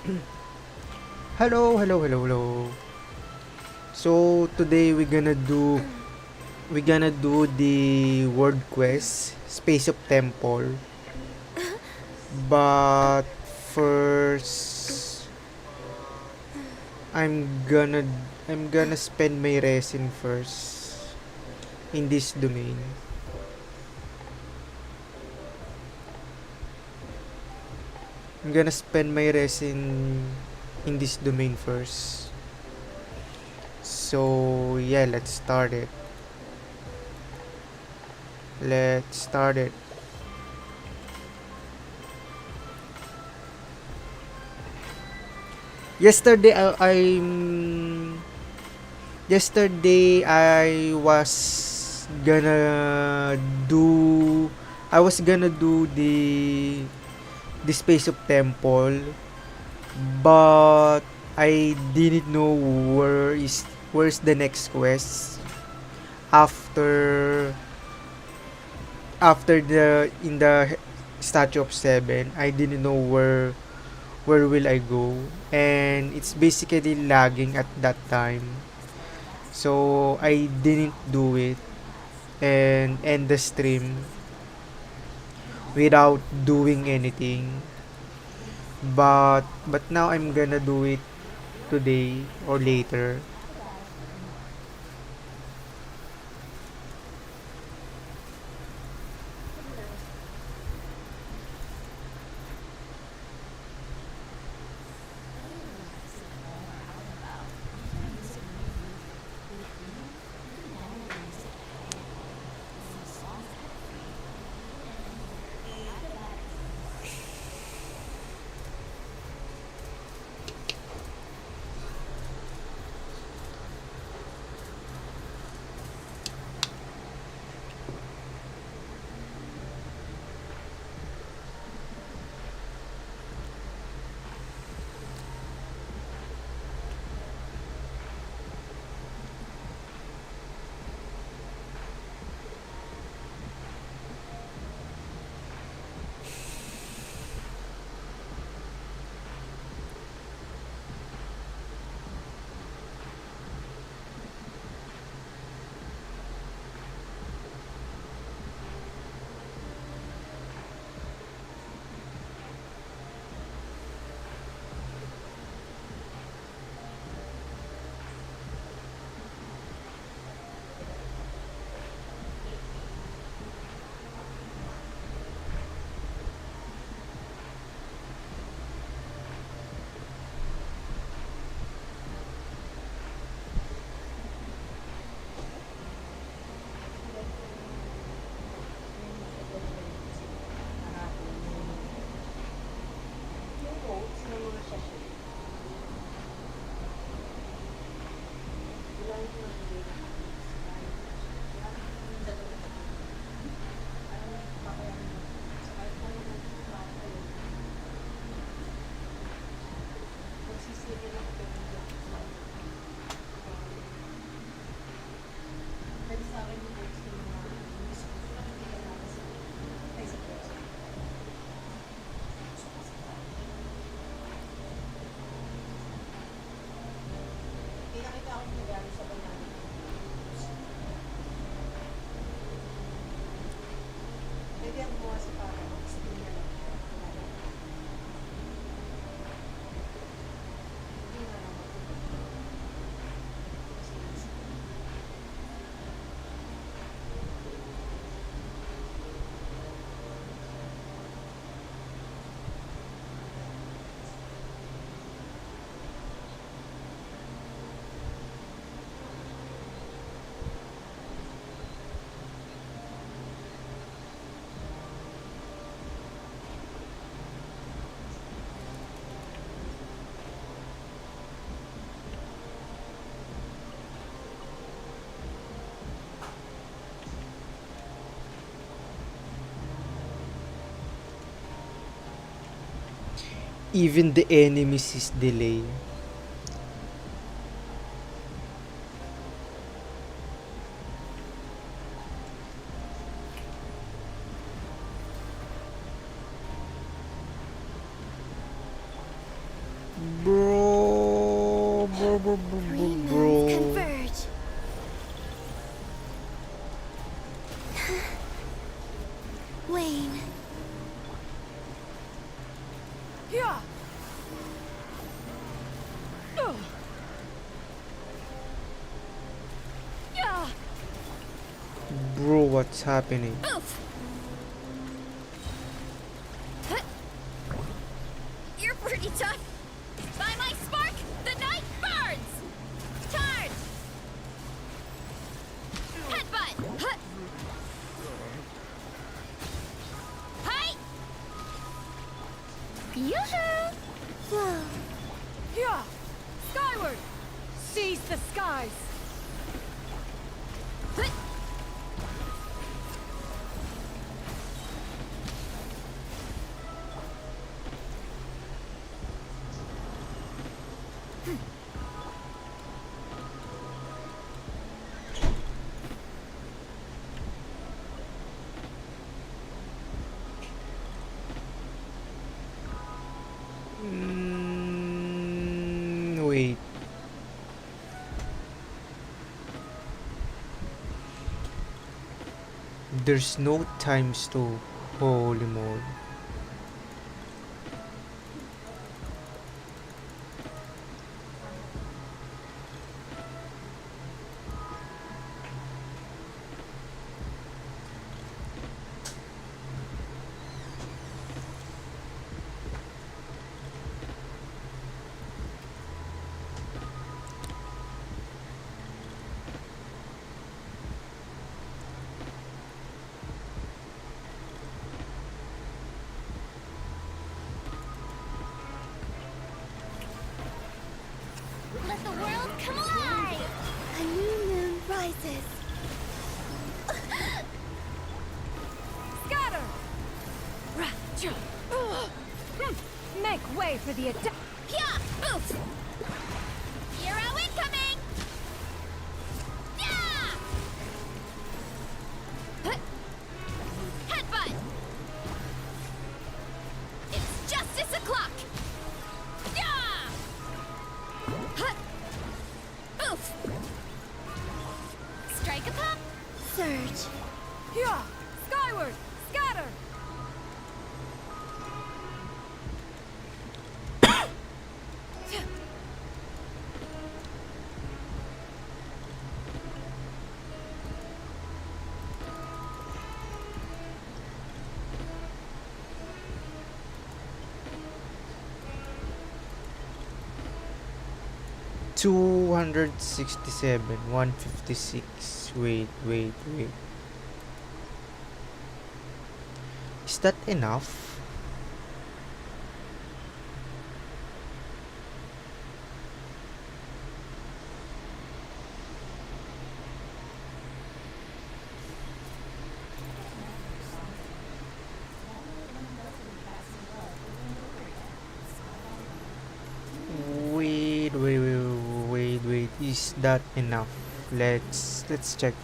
Hello, hello, hello, hello. So today we're gonna do the world quest Space of Temple. But first I'm gonna I'm gonna spend my resin first in this domain. I'm gonna spend my resin in this domain first. So yeah, let's start it. Let's start it. Yesterday I gonna do I was gonna do the Space of Temple, but I didn't know where's the next quest after the in the Statue of Seven. I didn't know where will I go, and it's basically lagging at that time, so I didn't do it and end the stream without doing anything. But now I'm gonna do it today or later. Even the enemies is delayed. Green moons Bro. converge. Wane. Yeah. Yeah. Bro, what's happening? Oof. You're pretty tough. By my spark, the night burns. Charge. Headbutt. Hi. Yoo-hoo. Whoa. Yeah. Skyward. Seize the skies. Wait. There's no times two. Holy moly. Let the world come alive. A new moon rises. Scatter. Make way for the attack. Yeah. Oof. Hero incoming. Yeah. Headbutt. It's justice o'clock. Yeah. Oof. Strike a pop. Surge. Yeah. Skyward. Scatter. 267, 156. Wait. Is that enough? Wait. Is that enough? Let's check.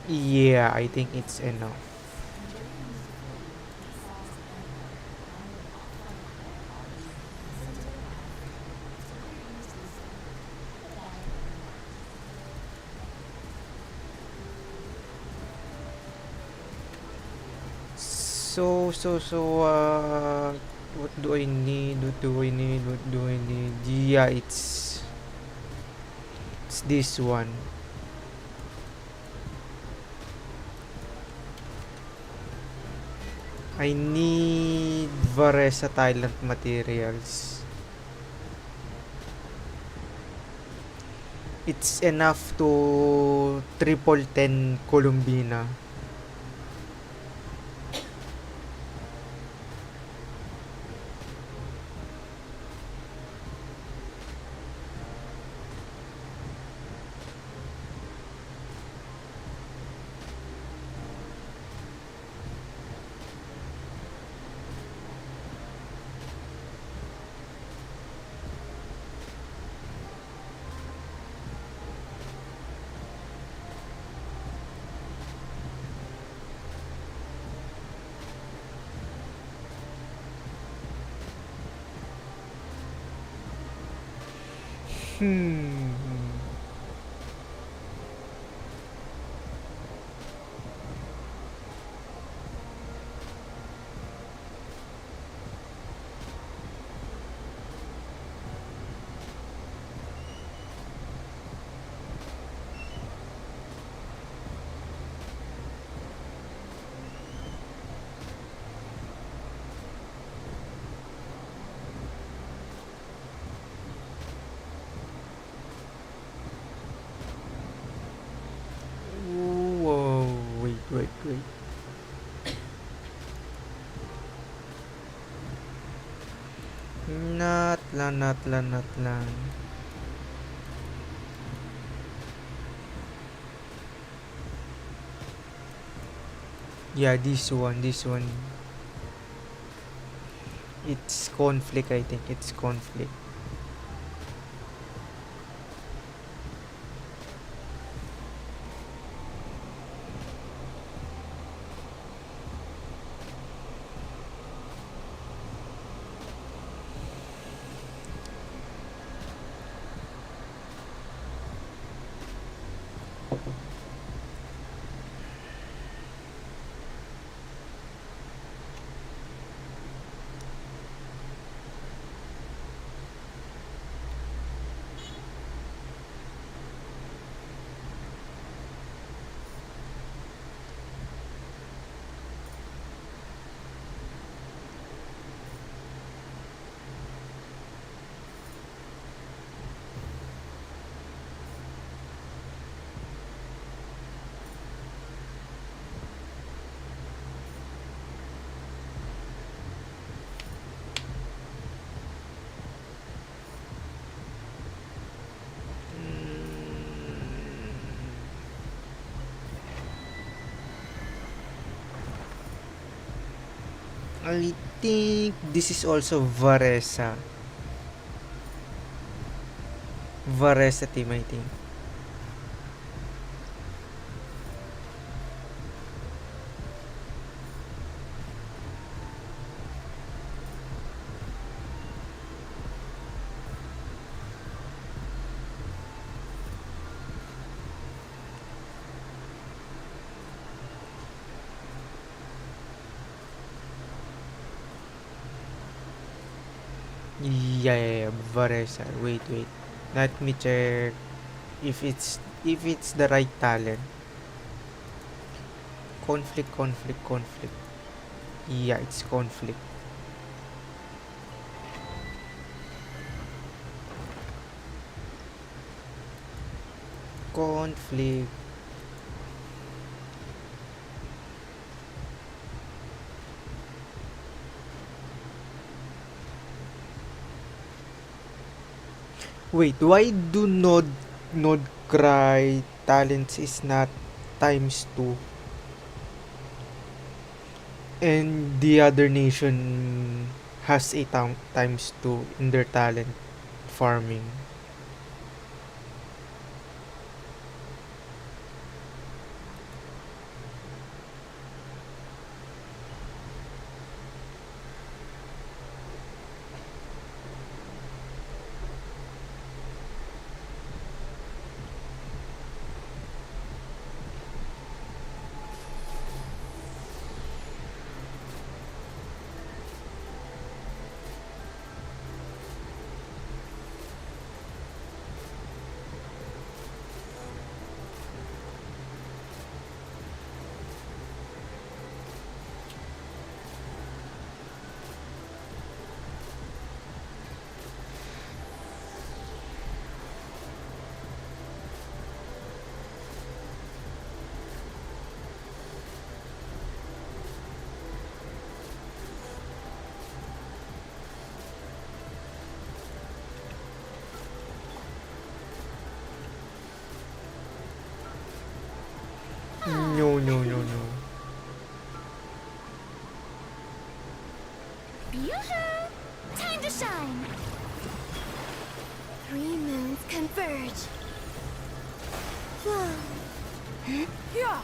Yeah, I think it's enough. So, what do I need? What do I need? Yeah, it's this one. I need versatile materials. It's enough to triple 10 Columbina. Hmm. Whoa, wait. Not lang. Yeah, this one. It's conflict, I think. It's conflict. I think this is also Varesa team, I think. Yeah, Varesa. Wait. Let me check if it's the right talent. Conflict. Yeah, it's conflict. Conflict. Wait, why do Nod Cry talents is not times 2 and the other nation has a times 2 in their talent farming? No. Yoo-hoo! Time to shine! Three moons converge. Whoa. Yeah.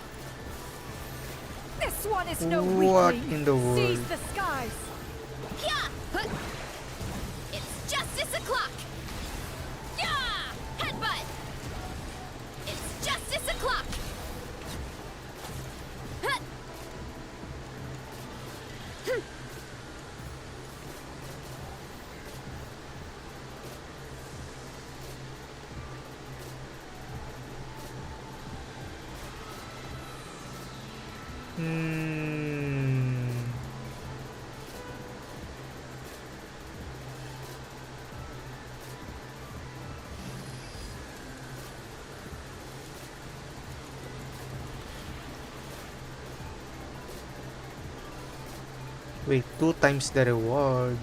This one is no What weakling. in the world? Seize the skies. Yeah! Huh. It's justice o'clock! Yeah! Hmm. Wait, 2 times the reward.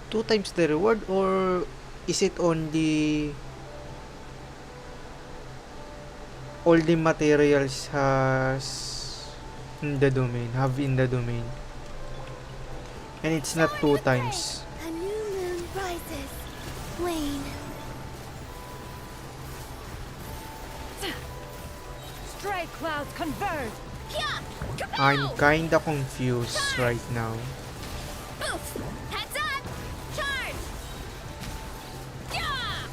Two times the reward, or is it only all the materials has in the domain, have in the domain, and it's not Shower me two with rain. times. A new moon rises. Wane. Stray clouds converge. Yeah. I'm Kapow! kinda confused right now. Oof! Heads up! Charge! Yeah!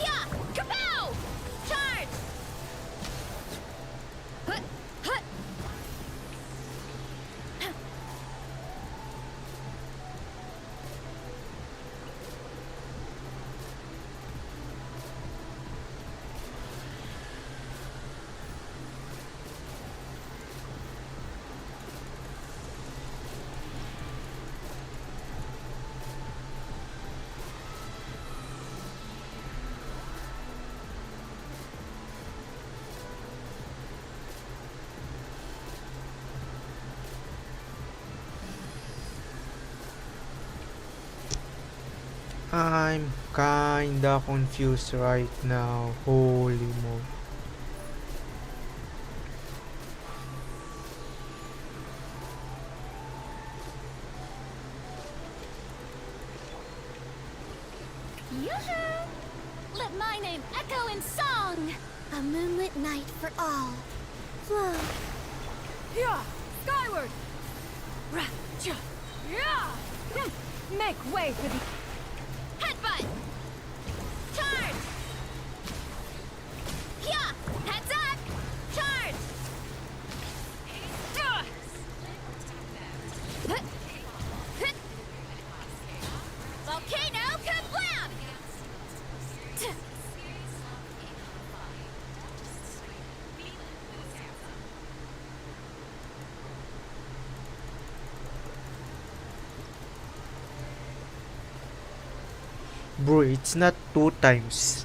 Yeah! Kapow! Charge! Hut! Hut! I'm kinda confused right now. Holy mo. Yoo-hoo! Let my name echo in song! A moonlit night for all. Flow. Yeah! Skyward! Yeah! Make way for the... Headbutt! Charge! Yeah! Heads up! Charge! Hut! Hut! Volcano kablam! Bro, it's not 2 times.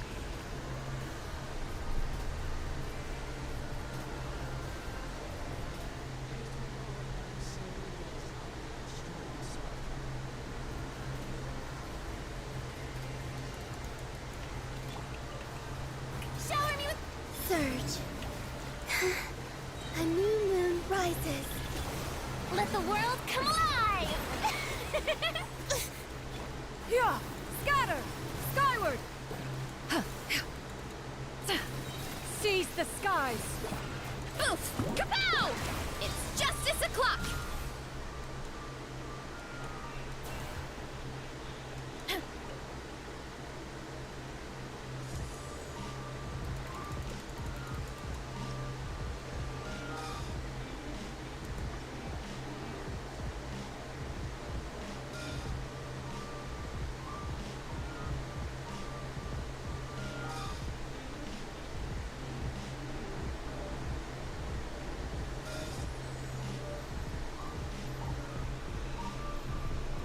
Shower me with surge. A new moon rises. Let the world come alive! Yeah! Scatter! Skyward! Seize the skies! Oof! Kapow! It's justice o'clock!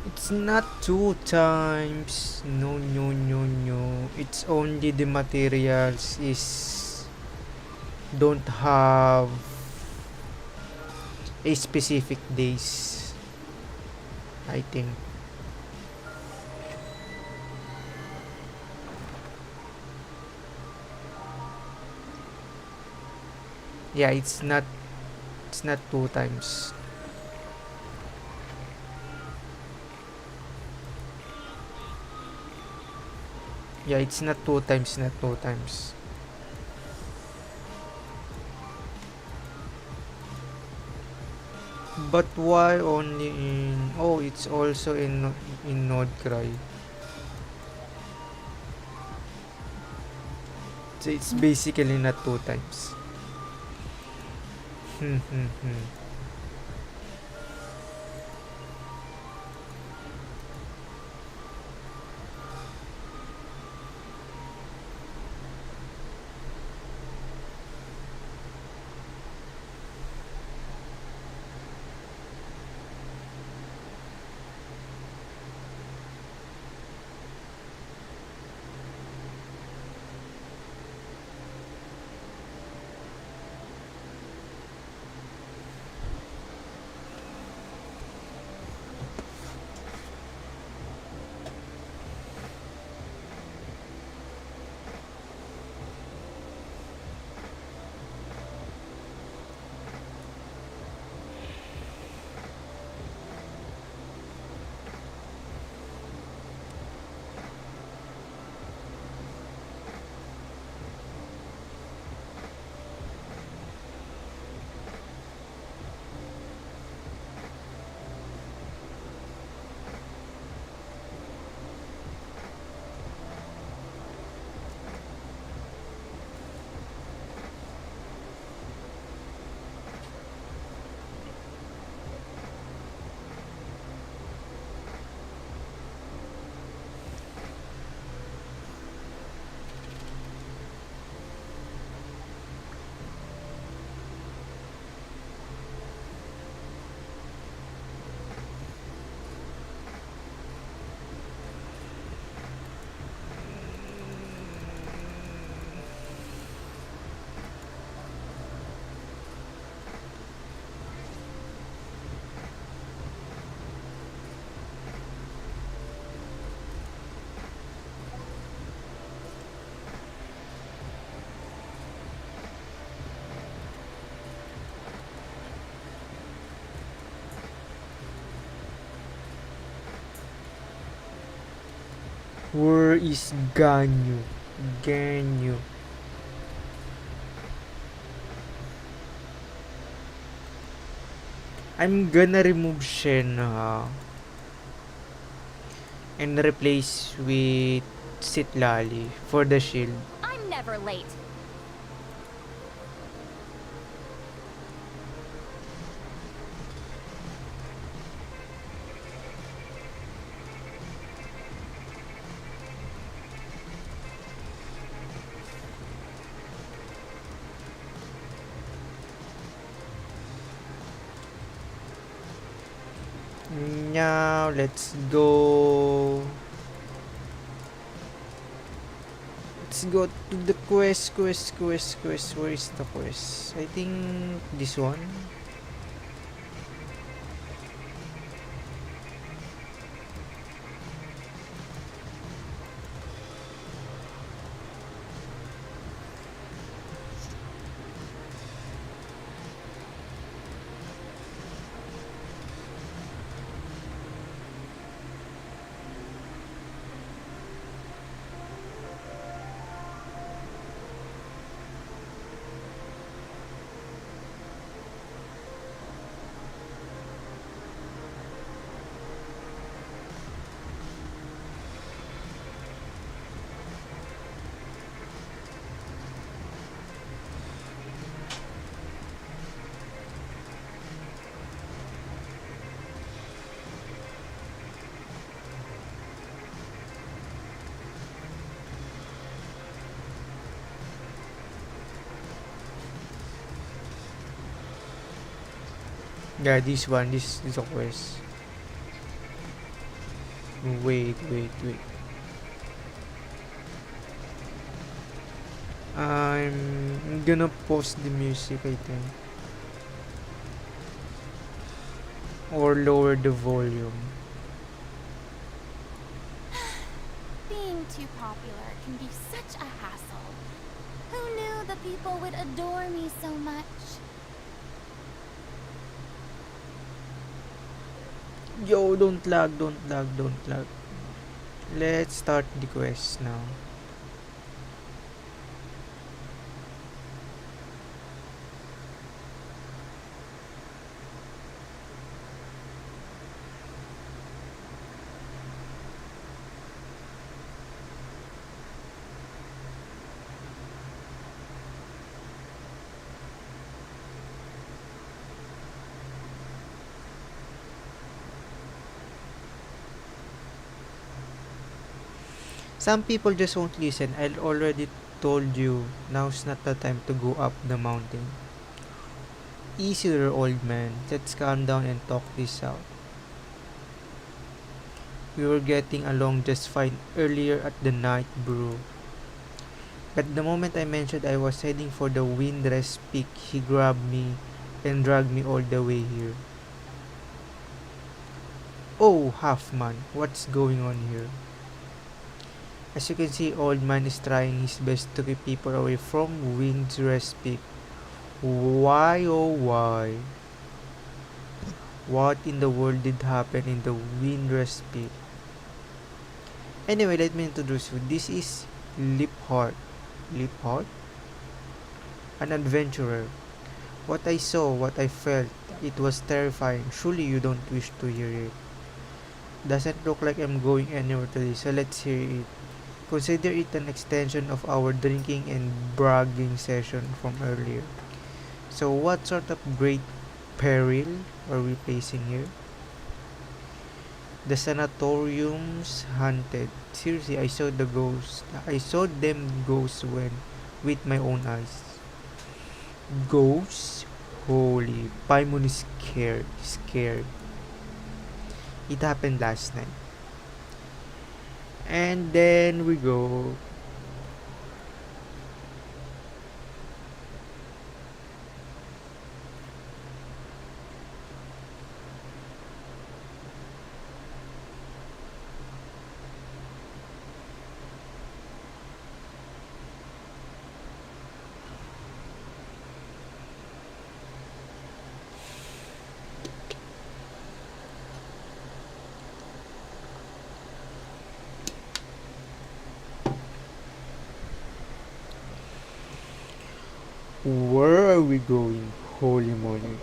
It's not 2 times. No, no, no, no. It's only the materials is don't have a specific days, I think. Yeah, it's not 2 times. Yeah, it's not 2 times, not 2 times. But why only in... Oh, it's also in Node Cry. So it's basically not 2 times. Hmm, hmm, hmm. Where is Ganyu? Ganyu. I'm gonna remove Shenhe and replace with Sitlali for the shield. I'm never late. Now let's go. Let's go to the quest. Where is the quest? I think this one. Yeah, this one. This is a quest. Wait. I'm gonna pause the music, I think, or lower the volume. Being too popular can be such a hassle. Who knew the people would adore me so much? Yo, don't lag. Let's start the quest now. Some people just won't listen. I already told you, now's not the time to go up the mountain. Easy there, old man. Let's calm down and talk this out. We were getting along just fine earlier at the night brew. But the moment I mentioned I was heading for the Windrest Peak, he grabbed me and dragged me all the way here. Oh, Halfman, what's going on here? As you can see, old man is trying his best to keep people away from Windrest Peak. Why oh why? What in the world did happen in the Windrest Peak? Anyway, let me introduce you. This is Liphart. Liphart? An adventurer. What I saw, what I felt, it was terrifying. Surely you don't wish to hear it. Doesn't look like I'm going anywhere today, so let's hear it. Consider it an extension of our drinking and bragging session from earlier. So what sort of great peril are we facing here? The sanatorium's haunted. Seriously, I saw the ghosts. I saw them ghosts when with my own eyes. Ghosts? Holy, Paimon is scared. Scared. It happened last night. And then we go. Where are we going? Holy moly.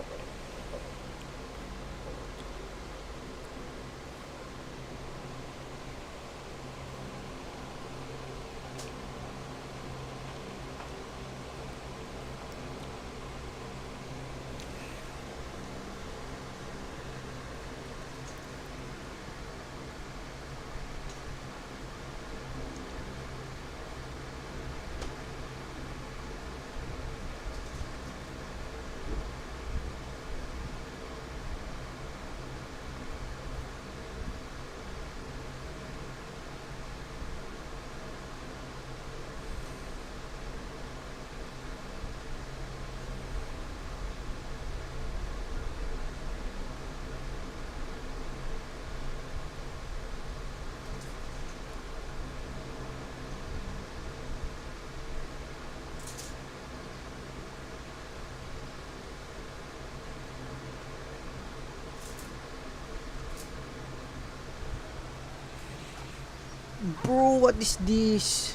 Bro, what is this?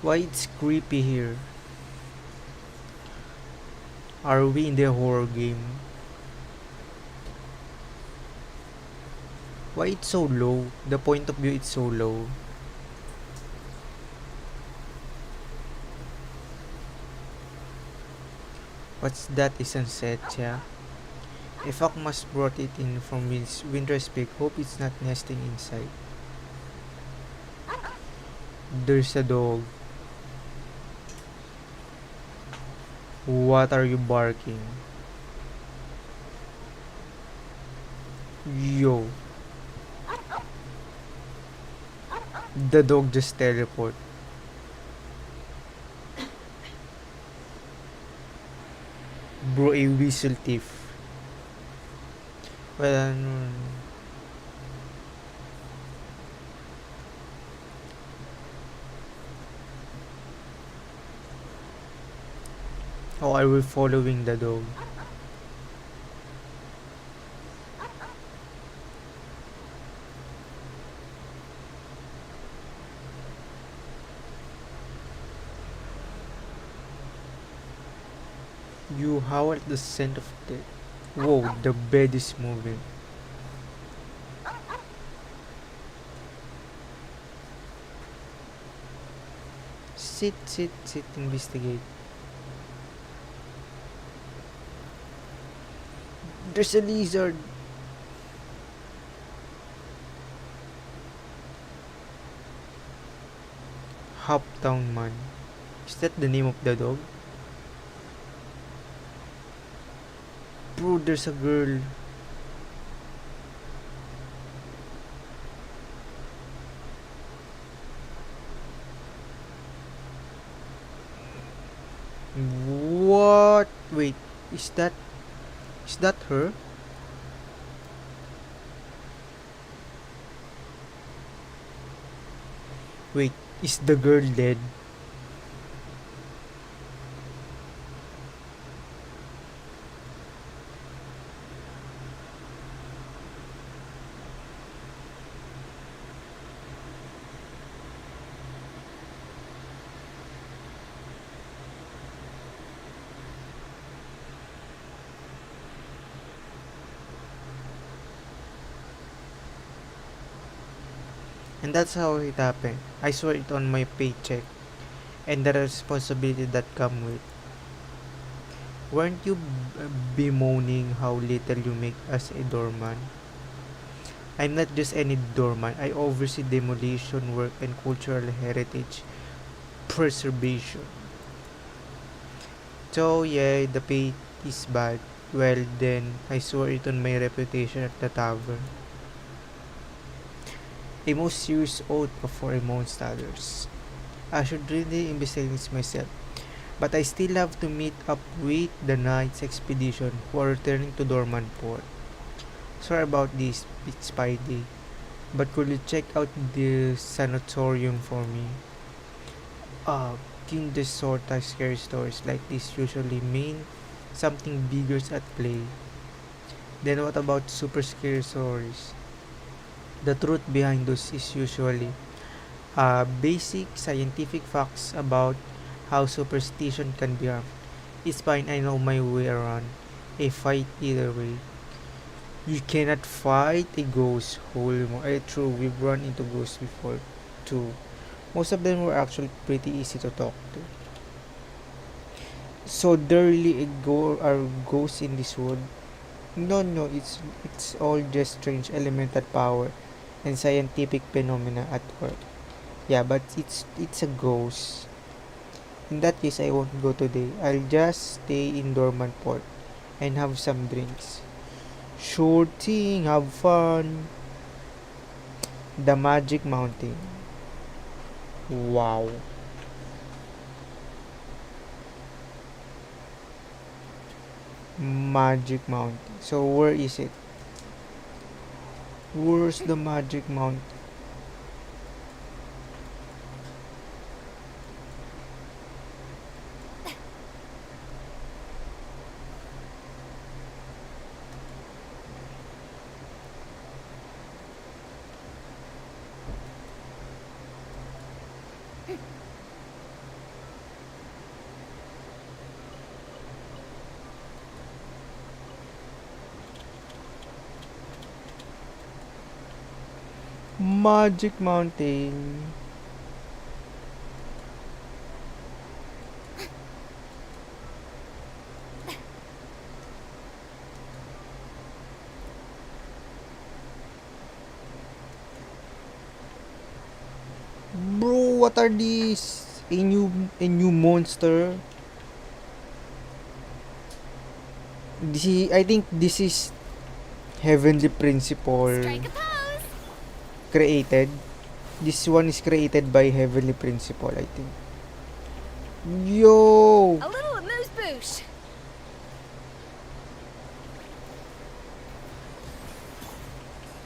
Why it's creepy here? Are we in the horror game? Why it's so low? The point of view is so low. What's that? A sunset, yeah? A fox must brought it in from Winter's Peak. Hope it's not nesting inside. There's a dog. What are you barking? Yo. The dog just teleport. Bro, a whistle thief. Well, how are we following the dog? You howl at the scent of death. Whoa, the bed is moving. Sit, sit, sit, investigate. There's a lizard. Hoptown Man. Is that the name of the dog? Bro, there's a girl. What? Wait, is that her? Wait, is the girl dead? And that's how it happened. I saw it on my paycheck and the responsibility that come with. Weren't you bemoaning how little you make as a doorman? I'm not just any doorman. I oversee demolition work and cultural heritage preservation. So yeah, the pay is bad. Well then, I saw it on my reputation at the tavern. A most serious oath for amongst others. I should really investigate this myself. But I still have to meet up with the Knight's expedition who are returning to Dormant Port. Sorry about this, Big Spidey. But could you check out the sanatorium for me? King the sort of scary stories like this usually mean something bigger's at play. Then what about super scary stories? The truth behind those is usually basic scientific facts about how superstition can be harmed. It's fine, I know my way around a fight either way. You cannot fight a ghost. Holy mo. True, we've run into ghosts before too. Most of them were actually pretty easy to talk to. So there really are ghosts in this world? No, no, it's all just strange elemental power and scientific phenomena at work. Yeah, but it's a ghost. In that case, I won't go today. I'll just stay in Dormant Port and have some drinks. Sure thing, have fun. The Magic Mountain. Wow. Magic Mountain. So where is it? Where's the Magic Mountain? Magic Mountain. Bro, what are these? A new monster? I think this is Heavenly Principle Strike a pose! created. This one is created by Heavenly Principle, I think. Yo! A little amuse bouche.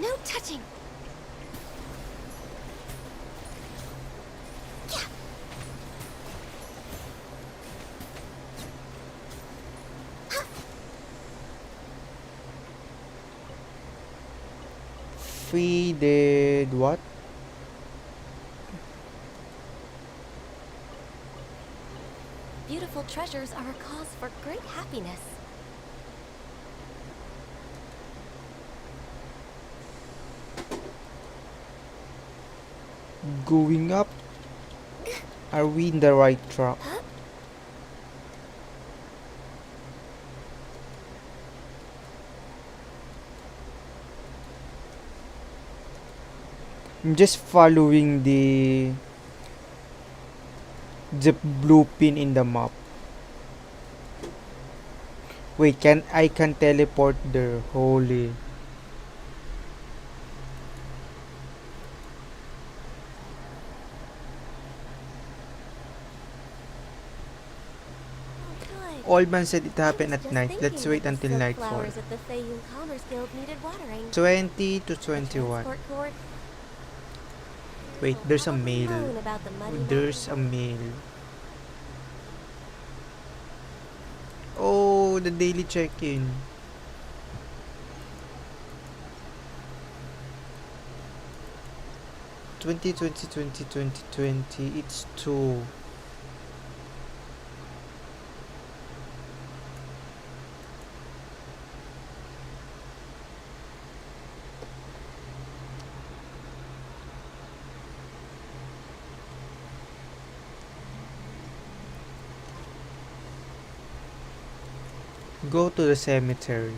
No touching! Faded what? Beautiful treasures are a cause for great happiness. Going up? Are we in the right track? I'm just following The blue pin in the map. Wait, can teleport there? Holy. Oh, good. Old man said it I happened was at just night. thinking Let's that wait the until silk nightfall. flowers at the Feiyun Commerce Guild needed watering. 20 to The 21. transport cord Wait, will there's a probably mail. moan about the muddy There's a mountain road. mail. Oh, the daily check-in. 2020. It's 2. Go to the cemetery.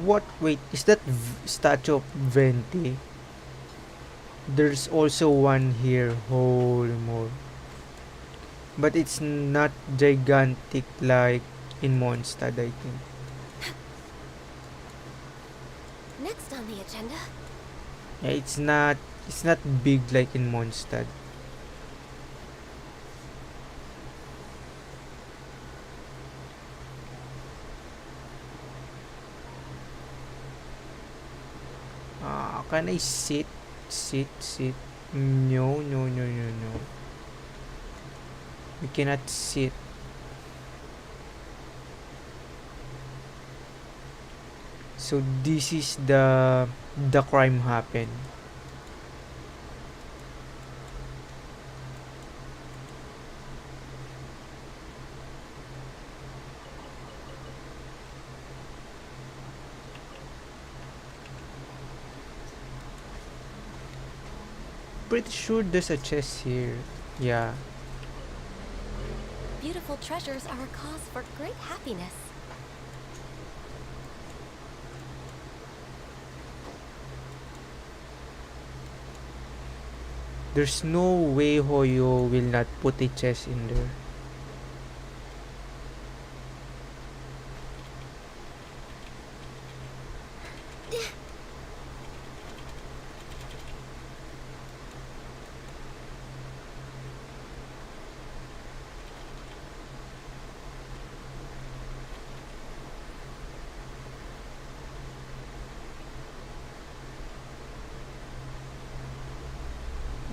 What? Wait, is that statue of Venti? There's also one here. Holy moly. But it's not gigantic like in Mondstadt, I think. Next on the agenda, Yeah, it's not big like in Mondstadt. Can I sit? Sit. No, no, no, no, no. We cannot sit. So this is the crime happened. Pretty sure there's a chest here. Yeah. beautiful treasures are a cause for great happiness. There's no way Hoyo will not put a chest in there.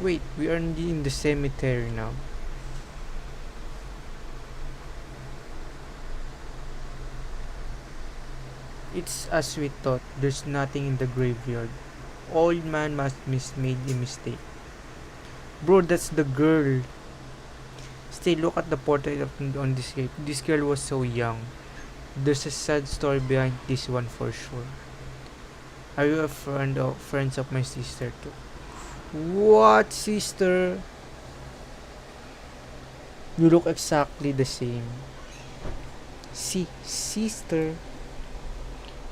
Wait, we are in the cemetery now. It's as we thought. There's nothing in the graveyard. Old man must made a mistake. Bro, that's the girl. Stay, look at the portrait on this grave. This girl was so young. There's a sad story behind this one for sure. Are you a friends of my sister too? What, sister? You look exactly the same. See, sister.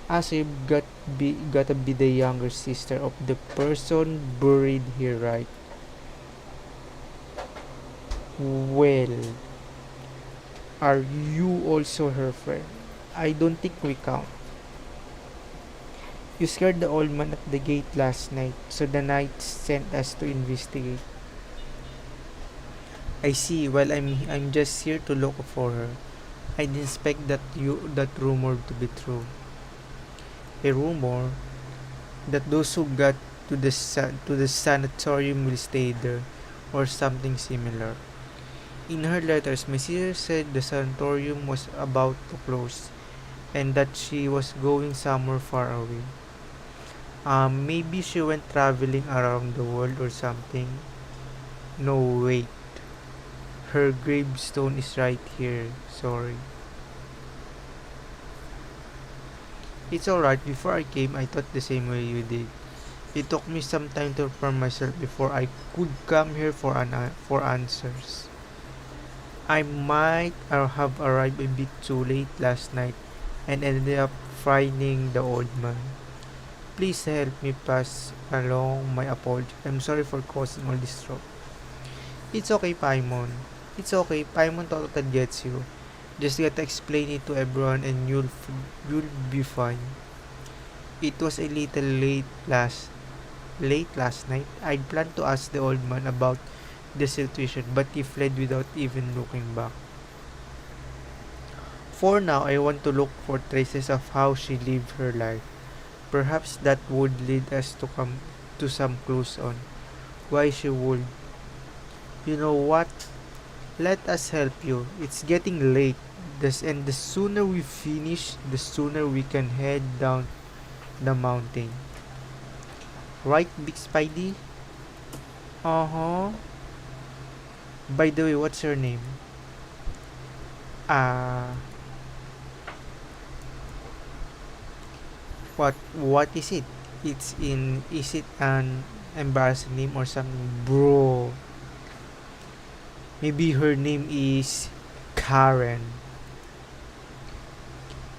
As you've gotta be the younger sister of the person buried here, right? Well, are you also her friend? I don't think we count. You scared the old man at the gate last night, so the knights sent us to investigate. I see. Well, I'm just here to look for her. I didn't expect that rumor to be true. A rumor that those who got to the sanatorium will stay there, or something similar. In her letters, my sister said the sanatorium was about to close and that she was going somewhere far away. Maybe she went traveling around the world or something. No, wait. Her gravestone is right here. Sorry. It's alright. Before I came, I thought the same way you did. It took me some time to prepare myself before I could come here for answers. I might have arrived a bit too late last night and ended up frightening the old man. Please help me pass along my apology. I'm sorry for causing all this trouble. It's okay, Paimon. It's okay. Paimon totally gets you. Just gotta explain it to everyone and you'll be fine. It was a little late last night. I'd planned to ask the old man about the situation, but he fled without even looking back. For now, I want to look for traces of how she lived her life. Perhaps that would lead us to come to some clues on why she would. You know what? Let us help you. It's getting late. And the sooner we finish, the sooner we can head down the mountain. Right, Big Spidey? Uh-huh. By the way, what's your name? Ah, what is it? Is it an embarrassing name or something? Bro, maybe her name is Karen.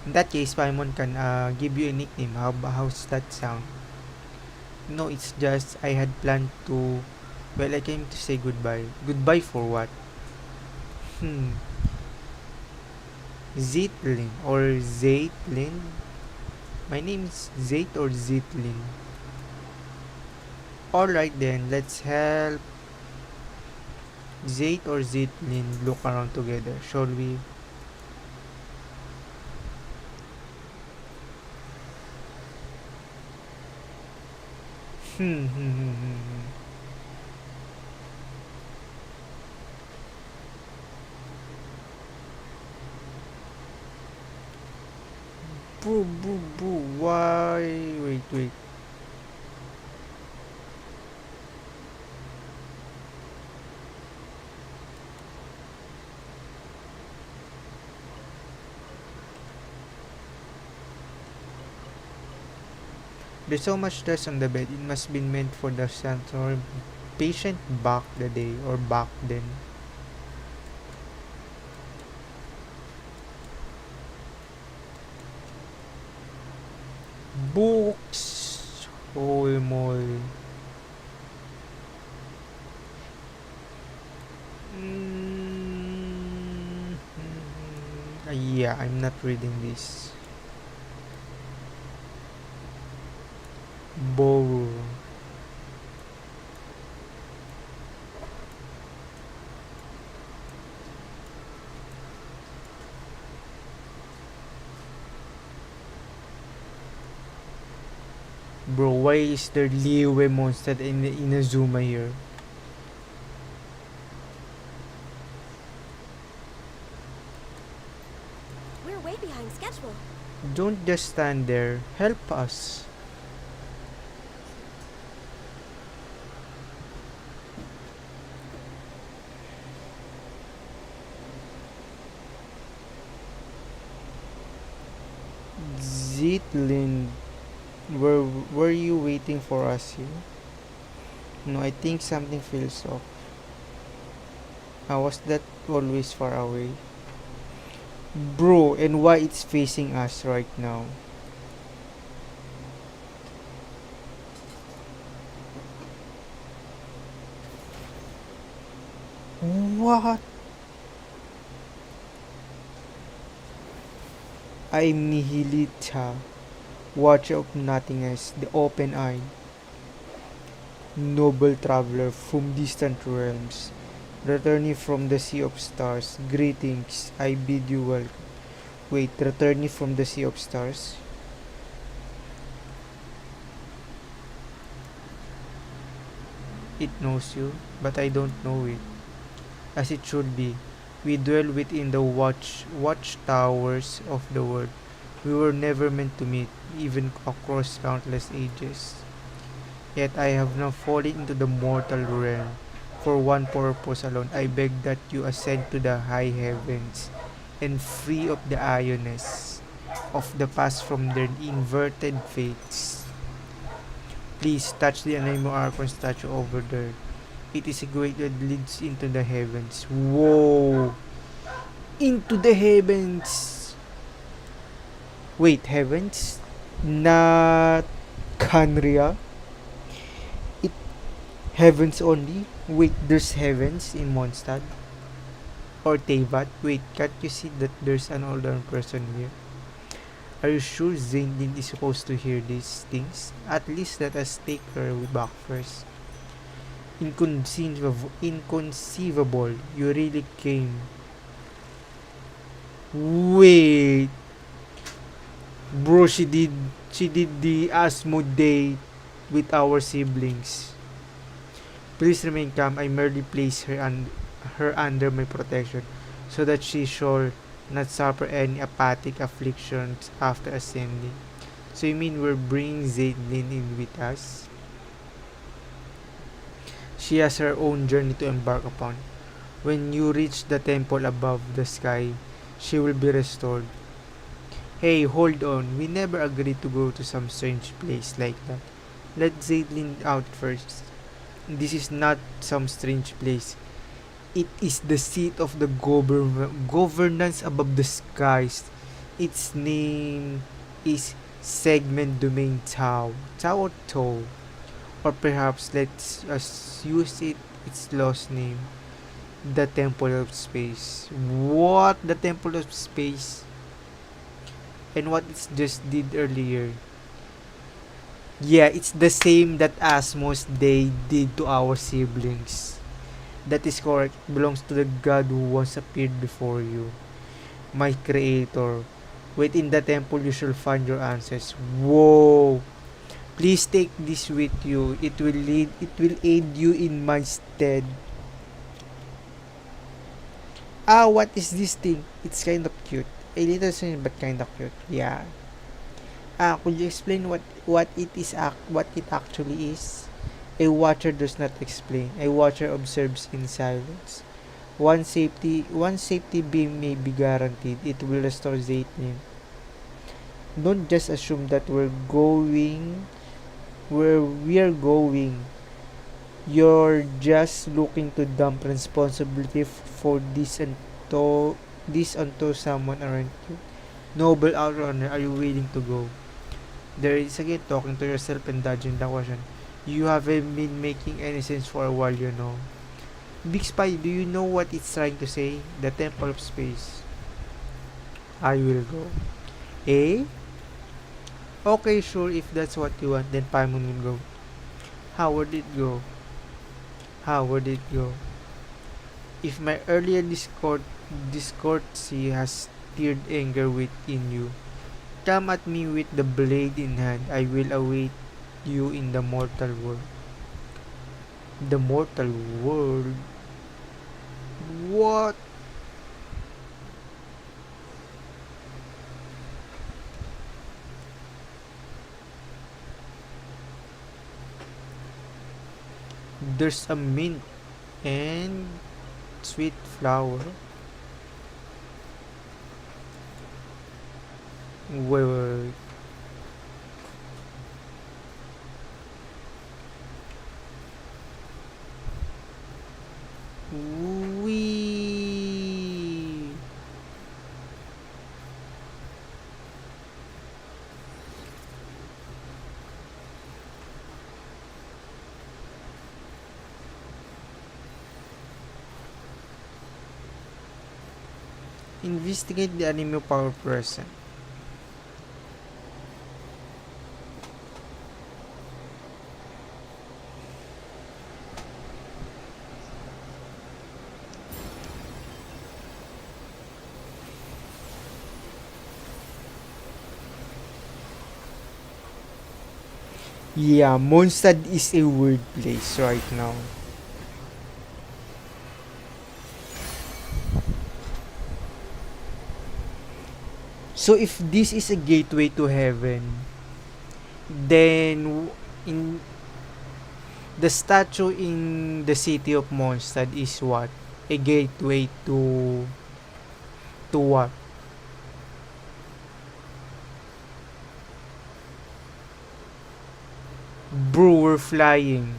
In that case, Paimon can give you a nickname. How's that sound? No, it's just I had planned to. Well, I came to say goodbye. Goodbye for what? Hmm. Zitlin or Zaitlin? My name is Zait or Zitlin. Alright then, let's help Zait or Zitlin look around together, shall we? Hmm, hmm, hmm, hmm, hmm. Boo, boo, boo. Why? Wait. There's so much dust on the bed. It must be meant for the sanitary patient back the day or back then. Books. Holy moly. Mm, yeah, I'm not reading this. Boru. Bro, why is there Liyue monster in Inazuma here? We're way behind schedule. Don't just stand there. Help us. Zitlin, were you waiting for us here? No, I think something feels off. How was that always far away? Bro, and why it's facing us right now? What? I'm Nihilita, watcher of nothingness, the open eye, noble traveler from distant realms, returning from the sea of stars. Greetings, I bid you welcome. Wait, returning from the sea of stars? It knows you, but I don't know it. As it should be. We dwell within the watchtowers of the world. We were never meant to meet, even across countless ages. Yet I have now fallen into the mortal realm. For one purpose alone, I beg that you ascend to the high heavens and free of the iones of the past from their inverted fates. Please touch the Anemo Archon statue over there. It is a gate that leads into the heavens. Whoa! Into the heavens! Wait, heavens? Not Kanria? It Heavens only? Wait, there's heavens in Mondstadt? Or Teyvat? Wait, can't you see that there's an older person here? Are you sure Zaynlin is supposed to hear these things? At least let us take her back first. Inconceivable. You really came. Wait. Bro, she did the Asmodee with our siblings. Please remain calm. I merely place her under my protection so that she shall not suffer any apathic afflictions after ascending. So you mean we're bringing Zaydlin in with us? She has her own journey to embark upon. When you reach the temple above the sky, she will be restored. Hey, hold on. We never agreed to go to some strange place like that. Let Zaydlin out first. This is not some strange place. It is the seat of the governance above the skies. Its name is Segment Domain Tau. Tau or Tau. Or perhaps let's use its lost name. The Temple of Space. What? The Temple of Space? And what it just did earlier? Yeah, it's the same that Asmos they did to our siblings. That is correct. It belongs to the God who once appeared before you. My creator. Within the temple you shall find your answers. Whoa! Please take this with you. It will aid you in my stead. Ah, what is this thing? It's kind of cute. A little strange but kind of cute. Yeah. Ah, could you explain what it actually is? A watcher does not explain. A watcher observes in silence. One safety beam may be guaranteed. It will restore Zaytnin. Don't just assume that we're going where we're going. You're just looking to dump responsibility for this onto someone around you. Noble Outrunner, are you willing to go? There is again talking to yourself and dodging the question. You haven't been making any sense for a while, you know. Big Spy, do you know what it's trying to say? The Temple of Space. I will go. Eh? Okay, sure, if that's what you want, then Paimon will go. How would it go? How would it go? If my earlier discourtesy has stirred anger within you, come at me with the blade in hand. I will await you in the mortal world. The mortal world? What? There's a mint and sweet flower. Wait, wait, wait. Wee. Investigate the anime power present. Yeah, Mondstadt is a weird place right now. So if this is a gateway to heaven, then in the statue in the city of Mondstadt is what? A gateway to what? Bro, we're flying.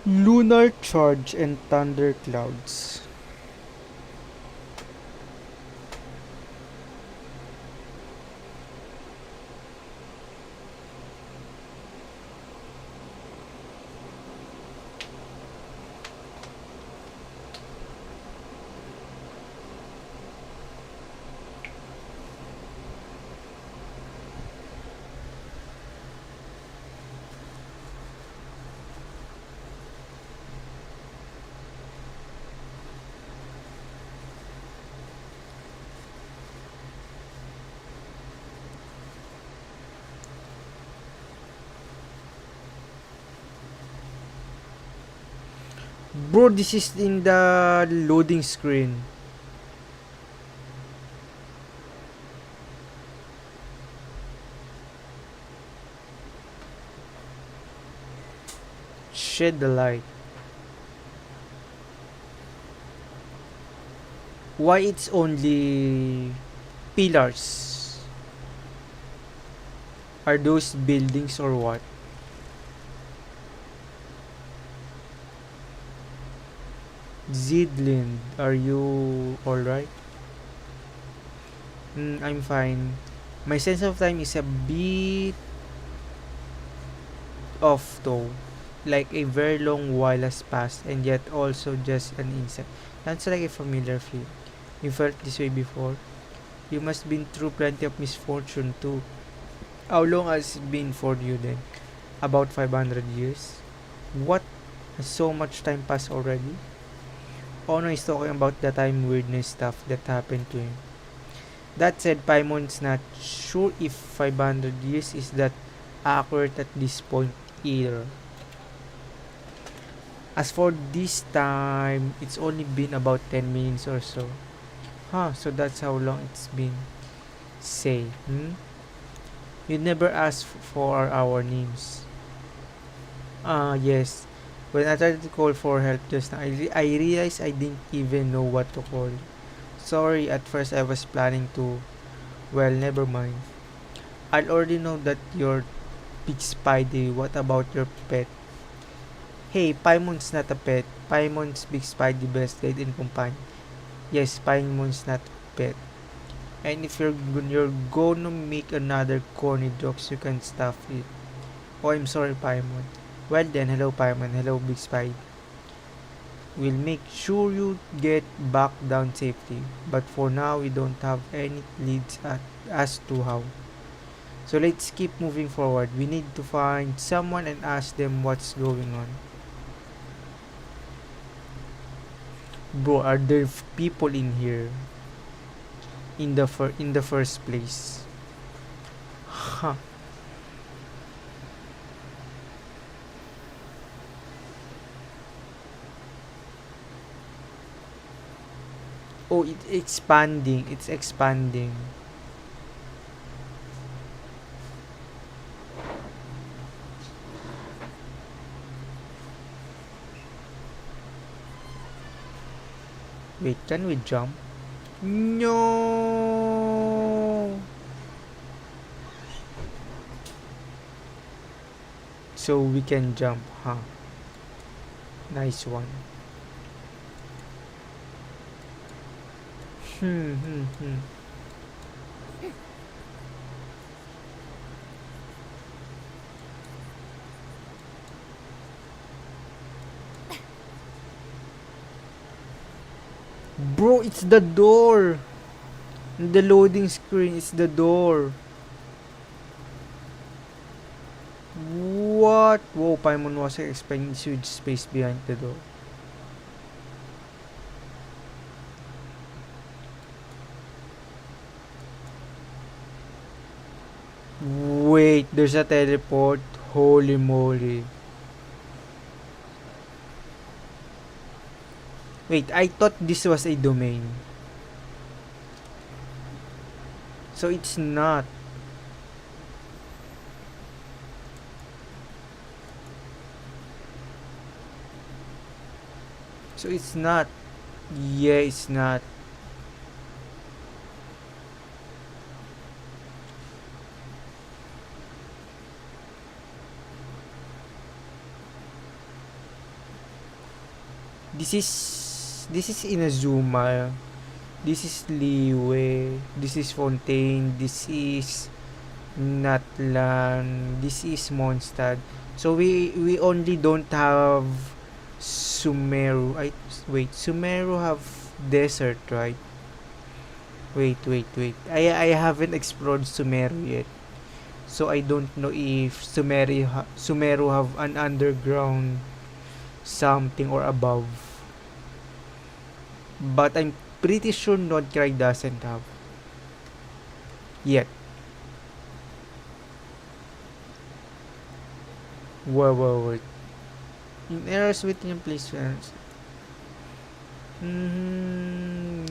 Lunar charge and thunder clouds. Bro, this is in the loading screen. Shed the light. Why it's only pillars? Are those buildings or what? Zidlin, are you alright? I'm fine. My sense of time is a bit off though. Like a very long while has passed and yet also just an instant. That's like a familiar feel. You felt this way before? You must been through plenty of misfortune too. How long has it been for you then? About 500 years? What? Has so much time passed already? Ono is talking about the time weirdness stuff that happened to him. That said, Paimon's not sure if 500 years is that accurate at this point either. As for this time, it's only been about 10 minutes or so. Huh, so that's how long it's been. Say, You never asked for our names. Yes. When I tried to call for help just now, I realized I didn't even know what to call. Sorry, at first I was planning to. Well, never mind. I already know that you're big Spidey. What about your pet? Hey, Paimon's not a pet. Paimon's big Spidey best date and companion. Yes, Paimon's not a pet. And if you're gonna make another corny jokes, you can stop it. Oh, I'm sorry, Paimon. Well then, hello Paimon, hello Big Spy. We'll make sure you get back down safely. But for now, we don't have any leads as to how. So let's keep moving forward. We need to find someone and ask them what's going on. Bro, are there people in here? In the first place? Huh. Oh, it's expanding. It's expanding. Wait, can we jump? No. So we can jump, huh? Nice one. Hmm. Bro, it's the door. The loading screen is the door. What? Whoa, Paimon wasn't expecting huge space behind the door. Wait, there's a teleport. Holy moly. Wait, I thought this was a domain. So it's not. So it's not. Yeah, it's not. This is Inazuma. This is Liwe. This is Fontaine. This is Natlan. This is Mondstadt. So we only don't have Sumeru. Sumeru have desert, right? Wait. I haven't explored Sumeru yet. So I don't know if Sumeru have an underground something or above. But I'm pretty sure Nordcry doesn't have yet. Wait. In errors within your place. Mm,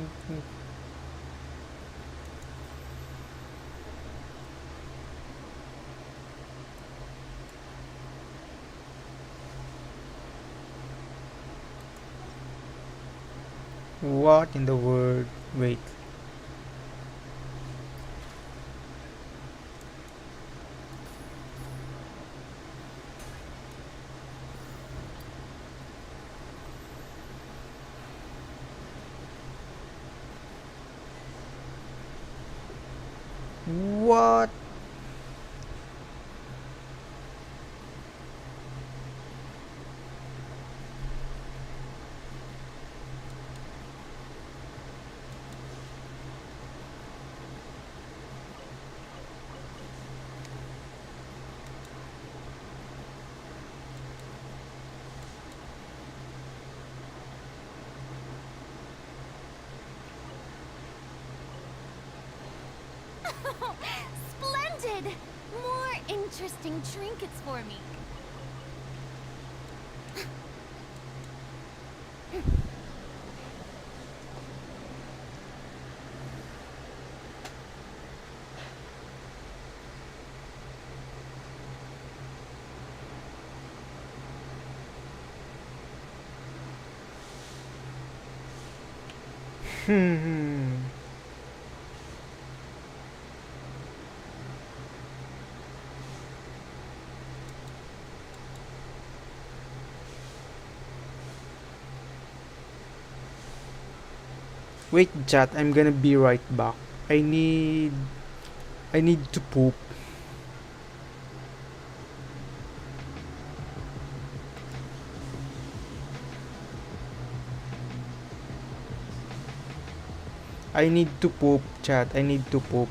what in the world? Wait. What? Splendid! More interesting trinkets for me. Hmm. Wait, chat. I'm gonna be right back. I need I need to poop. I need to poop, chat. I need to poop.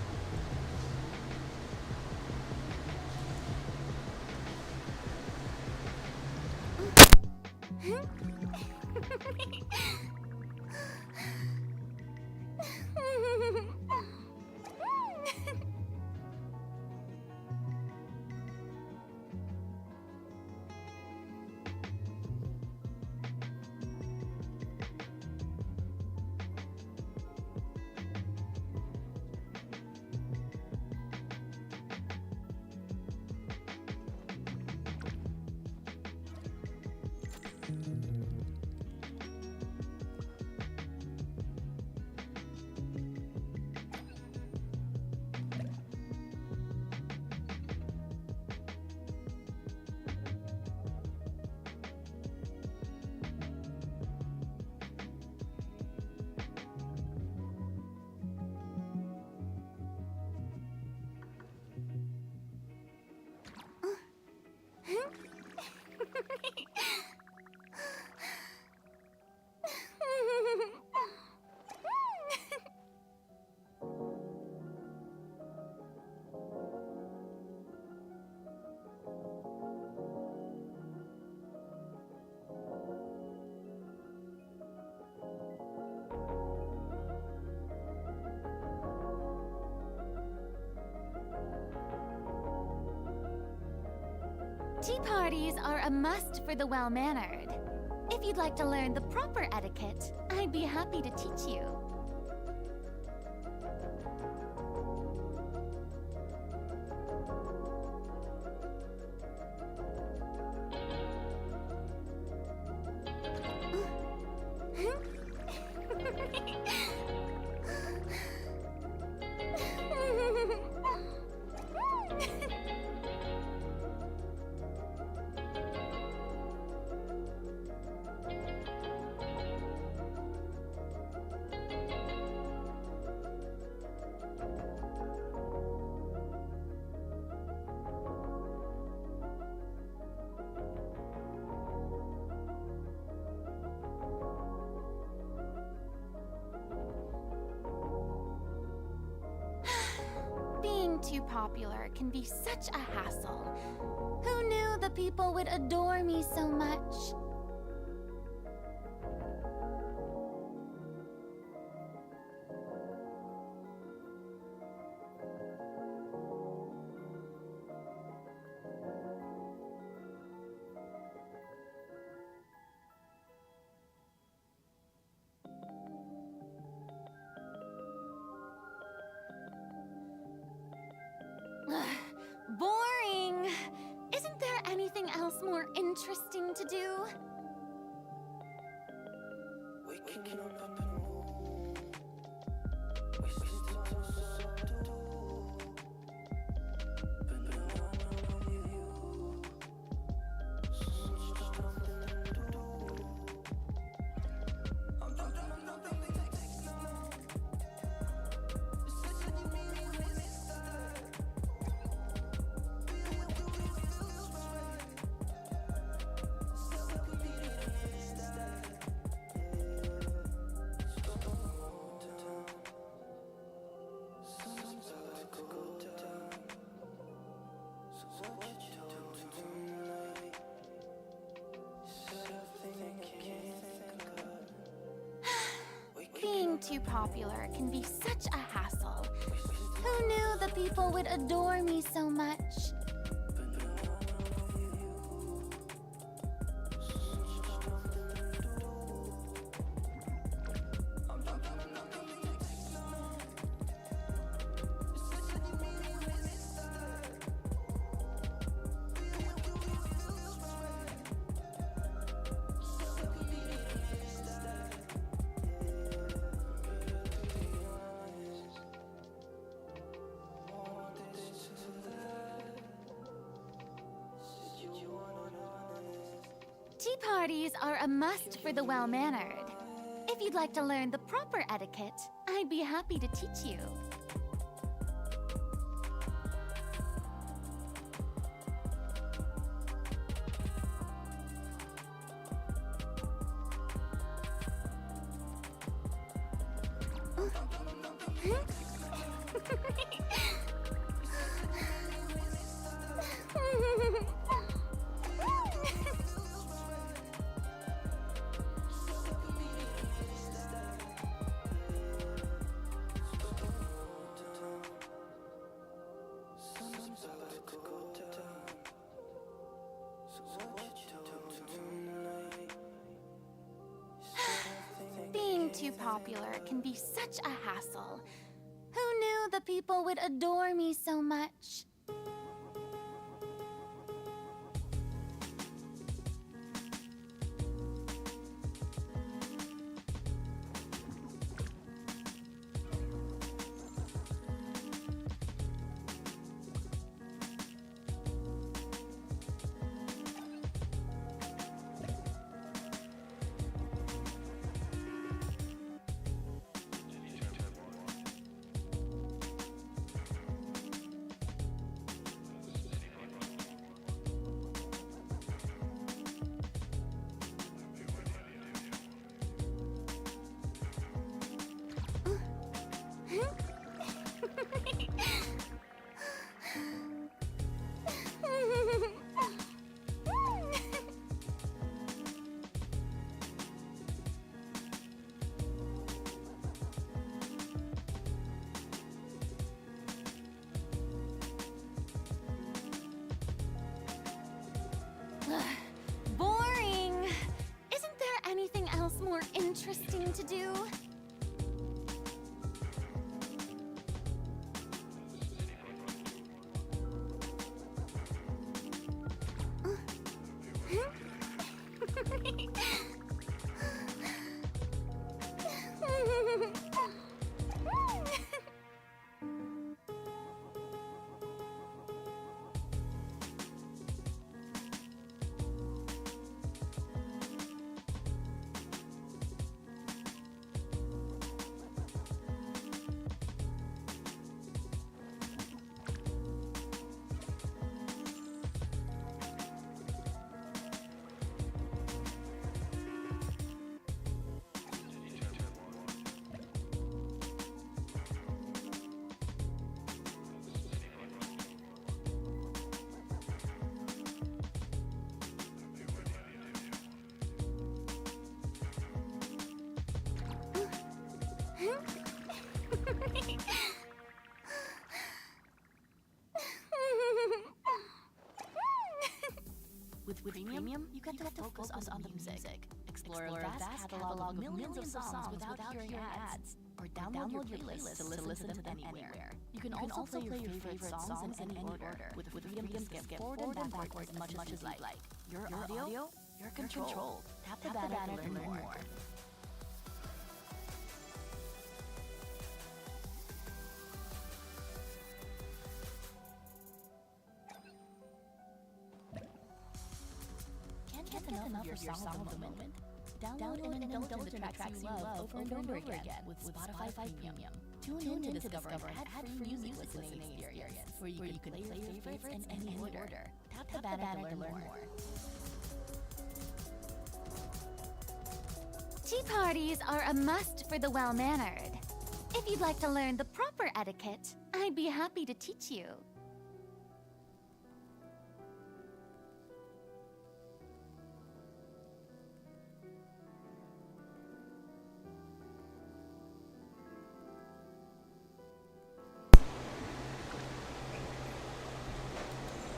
Tea parties are a must for the well-mannered. If you'd like to learn the proper etiquette, I'd be happy to teach you. Being too popular can be such a hassle. Who knew the people would adore me so much? Boring! Isn't there anything else more interesting to do? Waking up in the moon, wasted time so do, but now I'm with you. So much stuff to do. I'm nothing takes now. It's such a meaningless style. Feel what you feels right. Stuck with meaningless style. Being too popular can be such a hassle. Who knew the people would adore me so much? Tea parties are a must for the well-mannered. If you'd like to learn the proper etiquette, I'd be happy to teach you. Being too popular can be such a hassle. Who knew the people would adore me so much? Boring! Isn't there anything else more interesting to do? With premium, you get to focus on the music, explore a vast catalog of millions of songs without hearing ads, or download your playlist to listen to them anywhere. You can also play your favorite songs in any order, with freedom to skip forward and backward as much as you like. Your audio, your control. Tap the banner to learn more. Can't get enough of your song of the moment? Download and indulge in the tracks you love over and over again with Spotify Premium. Tune in to discover an ad-free music listening experience where you can play your favorites in any order. Tap the banner to learn more. Tea parties are a must for the well-mannered. If you'd like to learn the proper etiquette, I'd be happy to teach you.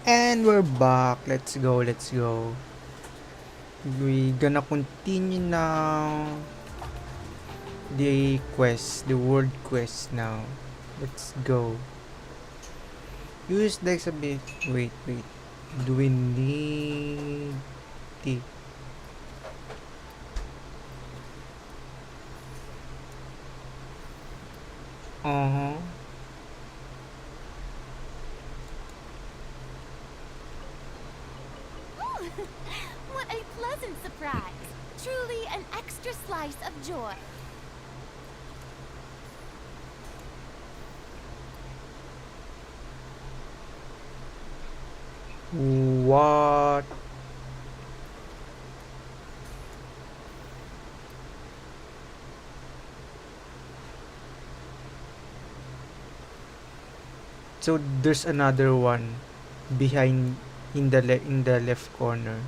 And we're back. Let's go, let's go. We gonna continue now the quest, the world quest now. Let's go. Use the exhibit. Wait. Do we need the uh-huh. What a pleasant surprise! Truly an extra slice of joy. What? So there's another one behind in the left corner.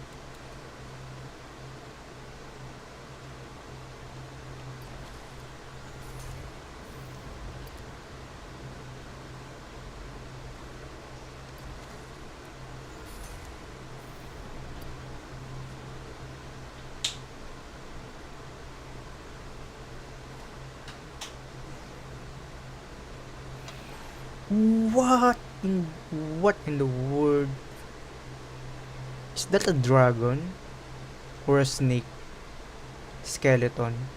What in what in the world? Is that a dragon or a snake skeleton?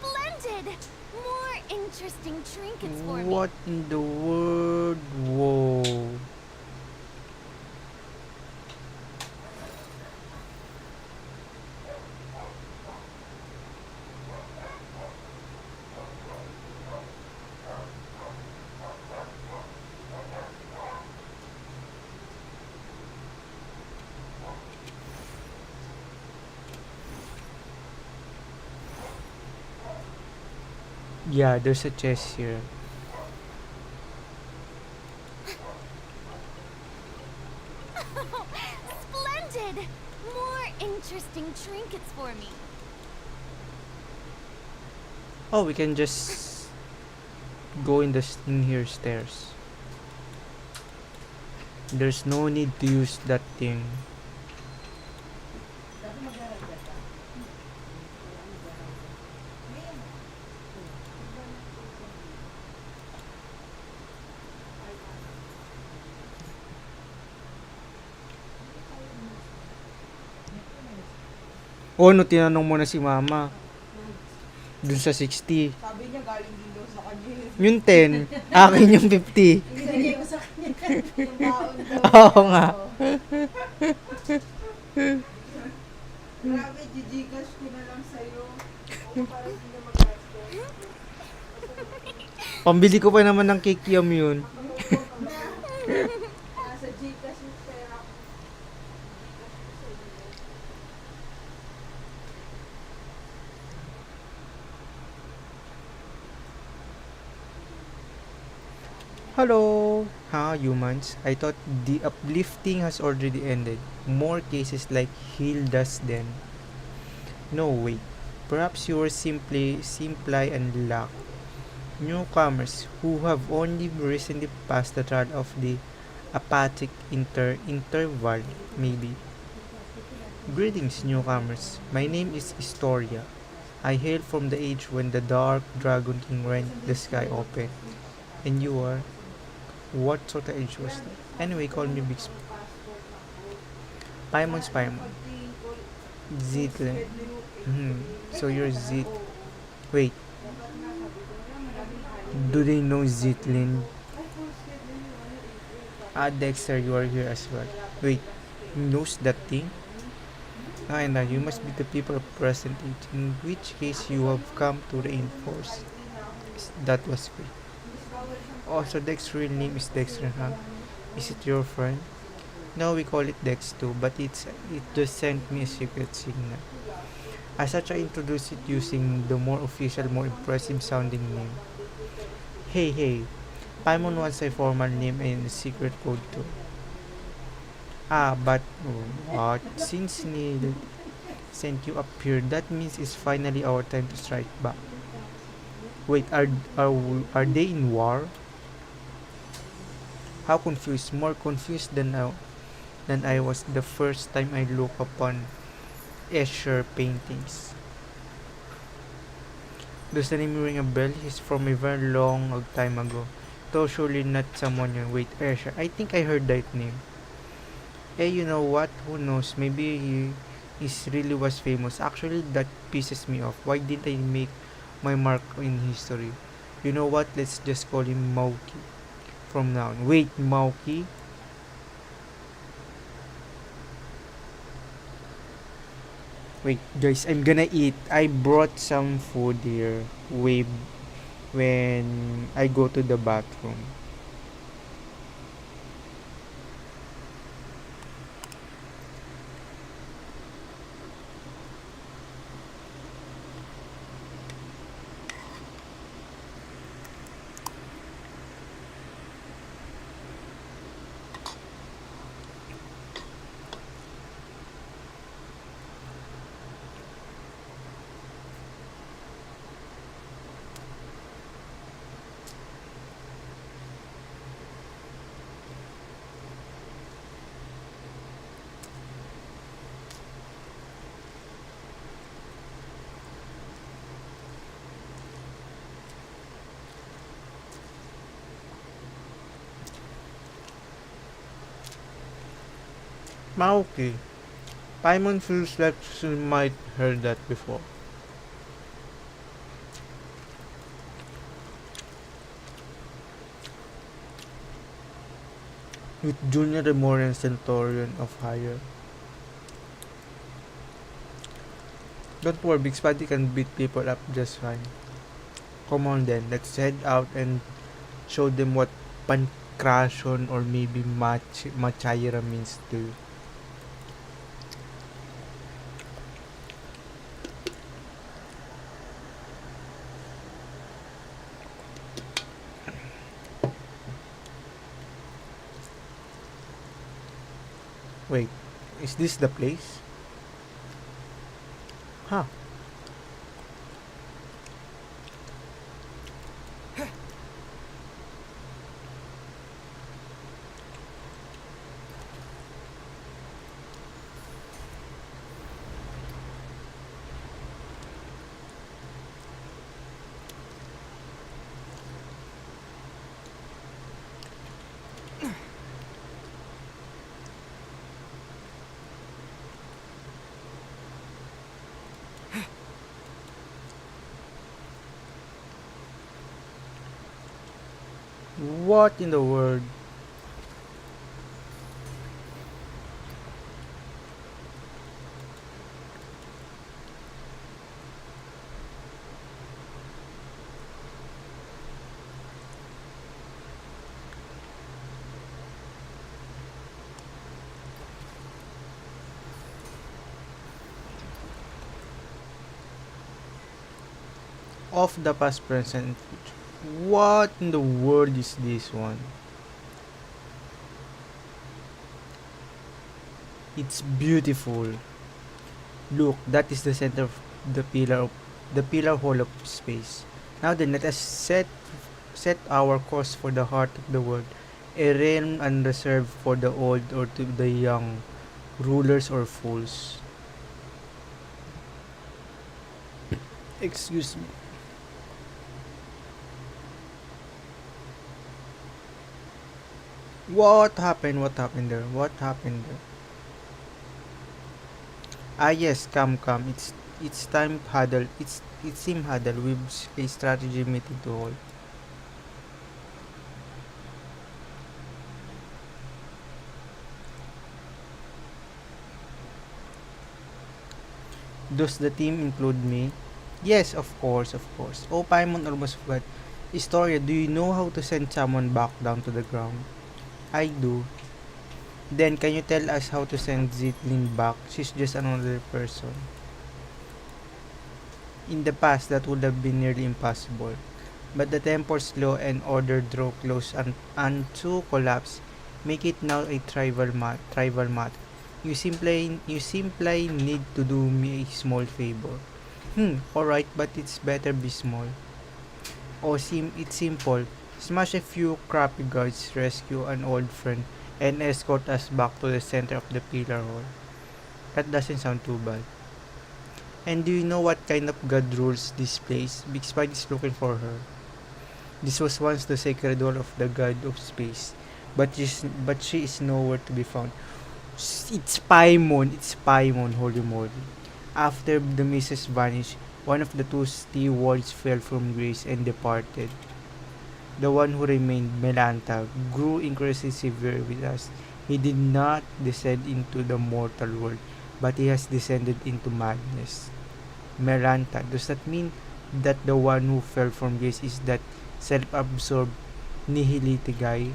Splendid! More interesting trinkets for me. What in the world? Whoa. Yeah, there's a chest here. Splendid! More interesting trinkets for me. Oh, we can just go in here stairs. There's no need to use that thing. Oh, no, tinanong mo na si mama. Dun sa 60. Sabi niya galing din daw sa kanya yun. Yung 10, akin yung 50. Binigay ko sa kanya yung baon daw. Oo nga. Grabe, Gcash ko na lang sa'yo. O para hindi na mag-gastos. Pambili ko pa naman ng kikiam yun. Nasa Gcash yung pera ko. Hello! Ha, humans? I thought the uplifting has already ended. More cases like Hilda's then. No, wait. Perhaps you were simply unlucky. Newcomers who have only recently passed the trial of the apathic interval, maybe. Greetings, newcomers. My name is Historia. I hail from the age when the dark Dragon King rent the sky open. And you are? What sort of age was that? Anyway, call me Big Paimon Paimon. Zitlin. Hmm. So you're Zit. Wait, do they know Zitlin? Ah, Dexter, you are here as well. Wait, he knows that thing? Ah, and you must be the people of present age, in which case you have come to reinforce. That was great. Also, Dex's real name is Dexter, huh? Is it your friend? No, we call it Dex too, but it just sent me a secret signal. As such, I introduced it using the more official, more impressive sounding name. Hey, hey, Paimon wants a formal name and a secret code too. Ah, but since Neil sent you up here, that means it's finally our time to strike back. Wait, are they in war? How confused? More confused than I was the first time I looked upon Escher paintings. Does the name ring a bell? He's from a very long time ago. Though surely not someone young. Wait, Escher. I think I heard that name. Eh, you know what? Who knows? Maybe he really was famous. Actually, that pisses me off. Why didn't I make my mark in history? You know what? Let's just call him Mauki from now on. Wait, Mauki? Wait, guys, I'm gonna eat. I brought some food here way when I go to the bathroom. Mauki. Paimon feels like she might heard that before. With Junior Remorian Centurion of Higher. Don't worry, Big Spotty can beat people up just fine. Come on then, let's head out and show them what pancration or maybe machaira means to you. Wait, is this the place? Huh. What in the world? Of the past, present, and future. What in the world is this one? It's beautiful. Look, that is the center of the pillar hole of space. Now then, let us set our course for the heart of the world, a realm unreserved for the old or to the young, rulers or fools. Excuse me. What happened? What happened there? What happened there? Ah yes, come. It's time huddle. It's team huddle with a strategy meeting to hold. Does the team include me? Yes, of course. Oh, Paimon almost forgot. Historia, do you know how to send someone back down to the ground? I do. Then, can you tell us how to send Zitlin back? She's just another person. In the past, that would have been nearly impossible. But the tempor's law and order draw close and to collapse, make it now a tribal matter. You simply need to do me a small favor. Alright, but it's better be small. It's simple. Smash a few crappy guards, rescue an old friend, and escort us back to the center of the pillar hall. That doesn't sound too bad. And do you know what kind of god rules this place? Big Spide is looking for her. This was once the sacred hall of the god of space, but she is nowhere to be found. It's Paimon, holy moly. After the missus vanished, one of the two stewards fell from grace and departed. The one who remained, Melanta, grew increasingly severe with us. He did not descend into the mortal world, but he has descended into madness. Melanta, does that mean that the one who fell from grace is that self-absorbed nihility guy?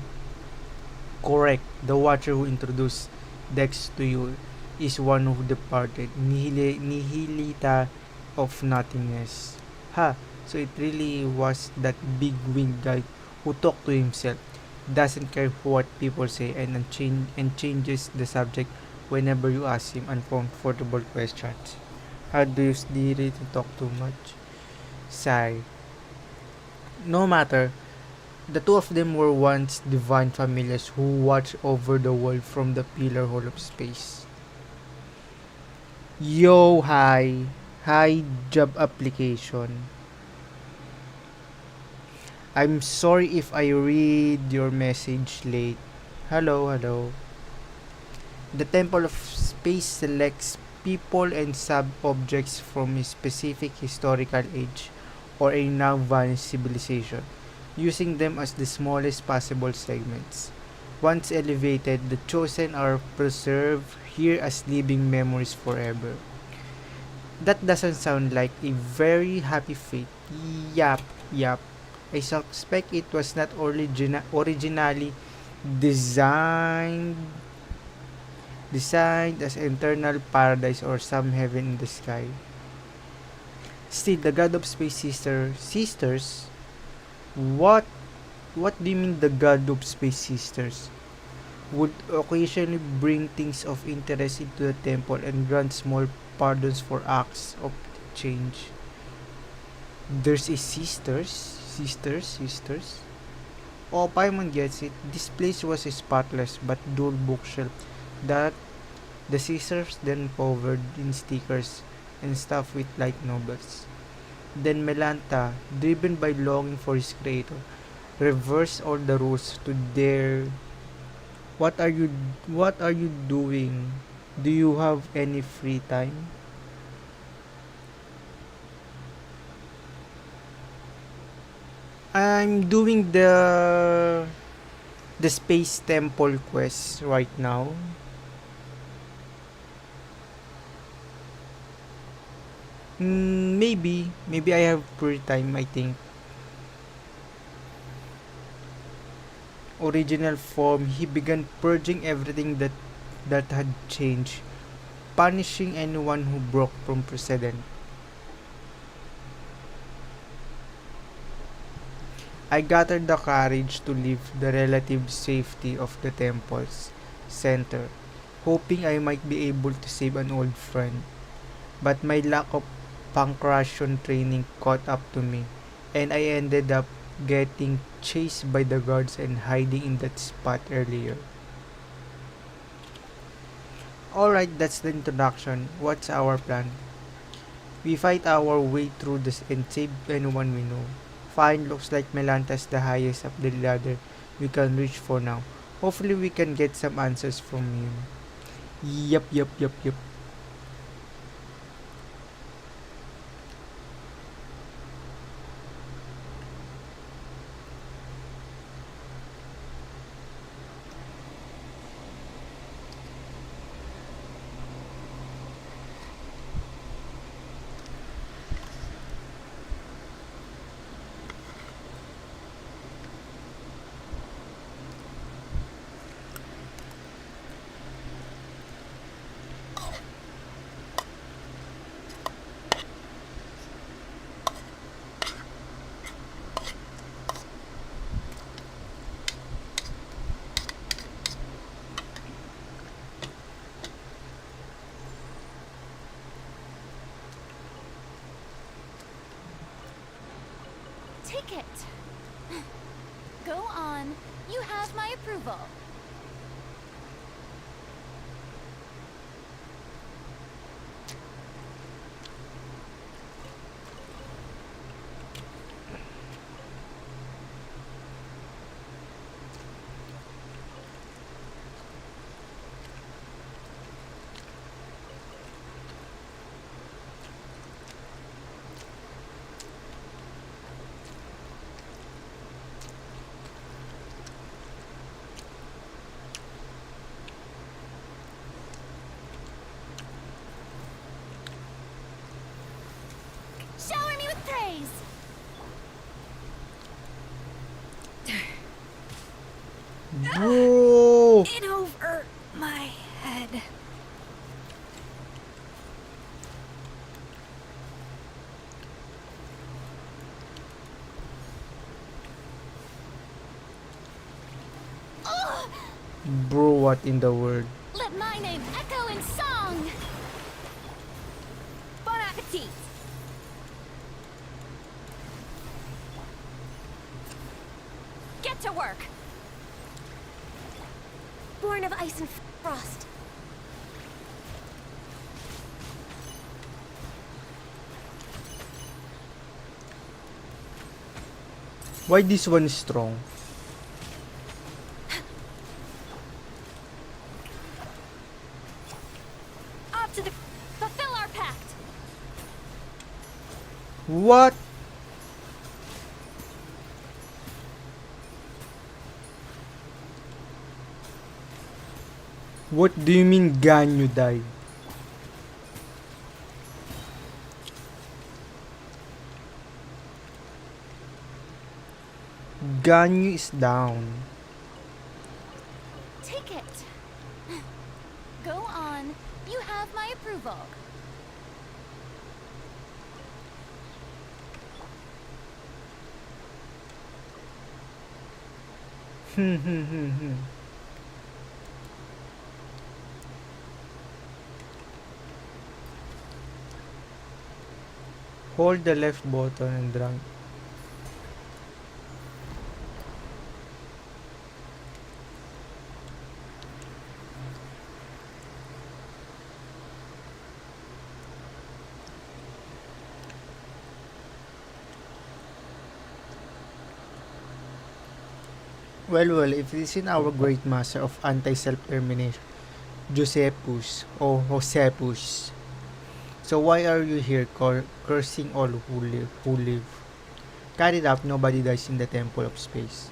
Correct. The watcher who introduced Dex to you is one who departed. Nihilita of nothingness. Ha! So it really was that big winged guy who talked to himself, doesn't care what people say, and changes the subject whenever you ask him uncomfortable questions. How do you really talk too much? Sigh. No matter, the two of them were once divine familiars who watched over the world from the pillar hole of space. Yo, hi. Hi, job application. I'm sorry if I read your message late. Hello. The Temple of Space selects people and sub-objects from a specific historical age or a now vanished civilization, using them as the smallest possible segments. Once elevated, the chosen are preserved here as living memories forever. That doesn't sound like a very happy fate. Yap. I suspect it was not originally designed designed as eternal paradise or some heaven in the sky. Still, the god of space sisters. What what do you mean the god of space sisters? Would occasionally bring things of interest into the temple and grant small pardons for acts of change. There's a sisters. Oh, Paimon gets it. This place was a spotless but dull bookshelf that the sisters then covered in stickers and stuff with light novels. Then Melanta, driven by longing for his creator, reversed all the rules to dare. What are you what are you doing? Do you have any free time? I'm doing the space temple quest right now. Maybe I have free time. I think original form. He began purging everything that had changed, punishing anyone who broke from precedent. I gathered the courage to leave the relative safety of the temple's center, hoping I might be able to save an old friend. but my lack of punctuation training caught up to me, and I ended up getting chased by the guards and hiding in that spot earlier. Alright, that's the introduction. What's our plan? We fight our way through this and save anyone we know. Fine, looks like Melanta's the highest up the ladder we can reach for now. Hopefully we can get some answers from him. Yup. Take it. Go on. You have my approval. Shower me with praise. Bro! In over my head. Ugh! Bro, what in the world? Let my name echo in song. Bon appetit. Get to work. Born of ice and frost. Why this one is strong? Up to the fulfill our pact. What? What do you mean Ganyu died? Ganyu is down. Take it. Go on. You have my approval. Hold the left button and drag. Well, if it isn't our great master of anti-self-termination, Josephus. So why are you here cursing all who live? Cut it up, nobody dies in the temple of space.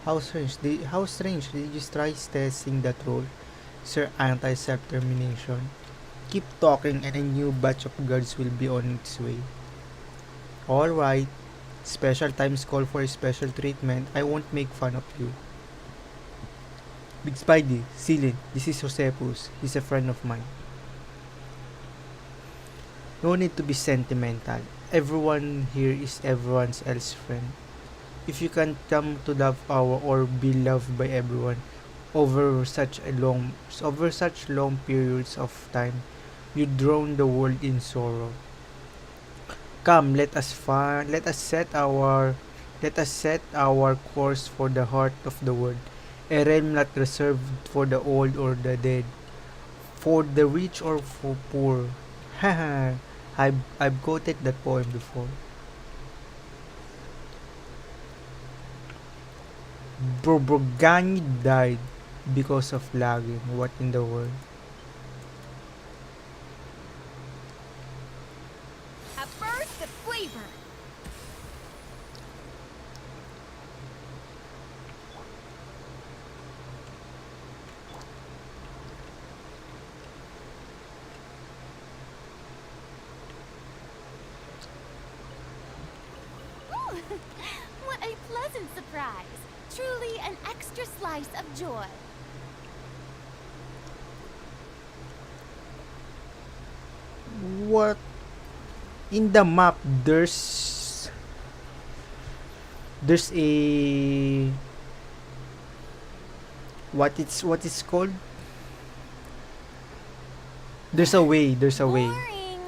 How strange, did you try testing that role, Sir Anti-Self-Termination? Keep talking and a new batch of guards will be on its way. Alright, special times call for a special treatment, I won't make fun of you. Big Spidey, Celine, this is Josephus, he's a friend of mine. No need to be sentimental. Everyone here is everyone else's friend. If you can come to love our or be loved by everyone over such long periods of time, You drown the world in sorrow. Come, let us set our course for the heart of the world, a realm not reserved for the old or the dead, for the rich or for poor. Haha, I've quoted that poem before. Brogani died because of lagging. What in the world? A burst of flavor. Ooh, what a pleasant surprise! Truly an extra slice of joy. What in the map? There's a what it's called? There's a way. There's a way. Boring.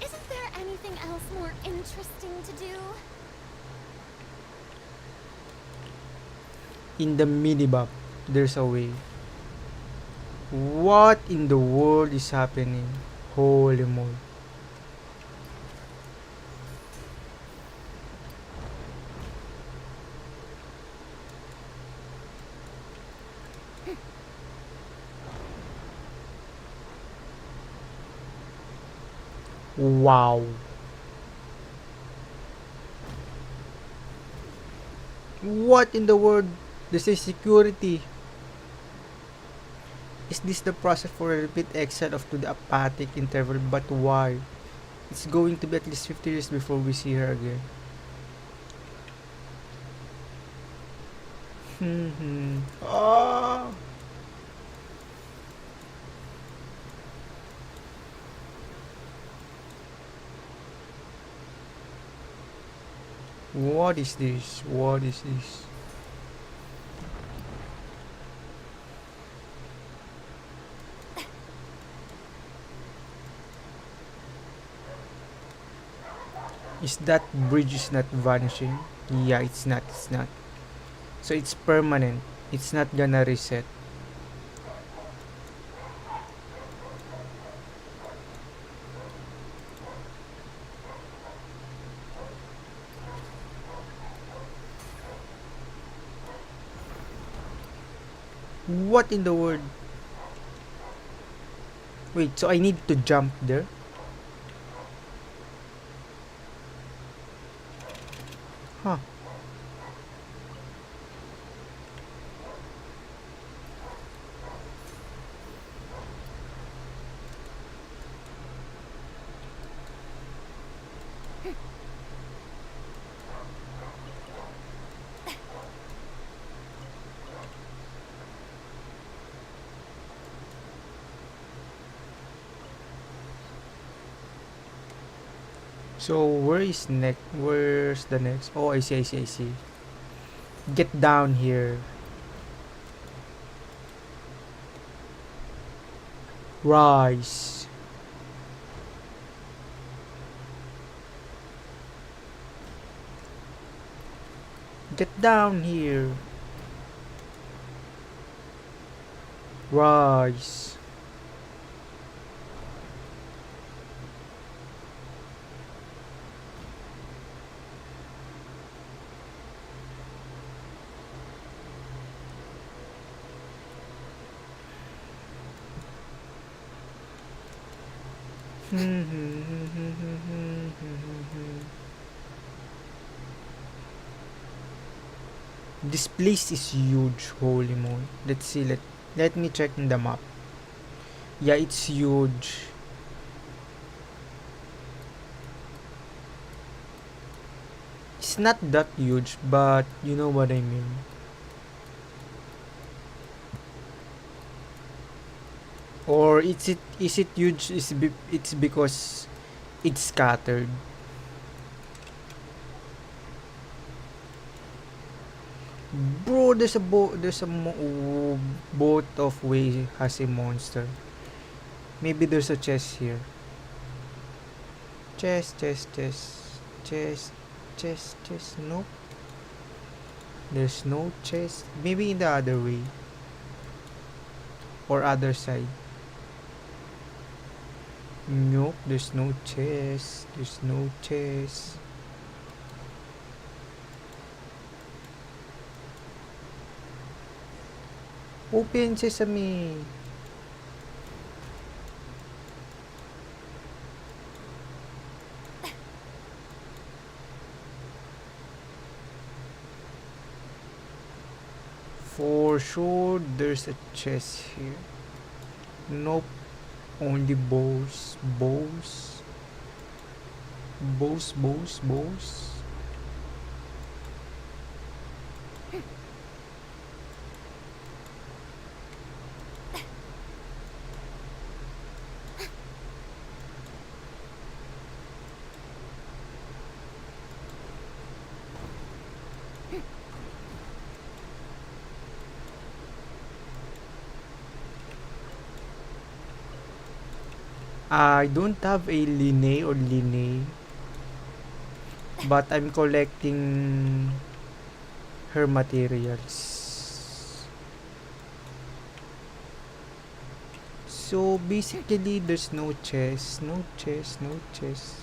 Isn't there anything else more interesting to do? In the minimap, there's a way. What in the world is happening? Holy moly. Wow. What in the world? This is security. Is this the process for a repeat exile of to the apathic interval? But why? It's going to be at least 50 years before we see her again. Ah. What is this? What is this? Is that bridge is not vanishing? Yeah, it's not. It's not. So it's permanent. It's not gonna reset. What in the world? Wait, so I need to jump there? Huh. So where is next? Where's the next? Oh, I see, I see, I see. Get down here. Rise. Get down here. Rise. This place is huge, holy moly. Let's see, let me check in the map. Yeah, it's huge. It's not that huge, but you know what I mean. Or is it huge? It's because it's scattered. Bro, there's a boat of way has a monster. Maybe there's a chest here. Chest, chest, chest, chest, chest, chest. Nope. There's no chest. Maybe in the other way. Or other side. Nope, there's no chest. There's no chest. Open sesame. For sure, there's a chest here. Nope, only bows, bows, bows, bows, bows. I don't have a Linnea or Linnea, but I'm collecting her materials. So basically, there's no chest, no chest, no chest.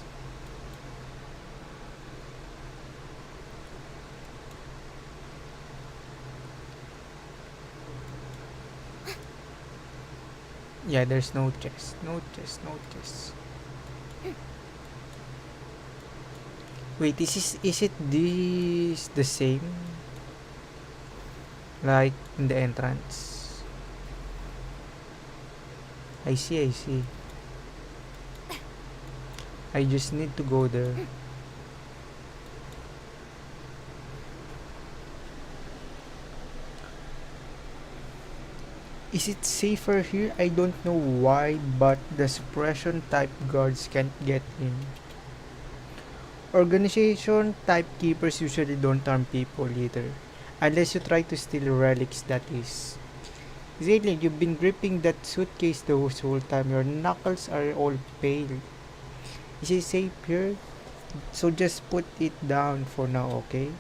Yeah, there's no chest, no chest, no chest. Wait, is it this the same? Like in the entrance? I see, I see. I just need to go there. Is it safer here? I don't know why, but the suppression type guards can't get in. Organization type keepers usually don't harm people either. Unless you try to steal relics, that is. Zayden, you've been gripping that suitcase the whole time. Your knuckles are all pale. Is it safe here? So just put it down for now, okay?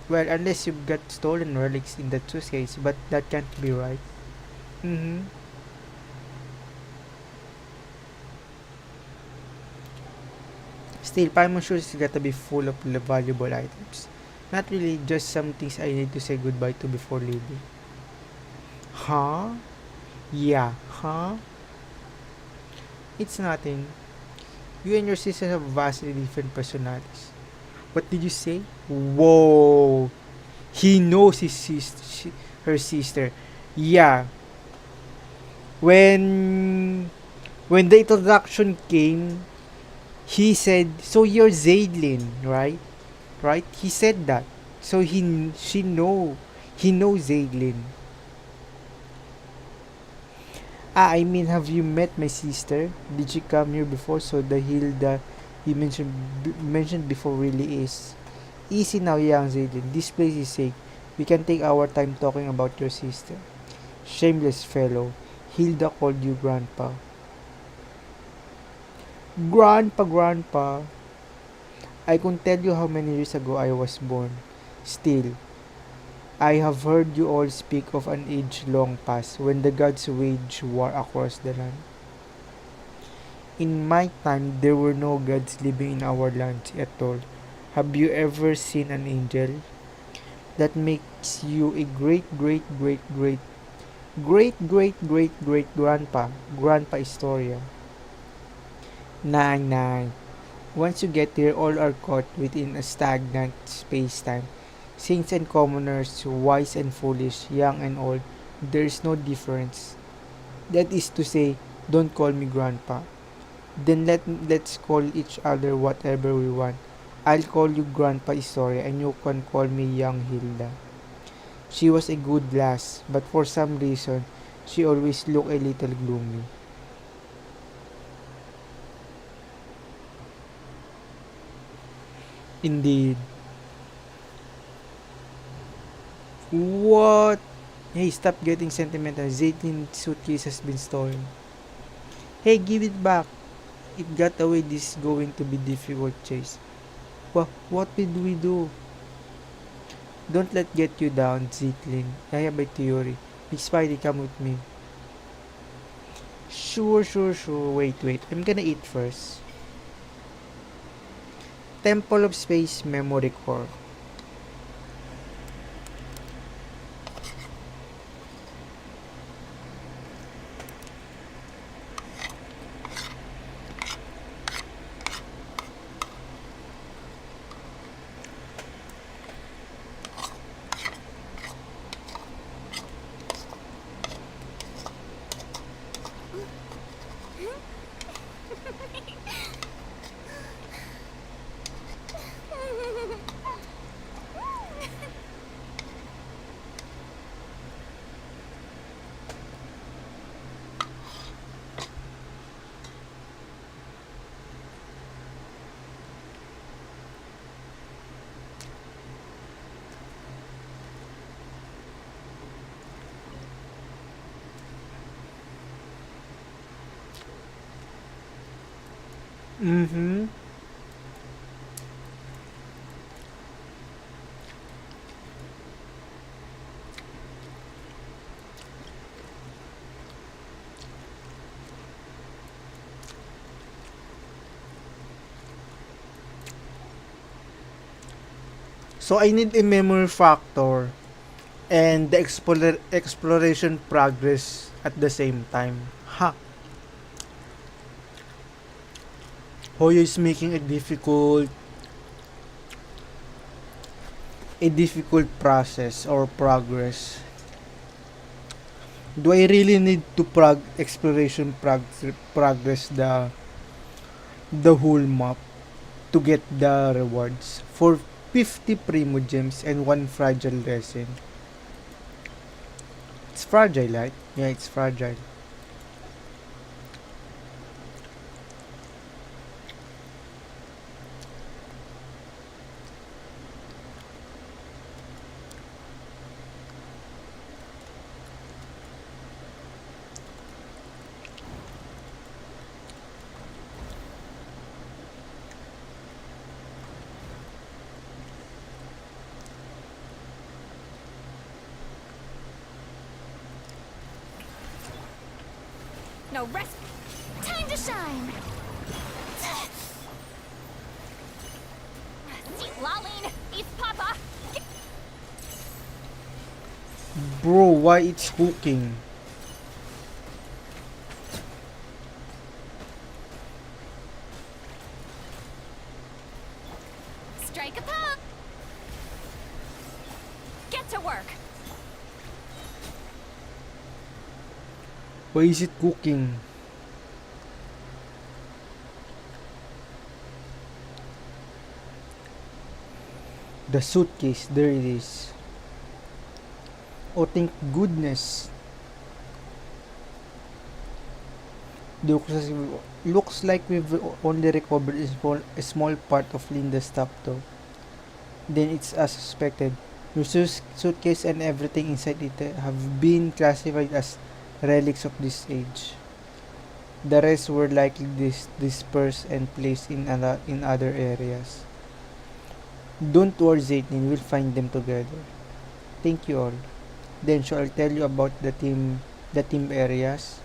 Well, unless you've got stolen relics in that suitcase, but that can't be right. Mm-hmm. Still, Paimon shoes gotta be full of valuable items. Not really, just some things I need to say goodbye to before leaving. Huh? Yeah, huh? It's nothing. You and your sister have vastly different personalities. What did you say? Whoa! He knows his sister, her sister. Yeah. When when the introduction came, he said, "So you're Zaydlin, right? Right?" He said that. So he knows Zaydlin. Ah, I mean, have you met my sister? Did she come here before? So the Hilda you mentioned before really is easy now, young Zaydin. This place is safe. We can take our time talking about your sister. Shameless fellow. Hilda called you grandpa. Grandpa, grandpa. I can't tell you how many years ago I was born. Still, I have heard you all speak of an age long past when the gods waged war across the land. In my time, there were no gods living in our land at all. Have you ever seen an angel? That makes you a great, great, great, great, great, great, great, great grandpa. Grandpa Historia. Nine, nine. Once you get there, all are caught within a stagnant space-time. Saints and commoners, wise and foolish, young and old, there is no difference. That is to say, don't call me grandpa. Then let's call each other whatever we want. I'll call you Grandpa Historia and you can call me Young Hilda. She was a good lass, but for some reason, she always looked a little gloomy. Indeed. What? Hey, stop getting sentimental. Zaytin's suitcase has been stolen. Hey, give it back. It got away. This is going to be difficult chase. What did we do? Don't let get you down, Zitlin. I have a theory. Big Spidey, come with me. Sure. Wait. I'm gonna eat first. Temple of Space Memory Core. Mm-hmm. So I need a memory factor and the exploration progress at the same time. Ha! Hoyo is making a difficult process or progress. Do I really need to progress the whole map to get the rewards for 50 primo gems and one fragile resin? It's fragile, right? Yeah, it's fragile. No rest. Time to shine! Laline, eat Papa. Bro, why it's hooking? Strike a pop. Get to work. Why is it cooking? The suitcase, there it is. Oh, thank goodness. Looks like we've only recovered a small part of Linda's stuff though. Then it's as suspected. Your suitcase and everything inside it have been classified as relics of this age. The rest were likely dispersed and placed in other areas. Don't worry, Zaytin, we'll find them together. Thank you all. Then shall I tell you about the team areas?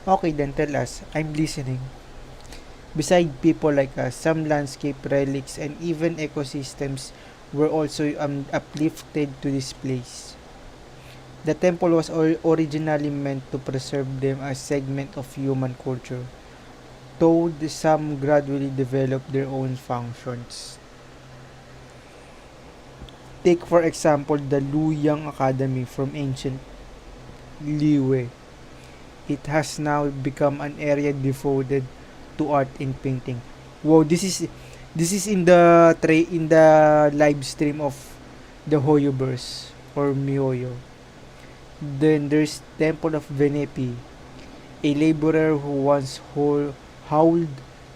Okay, then tell us. I'm listening. Beside people like us, some landscape relics and even ecosystems were also uplifted to this place. The temple was originally meant to preserve them as segment of human culture, though some gradually developed their own functions. Take for example the Luyang Academy from ancient Liwe. It has now become an area devoted to art and painting. Wow, this is in the live stream of the Hoyoverse or Mihoyo. Then there's Temple of Venepi, a laborer who once hauled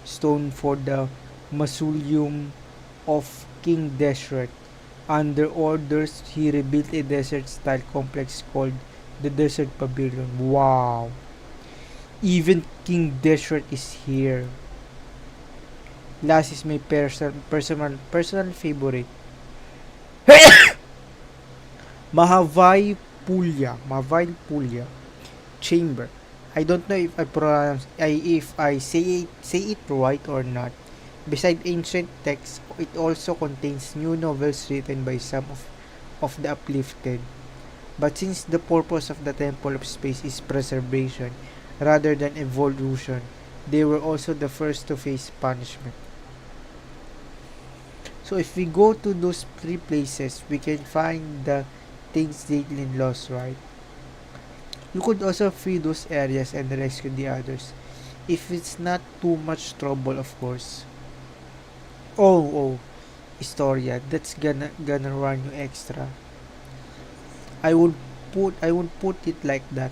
stone for the mausoleum of King Deshret. Under orders, he rebuilt a desert-style complex called the Desert Pavilion. Wow! Even King Desert is here. Last is my personal favorite. Mahavai Pulya Chamber. I don't know if I say it right or not. Beside ancient texts, it also contains new novels written by some of the uplifted. But since the purpose of the Temple of Space is preservation rather than evolution, they were also the first to face punishment. So if we go to those three places, we can find the things Caitlyn lost, right? You could also free those areas and rescue the others. If it's not too much trouble, of course. Oh, Historia, that's gonna run you extra. I would put it like that.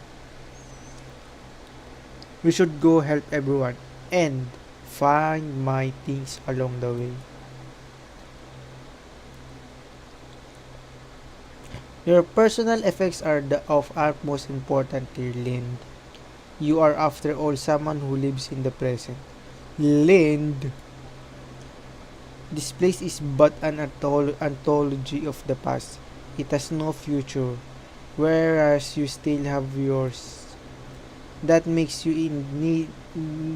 We should go help everyone and find my things along the way. Your personal effects are the of utmost importance here, Lind. You are after all someone who lives in the present. Lind, this place is but an anthology of the past. It has no future, whereas you still have yours. That makes you in need.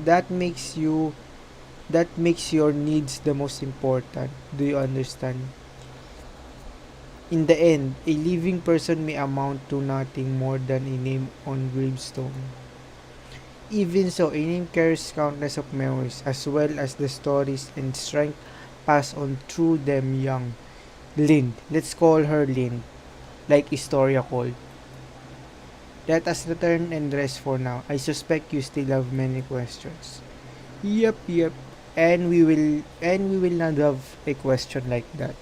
That makes you. That makes your needs the most important. Do you understand? In the end, a living person may amount to nothing more than a name on gravestone. Even so, a name carries countless of memories, as well as the stories and strength passed on through them young. Lind, let's call her Lind, like Historia called. Let us return and rest for now. I suspect you still have many questions. Yep. And we will not have a question like that.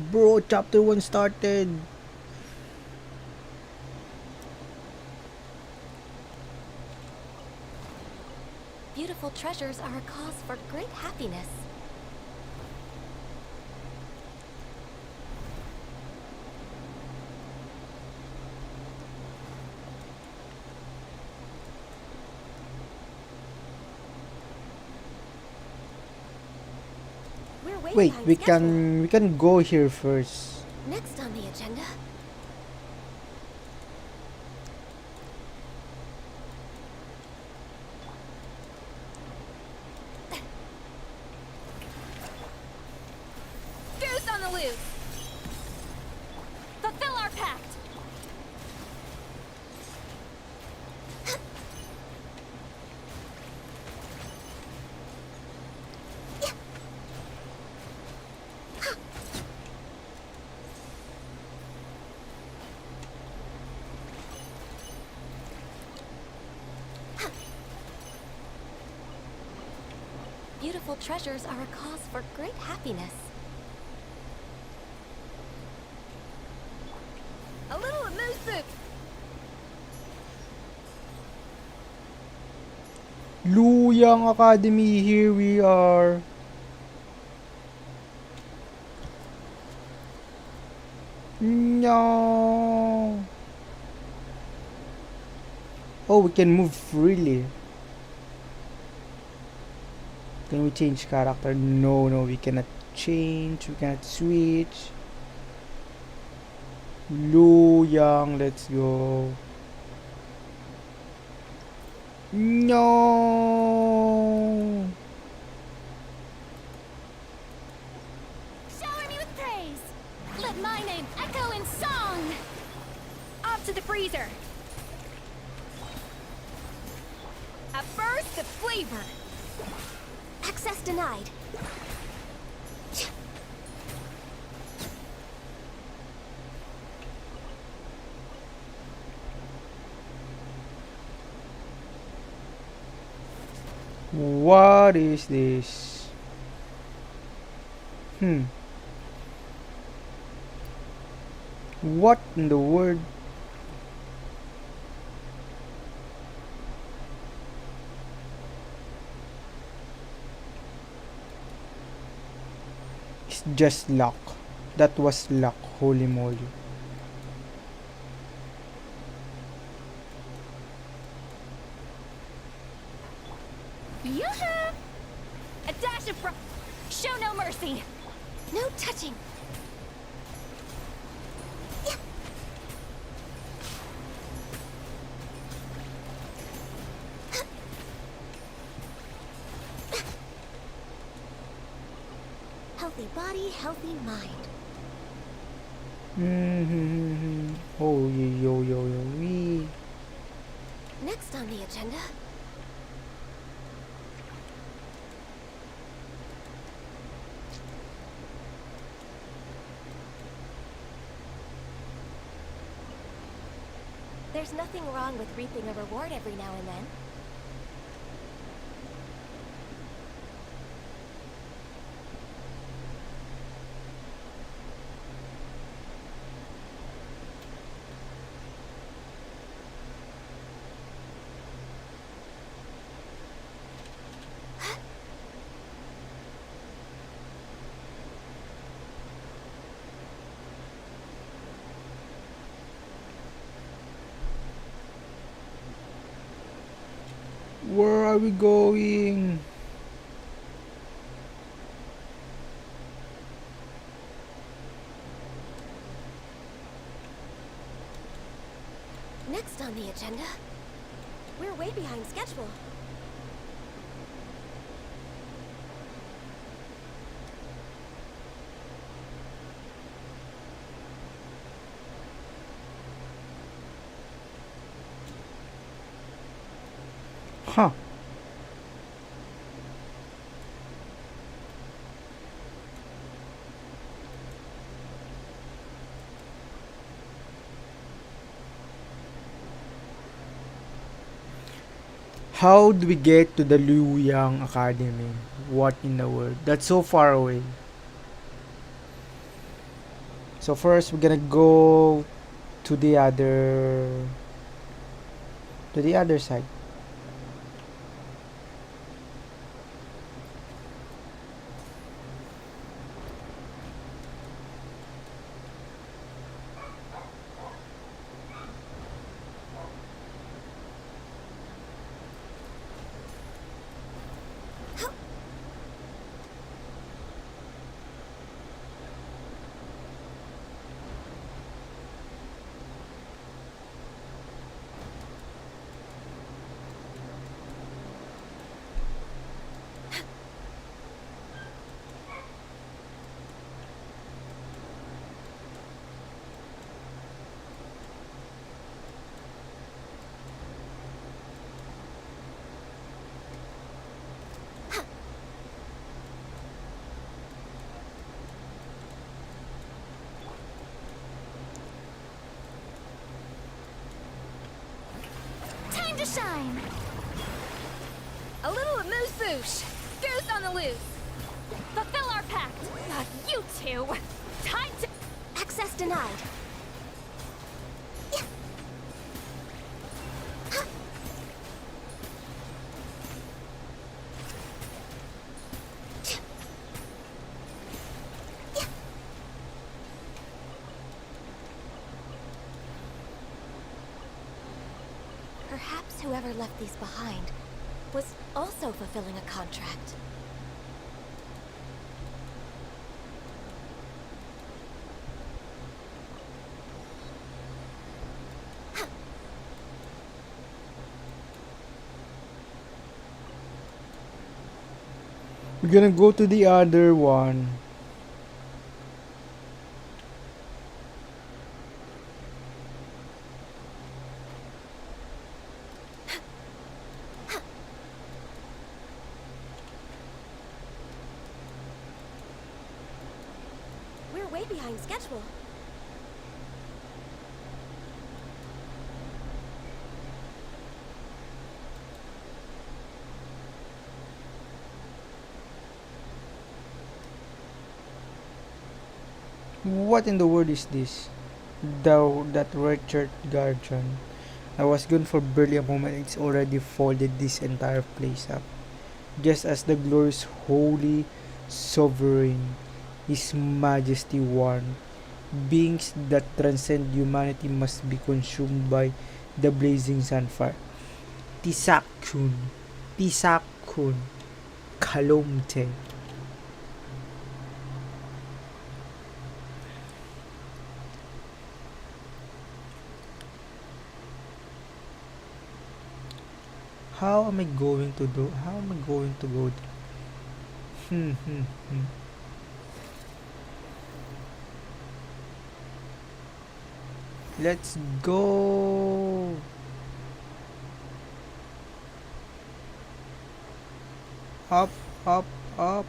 Bro, chapter 1 started. Beautiful treasures are a cause for great happiness. We're way Wait, behind we schedule. can go here first. Next on the agenda. Goose on the loose! Fulfill our pact! Beautiful treasures are a cause for great happiness. A little elusive! Luyang Academy, here we are. No. Oh, we can move freely. Can we change character? No, we cannot change. We cannot switch. Luyang, let's go. No. Shower me with praise! Let my name echo in song! Off to the freezer! A burst of flavor! Access denied. What is this? What in the world? It's just luck. That was luck, holy moly. Yoo-hoo! A dash of show no mercy. No touching. Healthy body, healthy mind. Oh, yo, yo, yo, wee. Next on the agenda, there's nothing wrong with reaping a reward every now and then. Where are we going? Next on the agenda, we're way behind schedule. Huh. How do we get to the Liu Yang Academy? What in the world? That's so far away. So first we're gonna go to the other side. Time to shine. A little amuse-bouche. Goose on the loose. Fulfill our pact. You two. Time to... Access denied. Perhaps whoever left these behind was also fulfilling a contract. We're gonna go to the other one. We're way behind schedule. What in the world is this? That wretched guardian. I was gone for barely a moment. It's already folded this entire place up. Just as the glorious, holy, sovereign, His Majesty warned, beings that transcend humanity must be consumed by the blazing sunfire. Tisak Chun. Tisak Kun. Kalomte. How am I going to do? How am I going to go there? Hmm. Let's go. Up, up, up.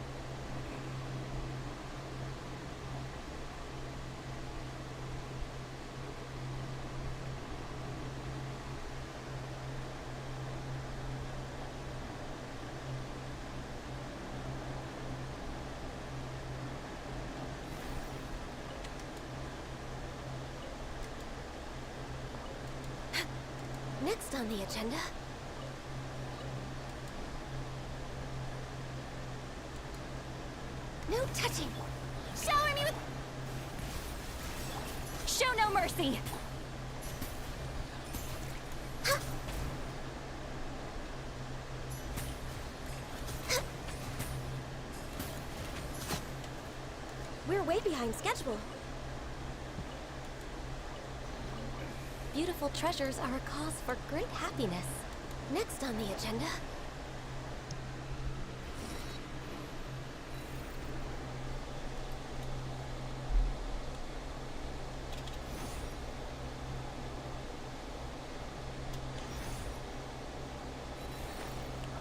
Next on the agenda. No touching. Shower me with. Show no mercy. We're way behind schedule. Beautiful treasures are a cause for great happiness. Next on the agenda.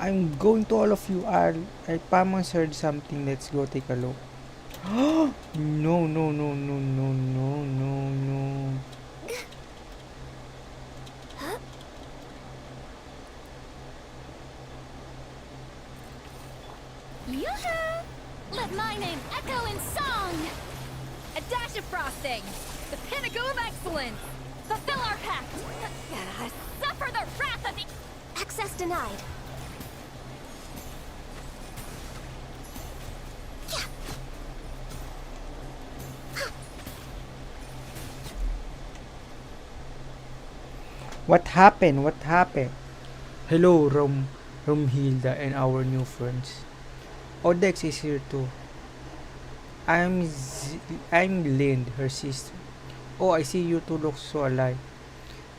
I'm going to all of you. I Pamang's heard something. Let's go take a look. No, no, no, no, no, no, no, no. Huh? Yoo-hoo! Let my name echo in song! A dash of frosting! The pinnacle of excellence! Fulfill our pact! Suffer the wrath of the... Access denied. What happened? What happened? Hello, Romhilda and our new friends. Odex is here too. I'm Lind, her sister. Oh, I see you two look so alike.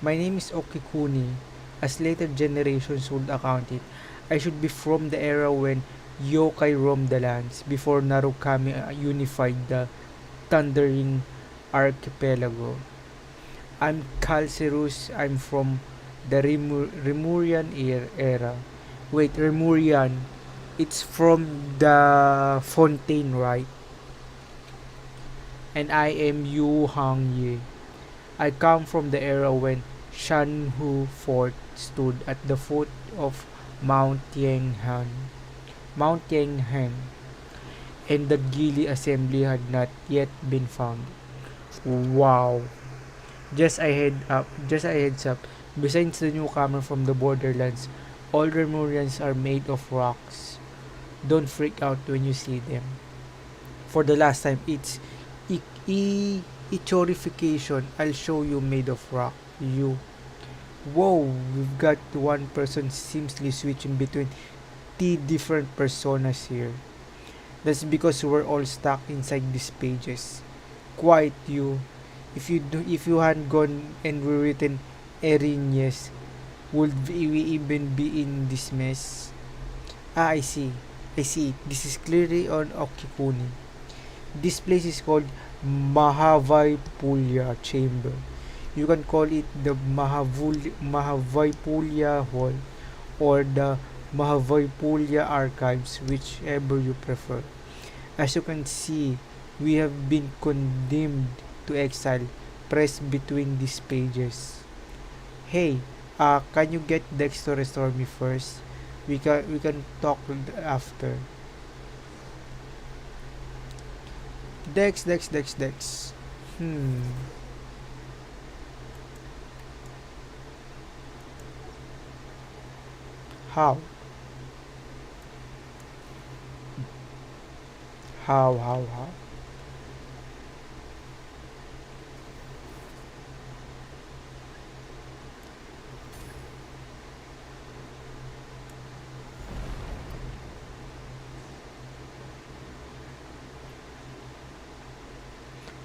My name is Okikuni. As later generations would account it, I should be from the era when yokai roamed the lands before Narukami unified the Thundering Archipelago. I'm Calcerus. I'm from the Remurian era. Wait, Remurian. It's from the Fontaine, right? And I am Yu Hang Ye. I come from the era when Shanhu Fort stood at the foot of Mount Tianhan. Mount Tianhan, and the Gili assembly had not yet been found. Wow. Just a heads up. Besides the newcomer from the borderlands, all Remurians are made of rocks. Don't freak out when you see them. For the last time, it's Ichorification. I'll show you made of rock. You. Whoa, we've got one person seamlessly switching between T different personas here. That's because we're all stuck inside these pages. Quite you. If you hadn't gone and rewritten Erinius, would we even be in this mess? Ah, I see. I see. This is clearly on Okikuni. This place is called Mahavaipulia Chamber. You can call it the Mahavaipulia Hall or the Mahavaipulia Archives, whichever you prefer. As you can see, we have been condemned to exile pressed between these pages. Hey, can you get Dex to restore me first? We can talk after. Dex. Hmm. How? How?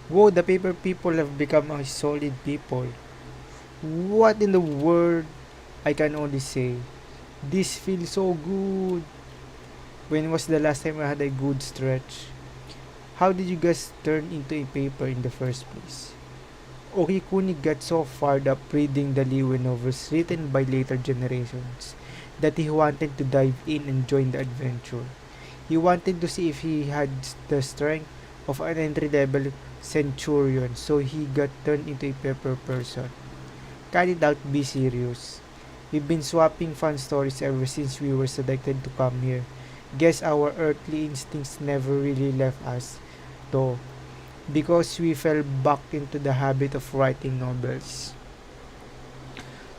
Whoa, the paper people have become a solid people. What in the world? I can only say, this feels so good. When was the last time I had a good stretch? How did you guys turn into a paper in the first place? Okikuni got so fired up reading the Liwe novels written by later generations that he wanted to dive in and join the adventure. He wanted to see if he had the strength of an entry-level centurion, so he got turned into a paper person. Cut it out, be serious. We've been swapping fun stories ever since we were selected to come here. Guess our earthly instincts never really left us, though, because we fell back into the habit of writing novels.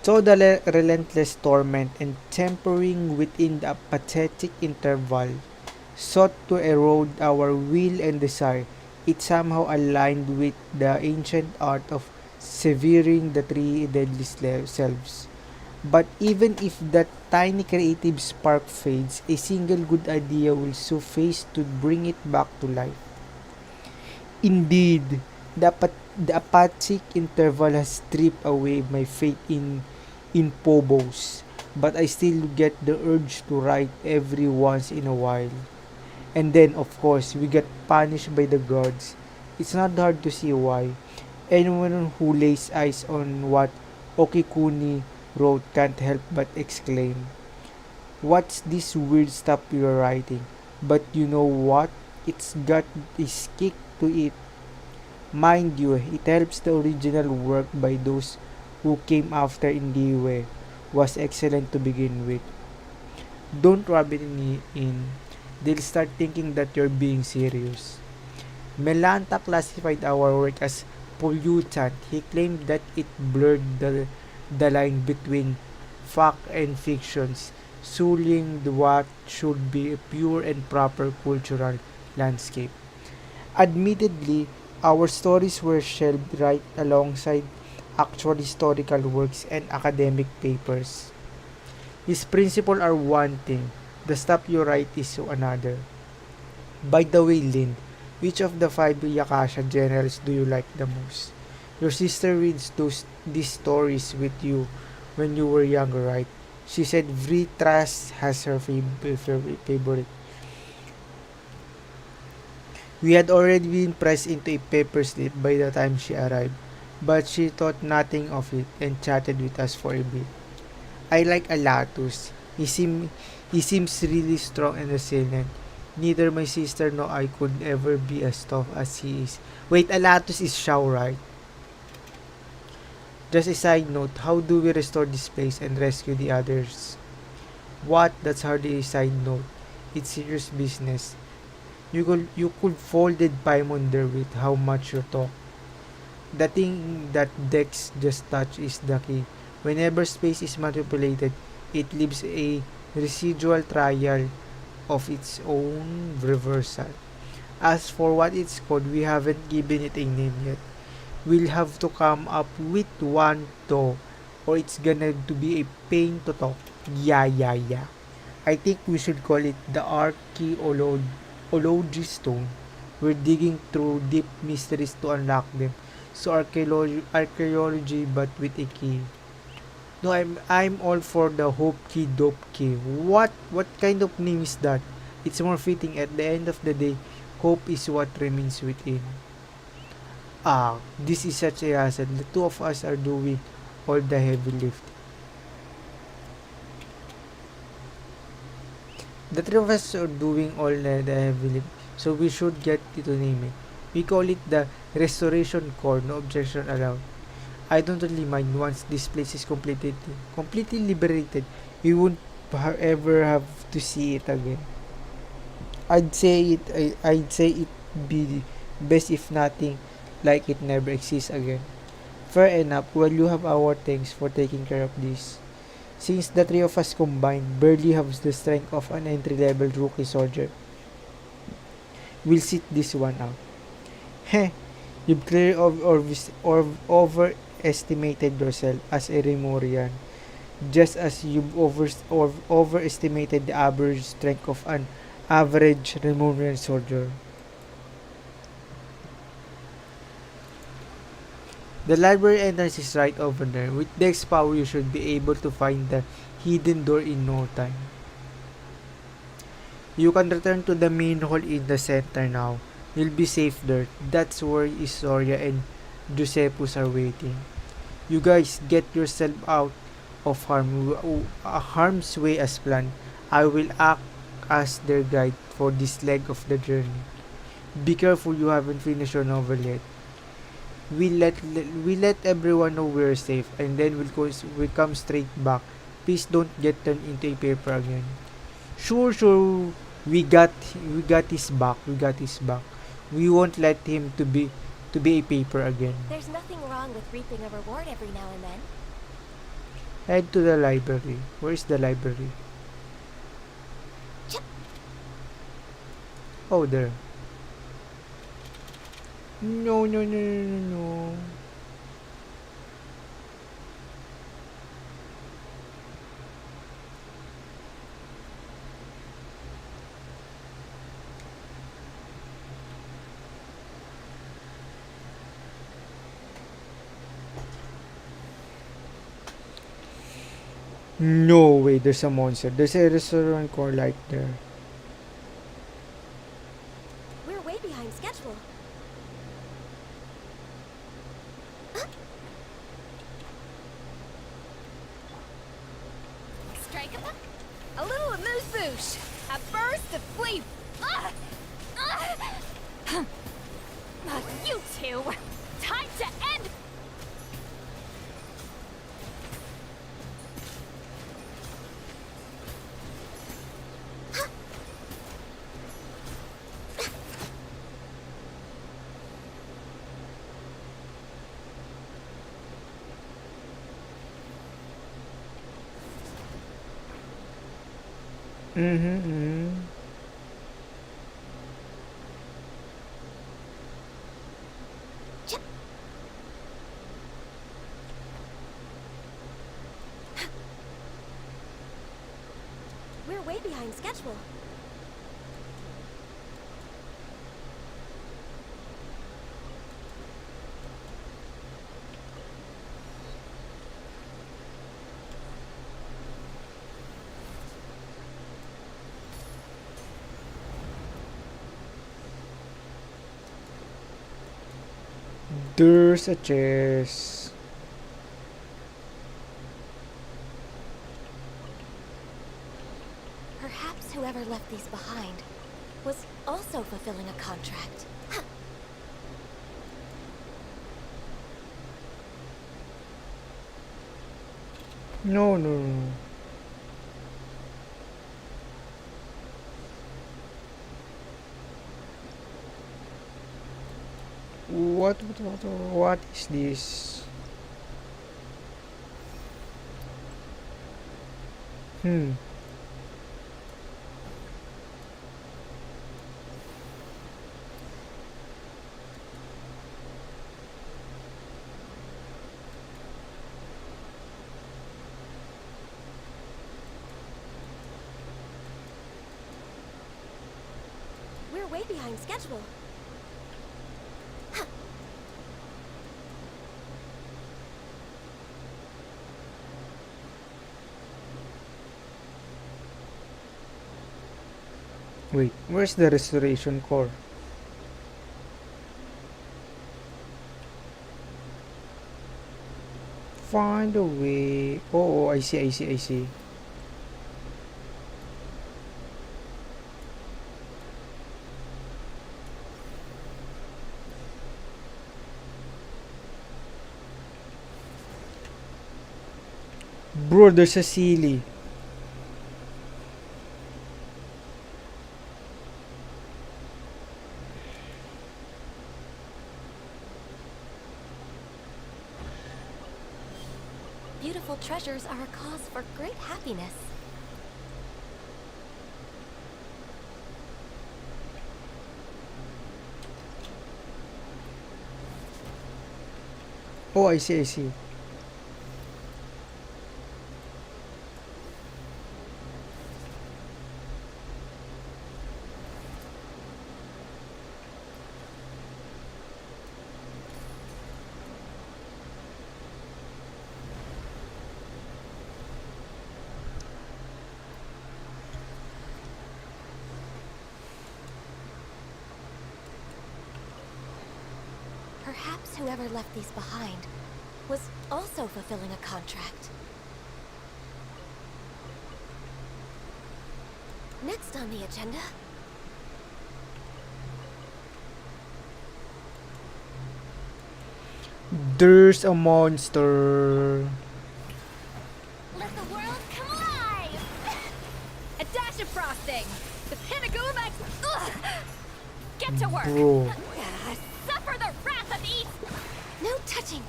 So the relentless torment and tempering within the pathetic interval sought to erode our will and desire. It somehow aligned with the ancient art of severing the three deadly selves. But even if that tiny creative spark fades, a single good idea will suffice to bring it back to life. Indeed, the apathic interval has stripped away my faith in Pobos, but I still get the urge to write every once in a while. And then, of course, we get punished by the gods. It's not hard to see why. Anyone who lays eyes on what Okikuni wrote can't help but exclaim, "What's this weird stuff you're writing?" But you know what? It's got this kick to it. Mind you, it helps the original work by those who came after Indiwe was excellent to begin with. Don't rub it in. They'll start thinking that you're being serious. Melanta classified our work as pollutant. He claimed that it blurred the line between fact and fictions, sullying what should be a pure and proper cultural landscape. Admittedly, our stories were shelved right alongside actual historical works and academic papers. His principles are one thing, the stuff you write is another. By the way, Lynn, which of the five Yakasha generals do you like the most? Your sister reads these stories with you when you were younger, right? She said Vritras has her favorite. We had already been pressed into a paper slip by the time she arrived, but she thought nothing of it and chatted with us for a bit. I like Alatus. He seems really strong and resilient. Neither my sister nor I could ever be as tough as he is. Wait, Alatus is Shao, right? Just a side note, how do we restore this place and rescue the others? What? That's hardly a side note. It's serious business. You could folded Paimon with how much you talk. The thing that Dex just touched is the key. Whenever space is manipulated, it leaves a residual trial of its own reversal. As for what it's called, we haven't given it a name yet. We'll have to come up with one though, or it's gonna to be a pain to talk. Yeah. I think we should call it the archaeology stone. We're digging through deep mysteries to unlock them. So archaeology but with a key. No, I'm all for the Hope Key Dope Key. What kind of name is that? It's more fitting at the end of the day. Hope is what remains within. This is such a hassle. The two of us are doing all the heavy lift. The three of us are doing all the heavy lift. So we should get to name it. We call it the Restoration Corps. No objection allowed. I don't really mind once this place is completely liberated. We won't ever have to see it again. I'd say it be best if nothing like it never exists again. Fair enough. Well, you have our thanks for taking care of this. Since the three of us combined barely have the strength of an entry-level rookie soldier, we'll sit this one out. Heh, you've clearly overestimated yourself as a Remorian, just as you've overestimated the average strength of an average Remorian soldier. The library entrance is right over there. With Dex power, you should be able to find the hidden door in no time. You can return to the main hall in the center now. You'll be safe there. That's where Isoria and Giuseppus are waiting. You guys get yourself out of harm's way as planned. I will act as their guide for this leg of the journey. Be careful you haven't finished your novel yet. We let everyone know we're safe, and then we'll come straight back. Please don't get turned into a paper again. Sure. We got his back. We got his back. We won't let him to be a paper again. There's nothing wrong with reaping a reward every now and then. Head to the library. Where's the library? Oh, there. No. No way, there's a monster. There's a restaurant core light there. We're way behind schedule. Strike a little amuse-bouche. A burst of flee. You two. Time to end. Mm-hmm. We're way behind schedule. There's a chest. Perhaps whoever left these behind was also fulfilling a contract. No. What is this? Hmm. We're way behind schedule. Wait, where's the restoration core? Find a way. Oh, I see. Bro, there's a silly. Beautiful treasures are a cause for great happiness. Oh, I see. whoever left these behind was also fulfilling a contract. Next on the agenda, There's a monster. Let the world come alive! A dash of frosting! The pinnacle of Ugh! Get to work! Bro. Suffer the wrath of each! no touching.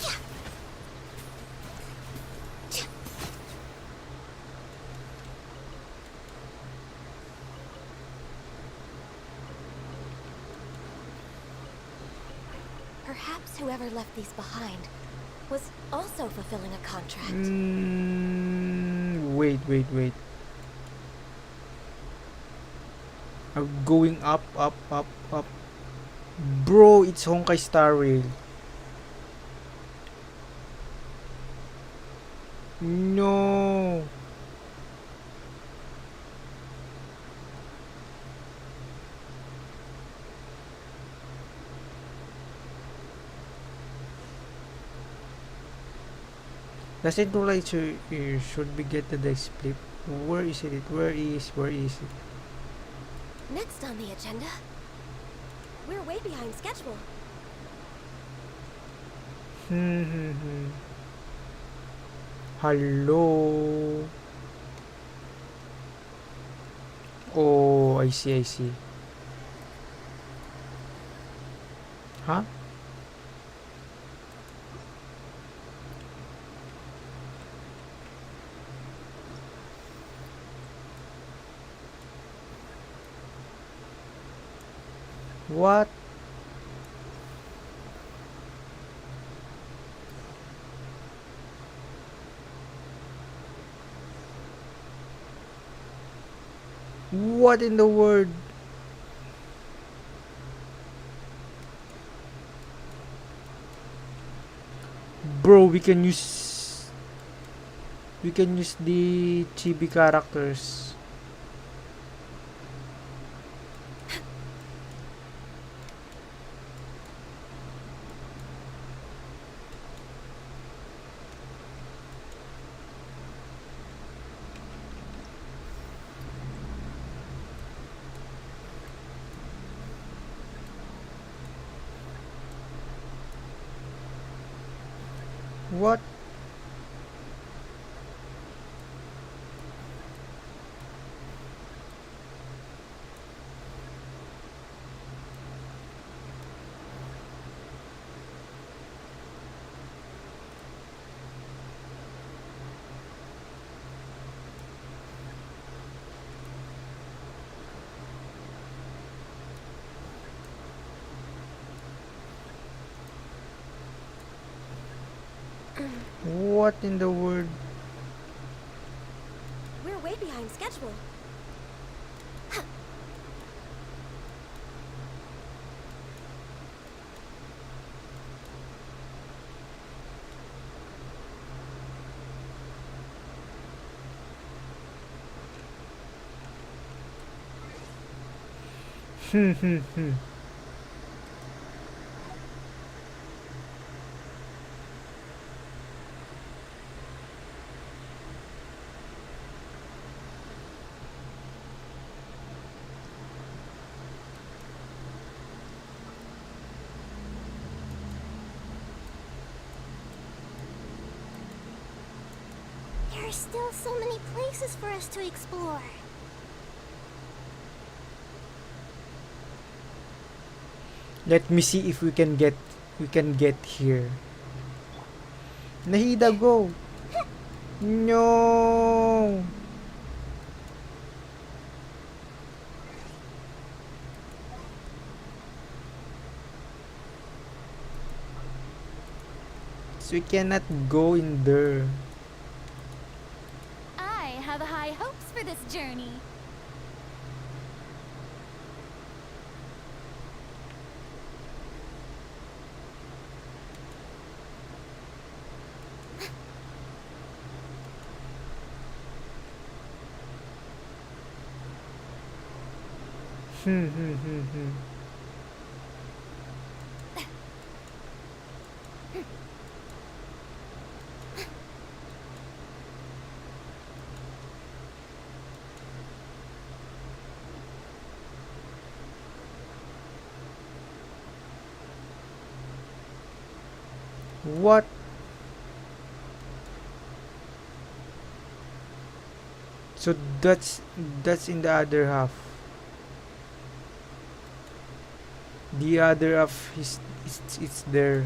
Yeah. Yeah. Perhaps whoever left these behind was also fulfilling a contract. Wait. I'm going up. Bro, it's Honkai Star Rail. No. Doesn't look like should we get the dice flip? Where is it? Where is it? Next on the agenda, we're way behind schedule. Hello. Oh, I see. Huh? What? What in the world? Bro, we can use the chibi characters. What? What in the world? We're way behind schedule. Hmm. There are still so many places for us to explore. Let me see if we can get here. Nahida, go. No. So we cannot go in there. I have high hopes for this journey. Hmm, hmm, hmm, hmm. What? So that's in the other half. The other half is it's there.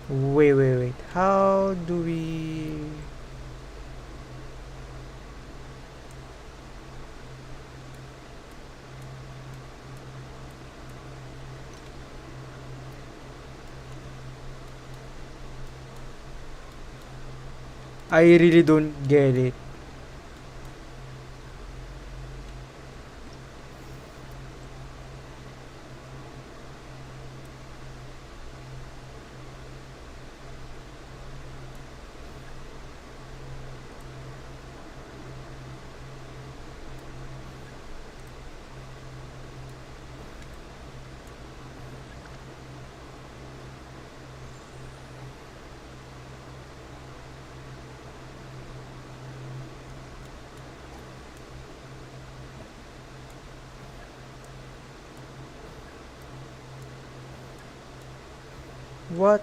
Wait, wait, wait. How do we? I really don't get it. What?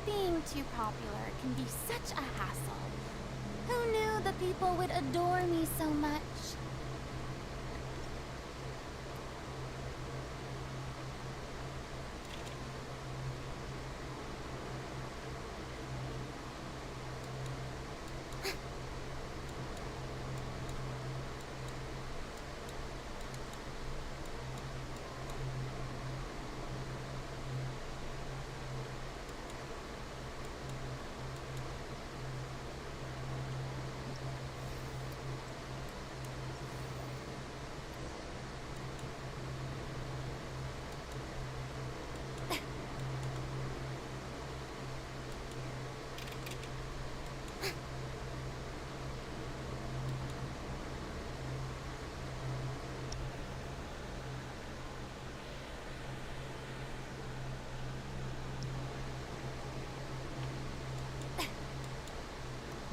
Being too popular can be such a hassle. Who knew the people would adore me so much?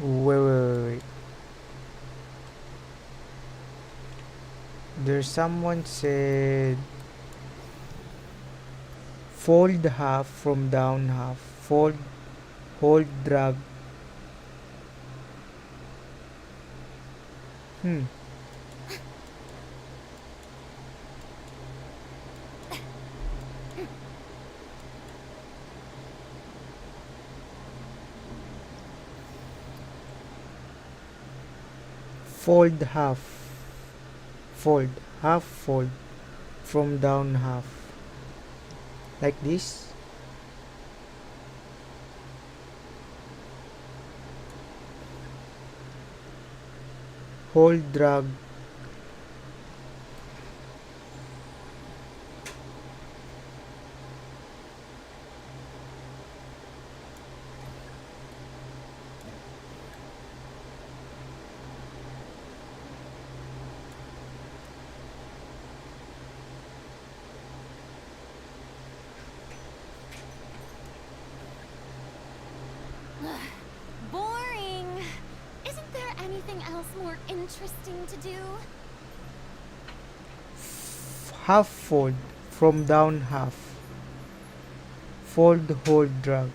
Wait, wait, wait, wait. There's someone said fold half from down half. Fold, hold, drag. Hmm. Fold half. Fold. Half fold from down half. Like this. Hold, drag. else more interesting to do? Half fold. From down half. Fold, hold, drag.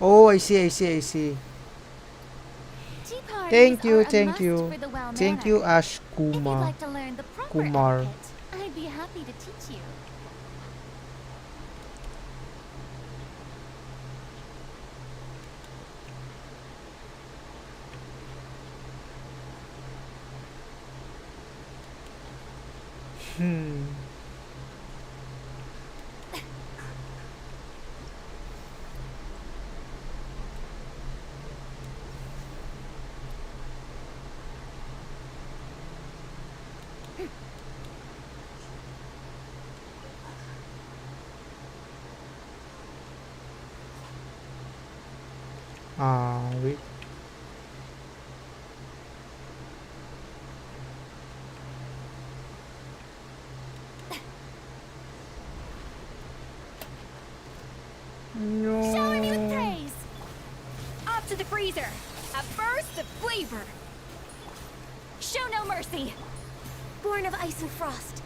Oh, I see. Tea parties Thank are you, a thank must you. for the Thank you, well-mannered. Ash If you'd like to learn the proper Kumar. etiquette, I'd be happy to teach you. Hmm. Wait. Shower me with No. praise! Off to the freezer. A burst of flavor. Show no mercy. Born of ice and frost.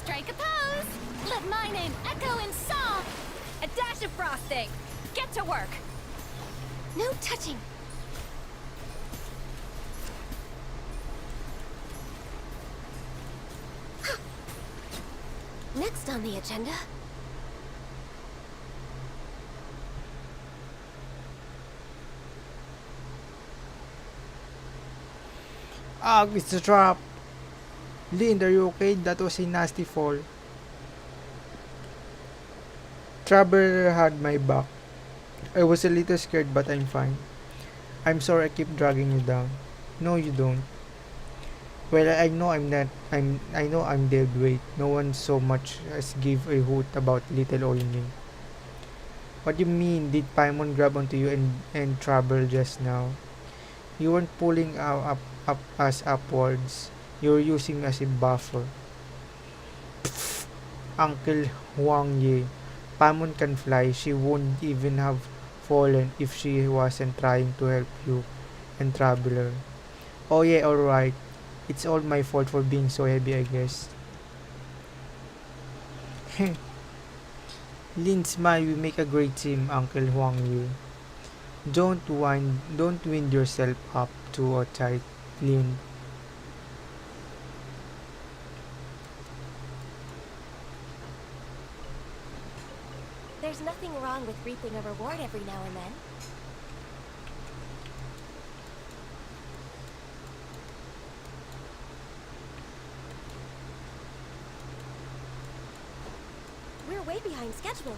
Strike a pose! Let my name echo in song! A dash of frosting. Get to work. No touching. Next on the agenda. It's a trap. Lynn, are you okay? That was a nasty fall. Traveler had my back. I was a little scared, but I'm fine. I'm sorry I keep dragging you down. No, you don't. Well, I know I'm not. I know I'm dead weight. No one so much as give a hoot about little old me. What do you mean? Did Paimon grab onto you and travel just now? You weren't pulling up us upwards. You were using me as a buffer. Uncle Huang Ye. Paimon can fly. She wouldn't even have fallen if she wasn't trying to help you and Traveler. Oh yeah, alright. It's all my fault for being so heavy, I guess. Lin, smile, we make a great team, Uncle Huang Yu. Don't wind yourself up too tight, Lin. There's nothing wrong with reaping a reward every now and then. We're way behind schedule.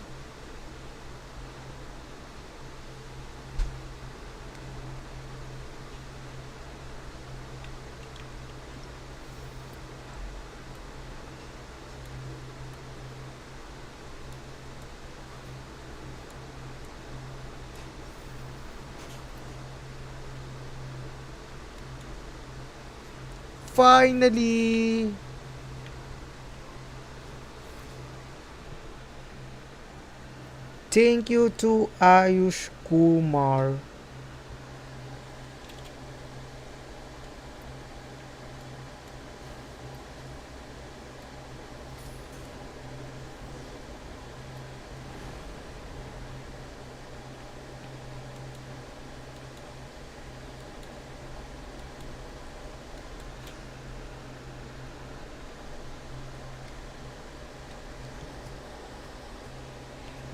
Finally! Thank you to Ayush Kumar.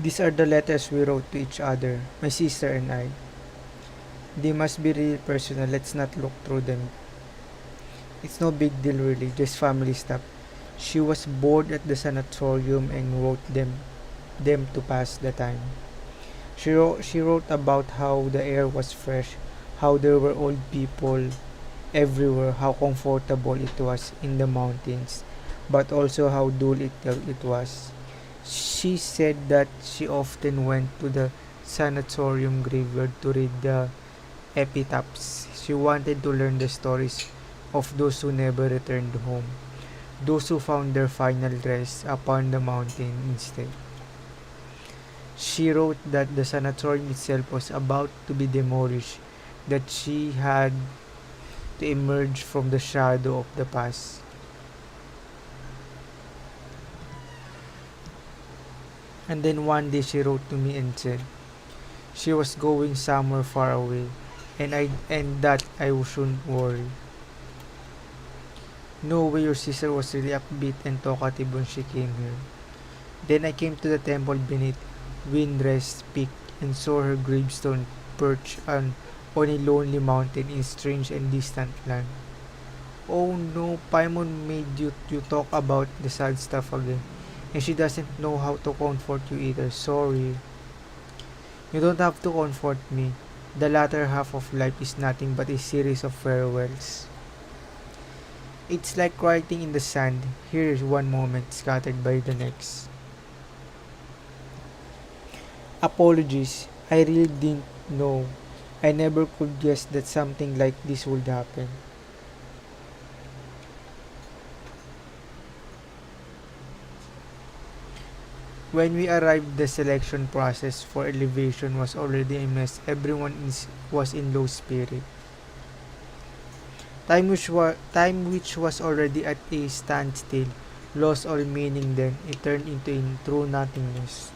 These are the letters we wrote to each other, my sister and I. They must be really personal. Let's not look through them. It's no big deal really, just family stuff. She was bored at the sanatorium and wrote them to pass the time. She wrote about how the air was fresh, how there were old people everywhere, how comfortable it was in the mountains, but also how dull it was. She said that she often went to the sanatorium graveyard to read the epitaphs. She wanted to learn the stories of those who never returned home, those who found their final rest upon the mountain instead. She wrote that the sanatorium itself was about to be demolished, that she had to emerge from the shadow of the past. And then one day she wrote to me and said she was going somewhere far away and that I shouldn't worry. No way, your sister was really upbeat and talkative when she came here. Then I came to the temple beneath Windrest Peak and saw her gravestone perched on a lonely mountain in strange and distant land. Oh no, Paimon made you talk about the sad stuff again. And she doesn't know how to comfort you either. Sorry. You don't have to comfort me. The latter half of life is nothing but a series of farewells. It's like writing in the sand. Here is one moment scattered by the next. Apologies. I really didn't know. I never could guess that something like this would happen. When we arrived, the selection process for elevation was already a mess. Was in low spirit. Time which was already at a standstill lost all meaning then. It turned into a true nothingness.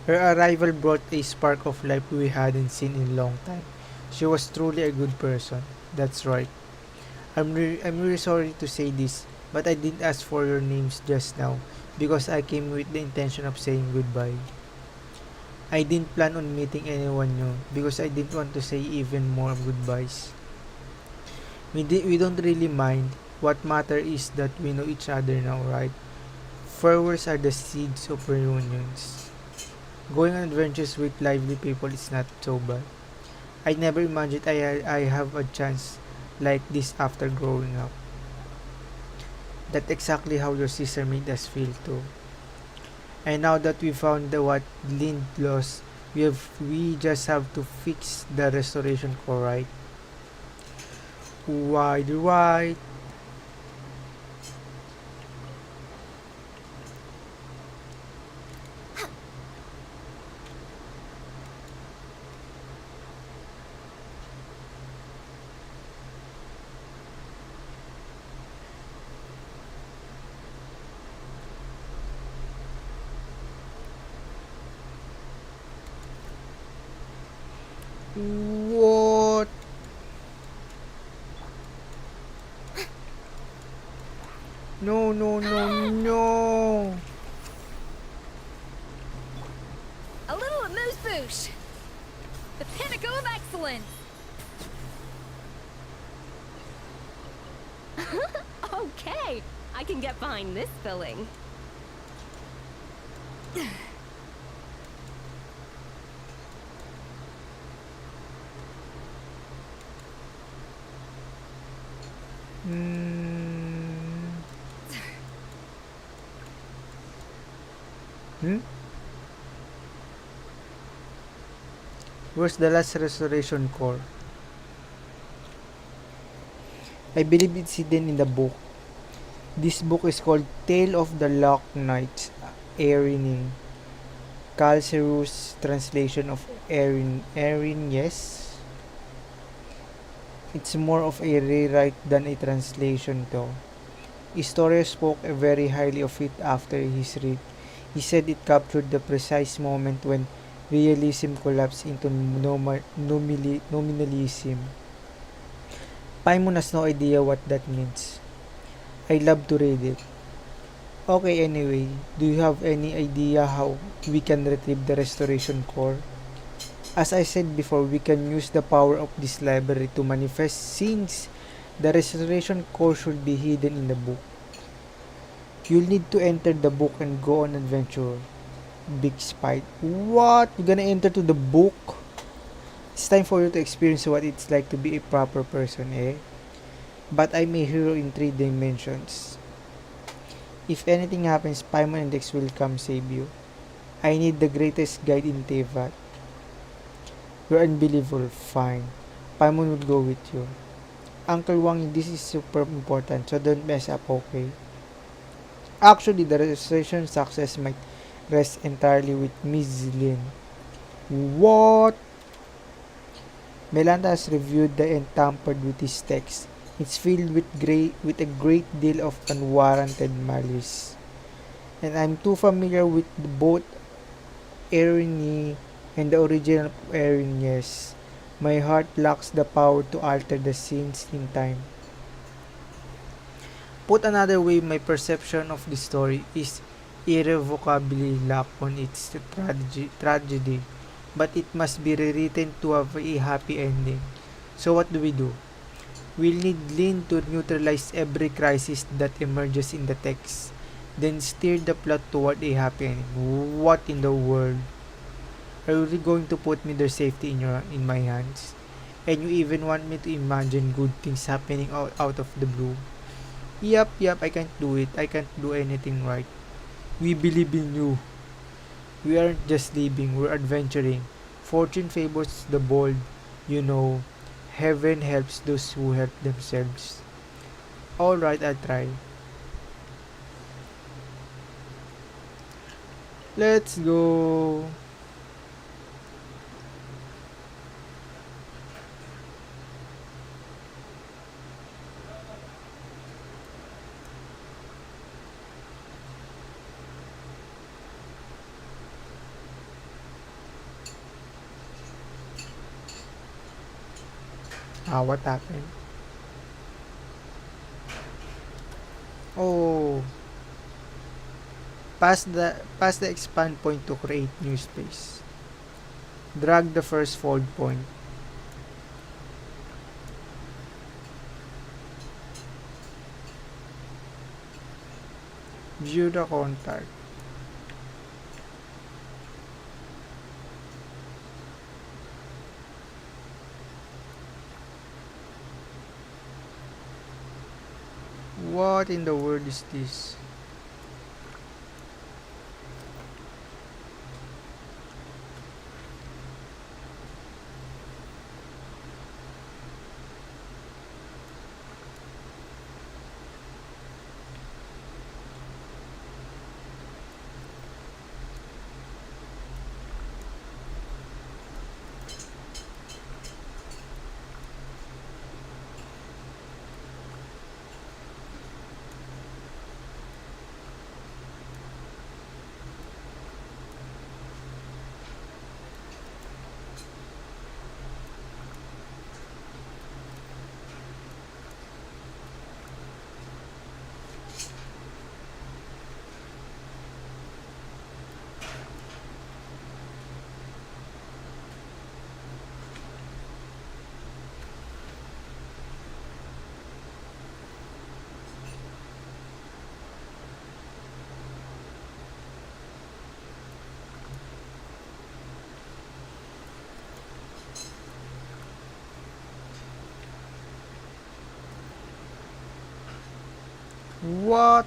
Her arrival brought a spark of life we hadn't seen in a long time. She was truly a good person. That's right. I'm really sorry to say this, but I didn't ask for your names just now because I came with the intention of saying goodbye. I didn't plan on meeting anyone new because I didn't want to say even more goodbyes. We don't really mind. What matter is that we know each other now, right? Farewells are the seeds of reunions. Going on adventures with lively people is not so bad. I never imagined I have a chance like this after growing up. That's exactly how your sister made us feel too. And now that we found what Lind lost, we just have to fix the restoration core, right? Wide right. What? No, no, no, no. A little amuse bouche. The pinnacle of excellence. Okay, I can get behind this filling. Hmm. Hmm? Where's the last restoration core? I believe it's hidden in the book. This book is called Tale of the Lock Knights, Erin. Calceru's translation of Erin, yes. It's more of a rewrite than a translation though. Historia spoke very highly of it after his read. He said it captured the precise moment when realism collapsed into nominalism. Paimon has no idea what that means. I love to read it. Okay, anyway, do you have any idea how we can retrieve the restoration core? As I said before, we can use the power of this library to manifest since the restoration core should be hidden in the book. You'll need to enter the book and go on adventure. Big spite. What? You're gonna enter to the book? It's time for you to experience what it's like to be a proper person, eh? But I'm a hero in 3 dimensions. If anything happens, Paimon and Dex will come save you. I need the greatest guide in Tevat. You're unbelievable. Fine. Paimon will go with you. Uncle Wang, this is super important, so don't mess up, okay? Actually, the restoration success might rest entirely with Miss Lin. What? Melanta has reviewed the and tampered with his text. It's filled with a great deal of unwarranted malice. And I'm too familiar with both irony and the original Erin, yes. My heart lacks the power to alter the scenes in time. Put another way, my perception of the story is irrevocably lack on its tragedy, but it must be rewritten to have a happy ending. So what do? We'll need Lin to neutralize every crisis that emerges in the text, then steer the plot toward a happy ending. What in the world? Are you really going to put me their safety in my hands? And you even want me to imagine good things happening out of the blue? Yep, I can't do it. I can't do anything right. We believe in you. We aren't just living, we're adventuring. Fortune favors the bold, you know. Heaven helps those who help themselves. Alright, I'll try. Let's go. What happened? Oh, pass the expand point to create new space. Drag the first fold point. View the contact. What in the world is this? What?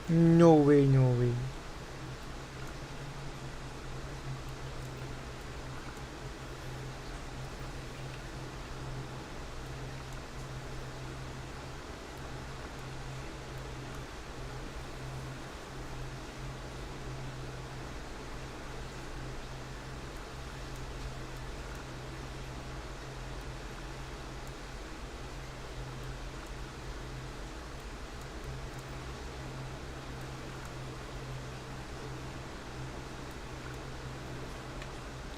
No way, no way.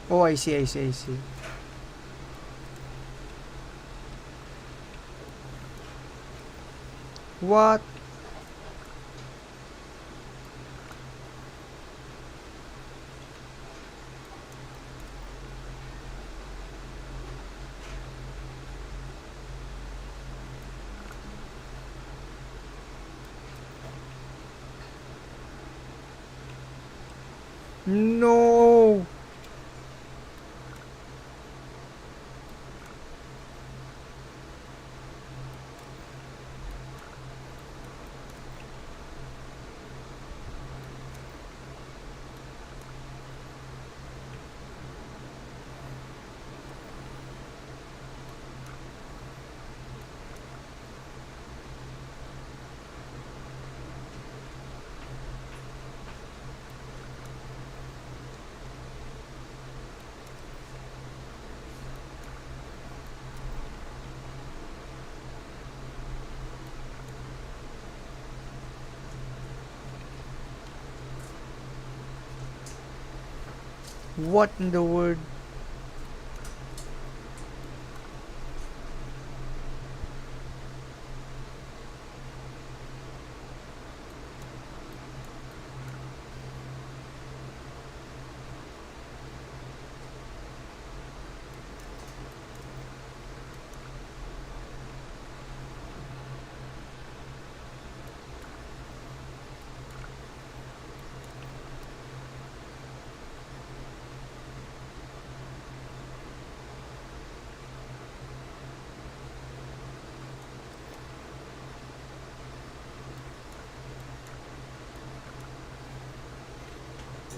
Oh, I see, I see, I see. What? No! What in the world?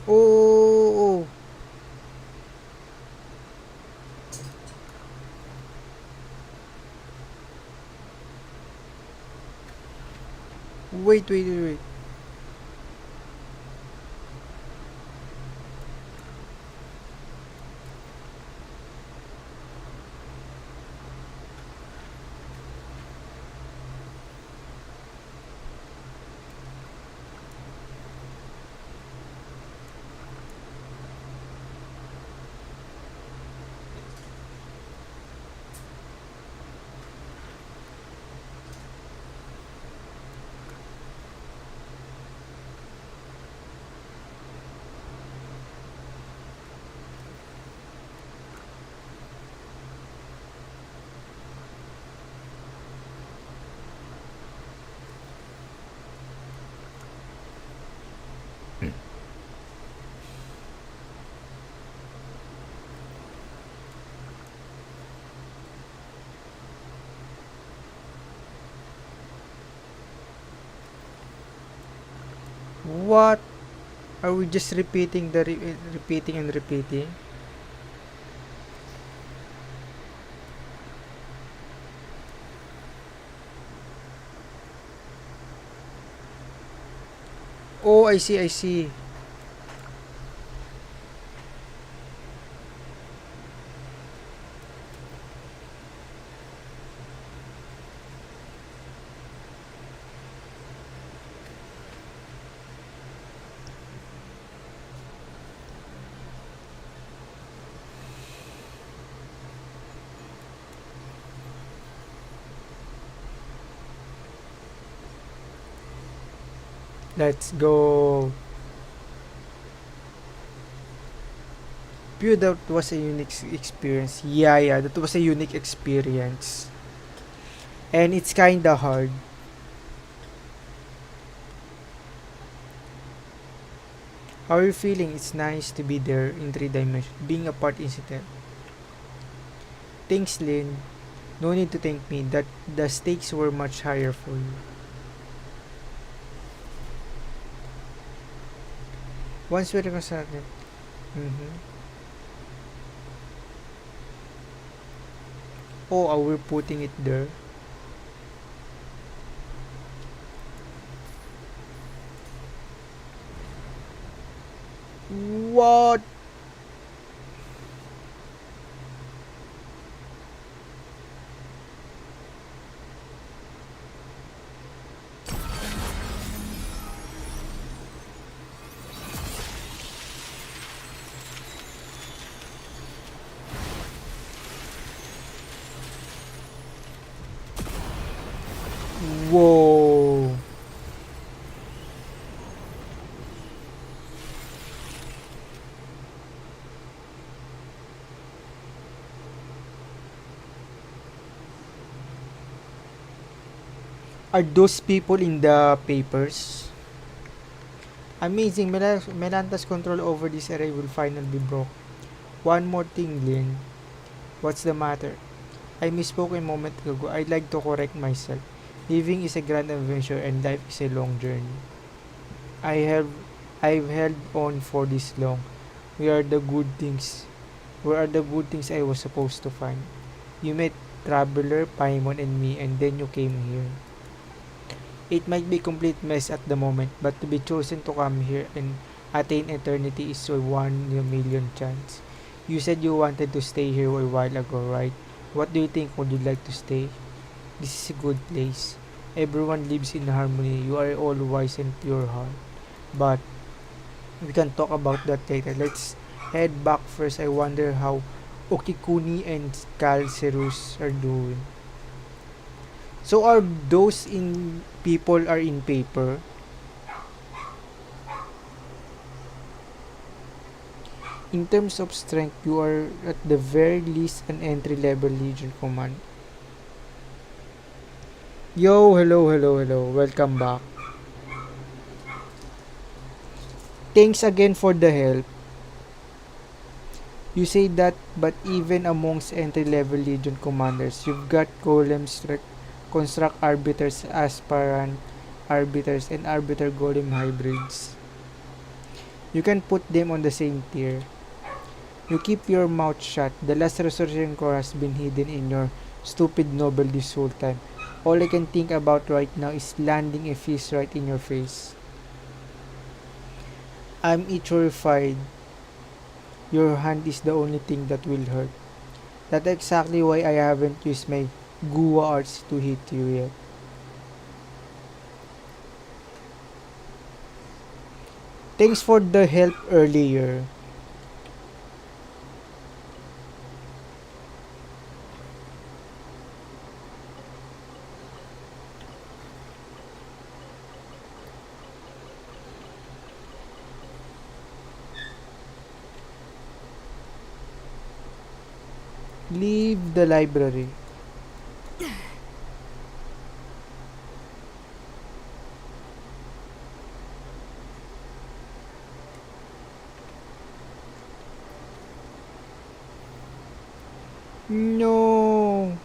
Oh! Wait, wait, wait, wait. What? Are we just repeating repeating and repeating? Oh, I see, I see. Let's go. Pew, that was a unique experience. Yeah, yeah, that was a unique experience. And it's kinda hard. How are you feeling? It's nice to be there in 3 dimensions, being a part incident. Thanks, Lynn. No need to thank me. That the stakes were much higher for you. Once we reconciled. Mm-hmm. Oh, we're putting it there. What? Whoa. Are those people in the papers? Amazing. Melanta's control over this area will finally be broke. One more thing, Lynn. What's the matter? I misspoke a moment ago. I'd like to correct myself. Living is a grand adventure and life is a long journey. I have I've held on for this long. We are the good things. Where are the good things I was supposed to find? You met Traveler, Paimon, and me, and then you came here. It might be a complete mess at the moment, but to be chosen to come here and attain eternity is a 1 in a million chance. You said you wanted to stay here a while ago, right? What do you think? Would you like to stay? This is a good place. Everyone lives in harmony. You are all wise and pure heart. But we can talk about that later. Let's head back first. I wonder how Okikuni and Calcerus are doing. So are those in people are in paper? In terms of strength, you are at the very least an entry level Legion command. Yo, hello, hello, hello. Welcome back. Thanks again for the help. You say that, but even amongst entry level Legion commanders, you've got golems, construct arbiters, aspirant arbiters, and arbiter golem hybrids. You can put them on the same tier. You keep your mouth shut. The last resurrection core has been hidden in your stupid novel this whole time. All I can think about right now is landing a fist right in your face. I'm horrified. Your hand is the only thing that will hurt. That's exactly why I haven't used my Gua arts to hit you yet. Thanks for the help earlier. Leave the library. No.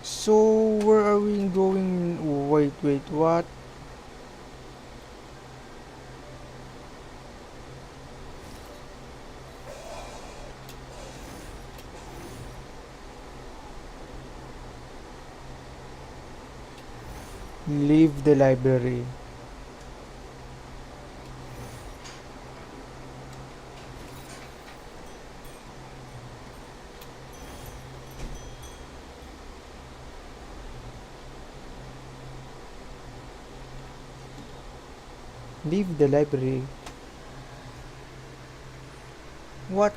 So where are we going? Wait, what? Leave the library. Leave the library. What?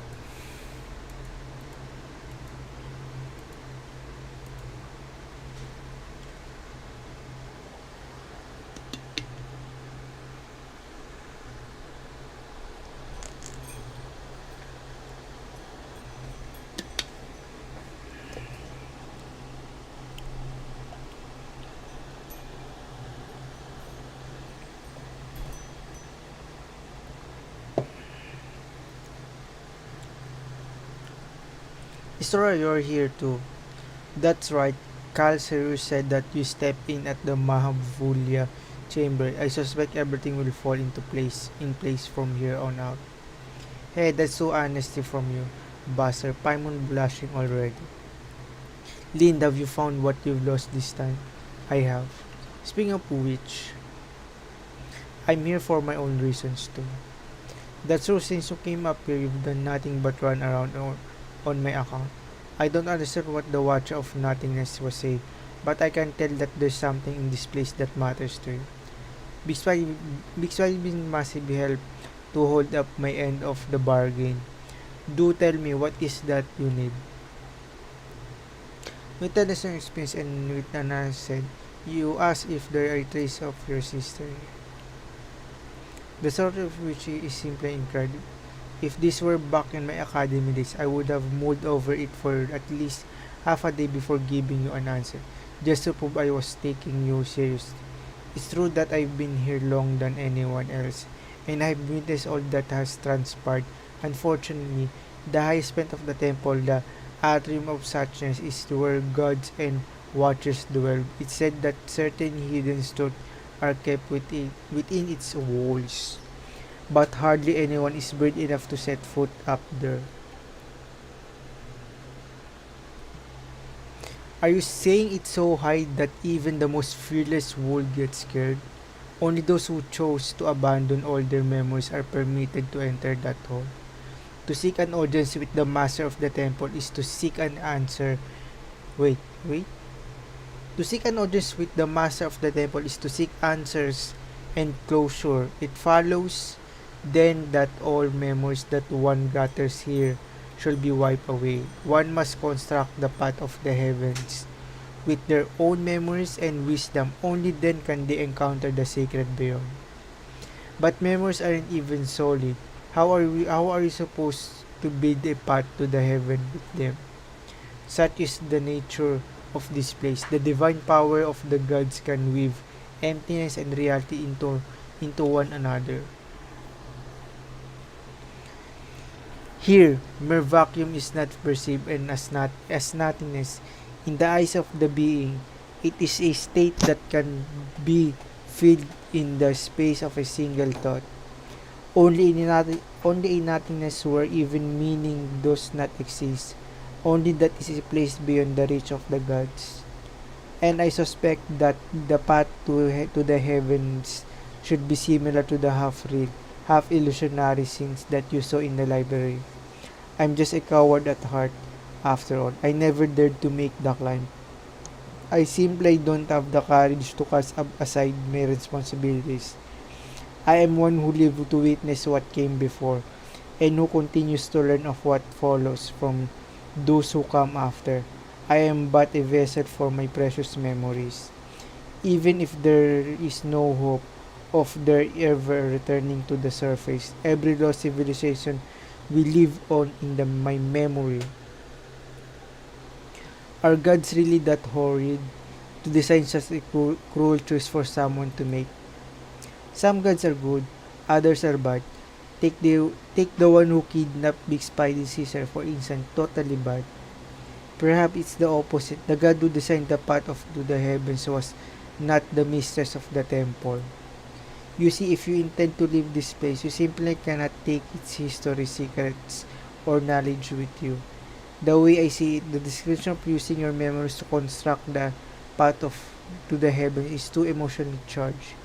Isora, you're here too. That's right. Cal Serious said that you step in at the Mahavulia chamber. I suspect everything will fall in place from here on out. Hey, that's so honesty from you, Buzzer. Paimon blushing already. Lind, have you found what you've lost this time? I have. Speaking of which, I'm here for my own reasons too. That's true, since you came up here, you've done nothing but run around on my account. I don't understand what the Watcher of Nothingness was saying, but I can tell that there's something in this place that matters to you. Bixby been massive help to hold up my end of the bargain. Do tell me, what is that you need? With the lesson experience and with Nana said, you asked if there are traces of your sister. The sort of which is simply incredible. If this were back in my academy days, I would have mulled over it for at least half a day before giving you an answer, just to prove I was taking you seriously. It's true that I've been here longer than anyone else, and I've witnessed all that has transpired. Unfortunately, the highest point of the temple, the atrium of suchness, is where gods and watchers dwell. It's said that certain hidden stones are kept within its walls, but hardly anyone is brave enough to set foot up there. Are you saying it's so high that even the most fearless would get scared? Only those who chose to abandon all their memories are permitted to enter that hall. To seek an audience with the master of the temple is to seek an answer. Wait. To seek an audience with the master of the temple is to seek answers and closure. It follows then that all memories that one gathers here shall be wiped away. One must construct the path of the heavens with their own memories and wisdom. Only then can they encounter the sacred beyond. But memories aren't even solid. How are you supposed to build a path to the heaven with them? Such is the nature of this place. The divine power of the gods can weave emptiness and reality into one another. Here, mere vacuum is not perceived and as nothingness. In the eyes of the being, it is a state that can be filled in the space of a single thought. Only in nothingness where even meaning does not exist. Only that is a place beyond the reach of the gods. And I suspect that the path to the heavens should be similar to the half-real, half-illusionary scenes that you saw in the library. I'm just a coward at heart, after all. I never dared to make the climb. I simply don't have the courage to cast aside my responsibilities. I am one who lived to witness what came before, and who continues to learn of what follows from those who come after. I am but a vessel for my precious memories. Even if there is no hope of their ever returning to the surface, every lost civilization will live on in my memory. Are gods really that horrid to design such a cruel choice for someone to make? Some gods are good, others are bad. Take the one who kidnapped Big Spidey Caesar, for instance, totally bad. Perhaps it's the opposite. The god who designed the path to the heavens was not the mistress of the temple. You see, if you intend to leave this place, you simply cannot take its history, secrets, or knowledge with you. The way I see it, the description of using your memories to construct the path of to the heaven is too emotionally charged.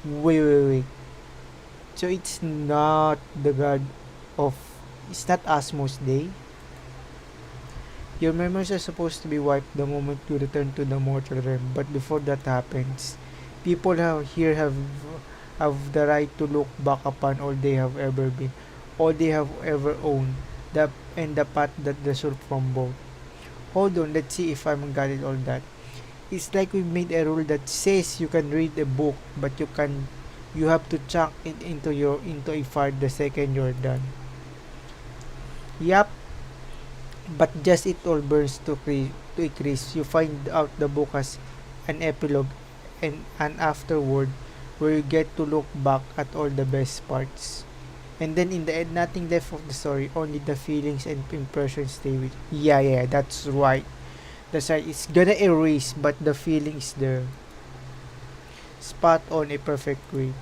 Wait. So it's not the god of it's not Asmos Day. Your memories are supposed to be wiped the moment you return to the mortal realm, but before that happens, people have the right to look back upon all they have ever been, all they have ever owned, the and the path that result from both. Hold on, let's see if I'm got it all that. It's like we made a rule that says you can read a book, but you have to chuck it into a fire the second you're done. Yup, but just it all burns to a crisp. You find out the book has an epilogue and an afterword where you get to look back at all the best parts. And then in the end, nothing left of the story, only the feelings and impressions stay with you. Yeah, that's right. That's right. It's gonna erase, but the feeling is there. Spot on, a perfect way.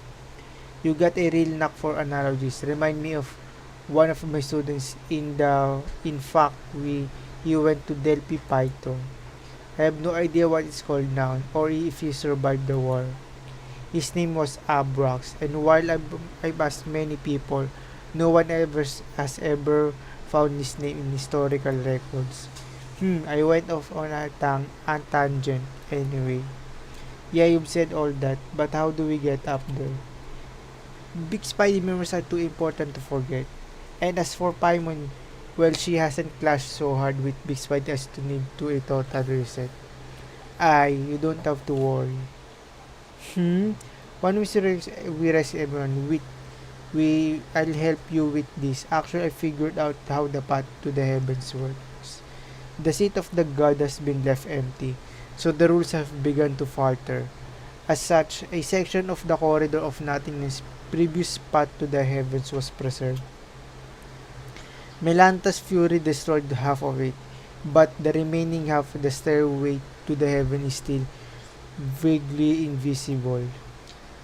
You got a real knack for analogies. Remind me of one of my students in fact we he went to Delphi Python. I have no idea what it's called now or if he survived the war. His name was Abrax, and while I've asked many people, no one has ever found his name in historical records. I went off on a tangent anyway. Yeah, you've said all that, but how do we get up there? Big Spidey memories are too important to forget. And as for Paimon, well, she hasn't clashed so hard with Big Spidey as to need to a total reset. You don't have to worry. Hmm? One we rest everyone I'll help you with this. Actually, I figured out how the path to the heavens works. The seat of the god has been left empty, so the rules have begun to falter. As such, a section of the corridor of nothingness previous path to the heavens was preserved. Melanta's fury destroyed half of it, but the remaining half of the stairway to the heaven is still vaguely invisible.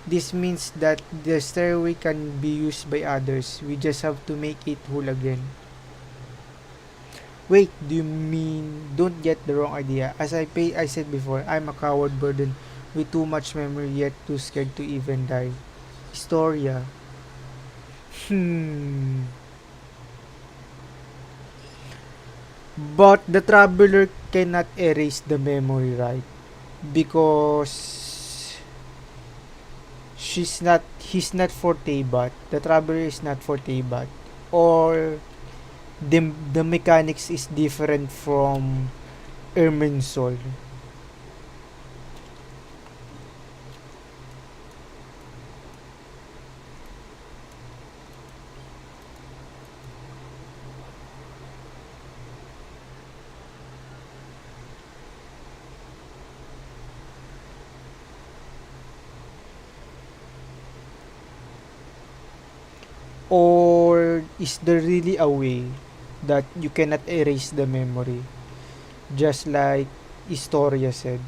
This means that the stairway can be used by others. We just have to make it whole again. Wait, do you mean don't get the wrong idea? I said before, I'm a coward burdened with too much memory yet too scared to even die. Historia. Hmm. But the traveler cannot erase the memory, right? Because he's not for Teyvat. The traveler is not for Teyvat. Or the mechanics is different from Irminsul. Or is there really a way that you cannot erase the memory? Just like Historia said.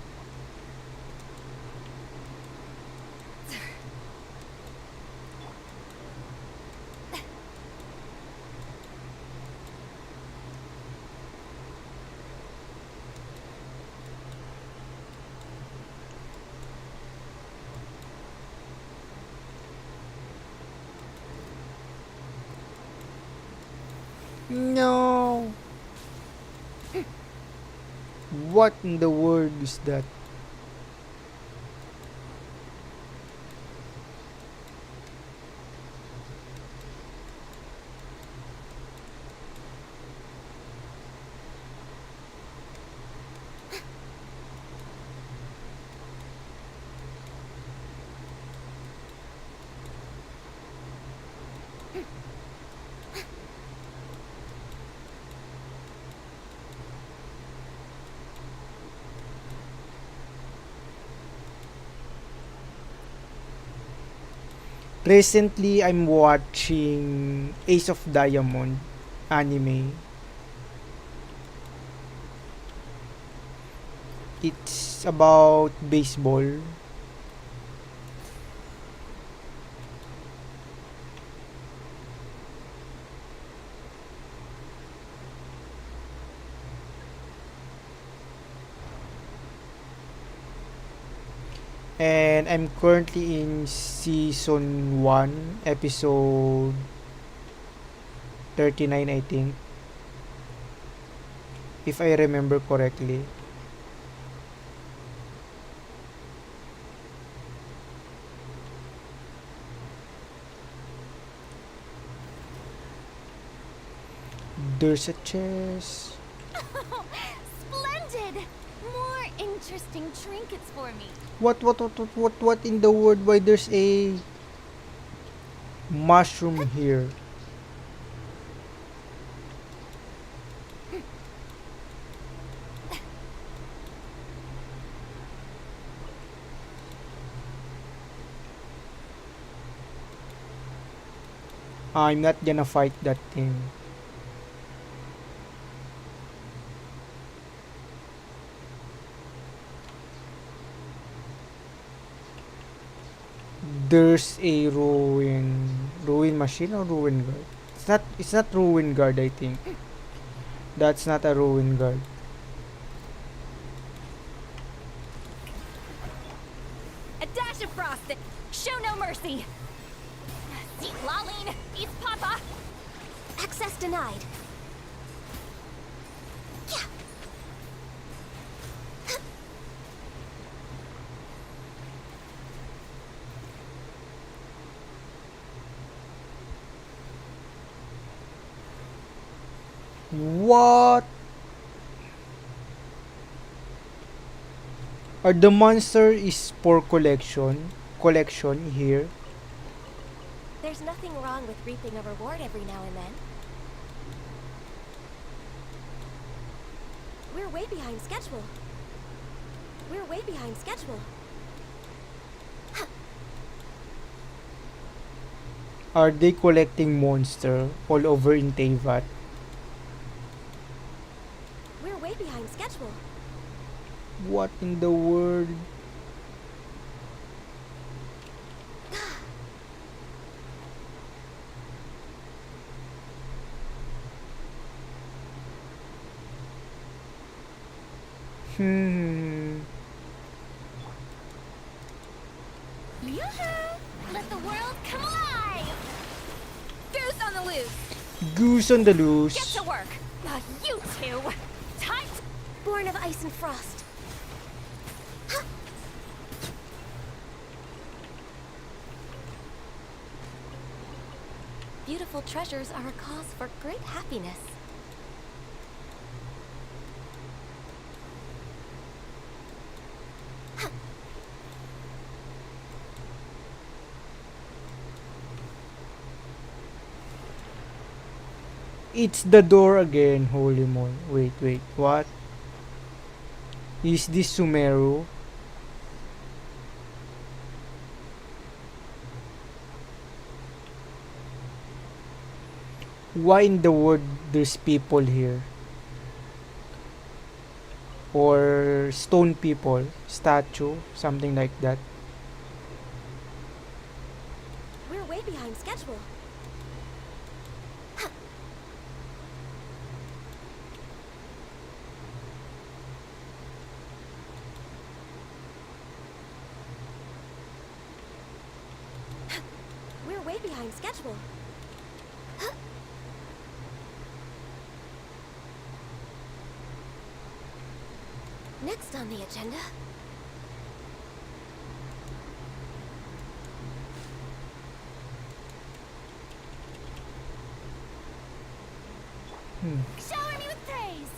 No. What in the world is that? Recently, I'm watching Ace of Diamond anime. It's about baseball. And I'm currently in season 1, episode 39, I think, if I remember correctly. There's a chest. Splendid! More interesting trinkets for me. What in the world? Why there's a mushroom here? I'm not gonna fight that thing. There's a ruin machine or ruin guard. It's not ruin guard, I think. That's not a ruin guard. A dash of frosting. Show no mercy. See, Laline, eat Papa. Access denied. What? Are the monster is for collection here? There's nothing wrong with reaping a reward every now and then. We're way behind schedule. We're way behind schedule. Are they collecting monster all over in Teyvat? We're way behind schedule. What in the world? Hmm. Yoo-hoo! Let the world come alive! Goose on the loose. Goose on the Get loose. to work. You two. Time to... Born of ice and frost. Beautiful treasures are a cause for great happiness. It's the door again. Holy moly. Wait. What? Is this Sumeru? Why in the world there's people here? Or stone people, statue, something like that. We're way behind schedule. We're way behind schedule. Next on the agenda. Shower me with praise!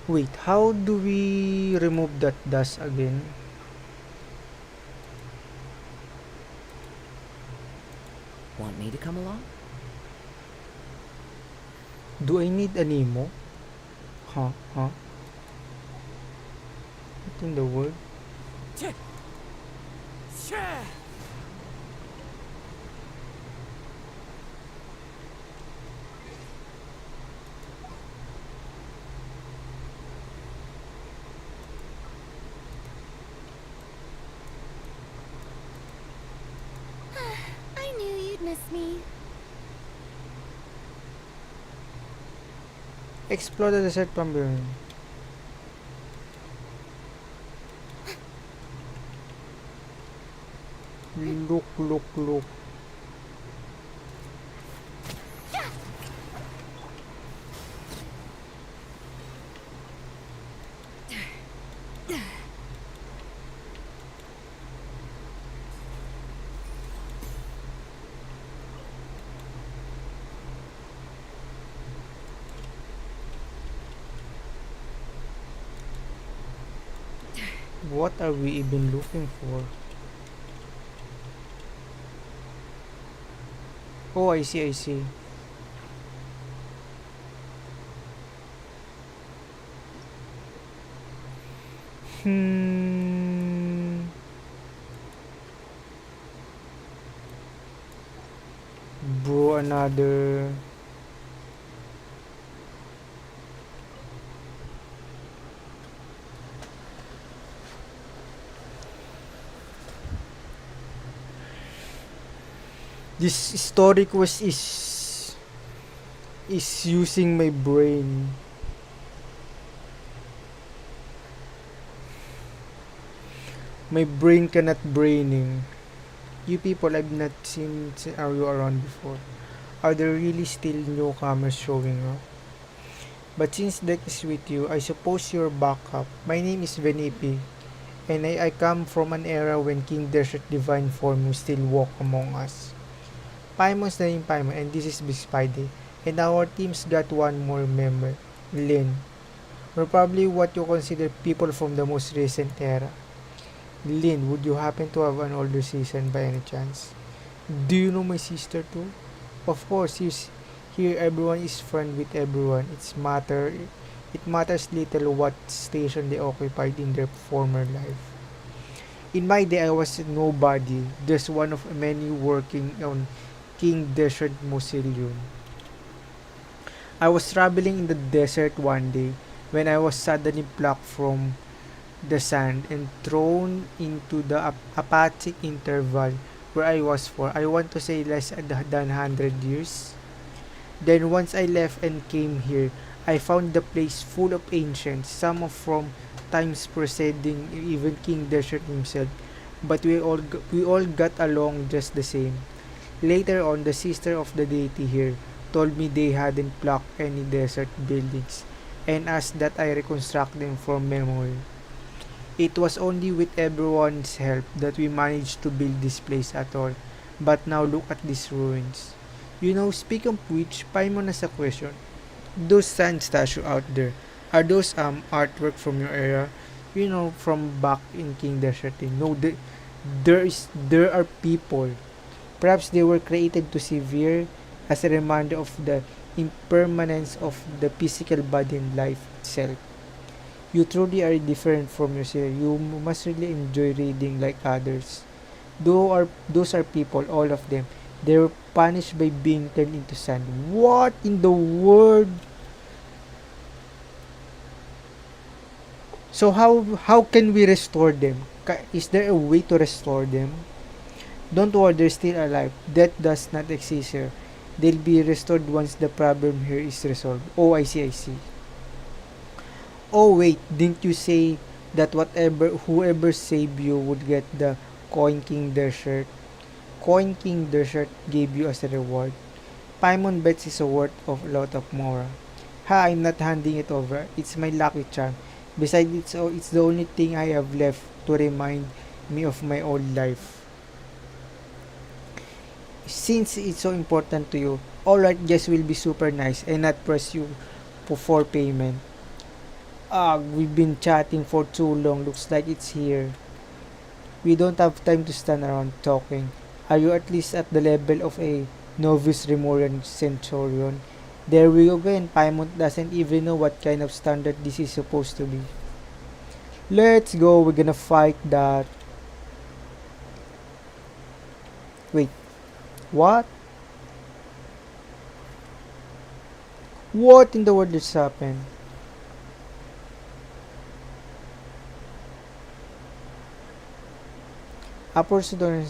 Wait, how do we remove that dust again? Want me to come along? Do I need a Nemo? Huh? What in the world? knew you'd miss me. Explore the desert from behind. Look, look, look. What are we even looking for? Oh, I see, I see. Hmm. Bro, another. This story quest is using my brain. My brain cannot braining. You people I've not seen are you around before. Are there really still newcomers showing up? But since that is with you, I suppose you're back up. My name is Venipi, and I come from an era when King Desert Divine Form still walk among us. Paimon's the name Paimon, and this is Big Spidey. And our team's got one more member, Lynn. We're probably what you consider people from the most recent era. Lynn, would you happen to have an older season by any chance? Do you know my sister too? Of course, here everyone is friend with everyone. It matters little what station they occupied in their former life. In my day, I was nobody, just one of many working on King Desert Mausoleum. I was traveling in the desert one day when I was suddenly plucked from the sand and thrown into the apathic interval where I was for, I want to say, less than 100 years. Then once I left and came here, I found the place full of ancients, some of from times preceding even King Desert himself, but we all got along just the same. Later on, the sister of the deity here told me they hadn't plucked any desert buildings and asked that I reconstruct them from memory. It was only with everyone's help that we managed to build this place at all. But now look at these ruins. You know, speaking of which, Paimon has a question. Those sand statue out there, are those artwork from your era? You know, from back in King Desert? No, there are people. Perhaps they were created to severe as a reminder of the impermanence of the physical body and life itself. You truly are different from yourself. You must really enjoy reading like others. Those are people, all of them. They were punished by being turned into sand. What in the world? So how can we restore them? Is there a way to restore them? Don't worry, they're still alive. Death does not exist here. They'll be restored once the problem here is resolved. Oh, I see, I see. Oh wait, didn't you say that whoever saved you would get the Coin King Desert? Coin King Desert gave you as a reward. Paimon bets is a worth of a lot of more. Ha, I'm not handing it over. It's my lucky charm. Besides, it's the only thing I have left to remind me of my old life. Since it's so important to you, alright, just will be super nice and not press you for payment. Ah, we've been chatting for too long. Looks like it's here. We don't have time to stand around talking. Are you at least at the level of a novice Remorian centurion? There we go again. Paimon doesn't even know what kind of standard this is supposed to be. Let's go. We're gonna fight that. Wait. What? What in the world just happened? Upper Sudan.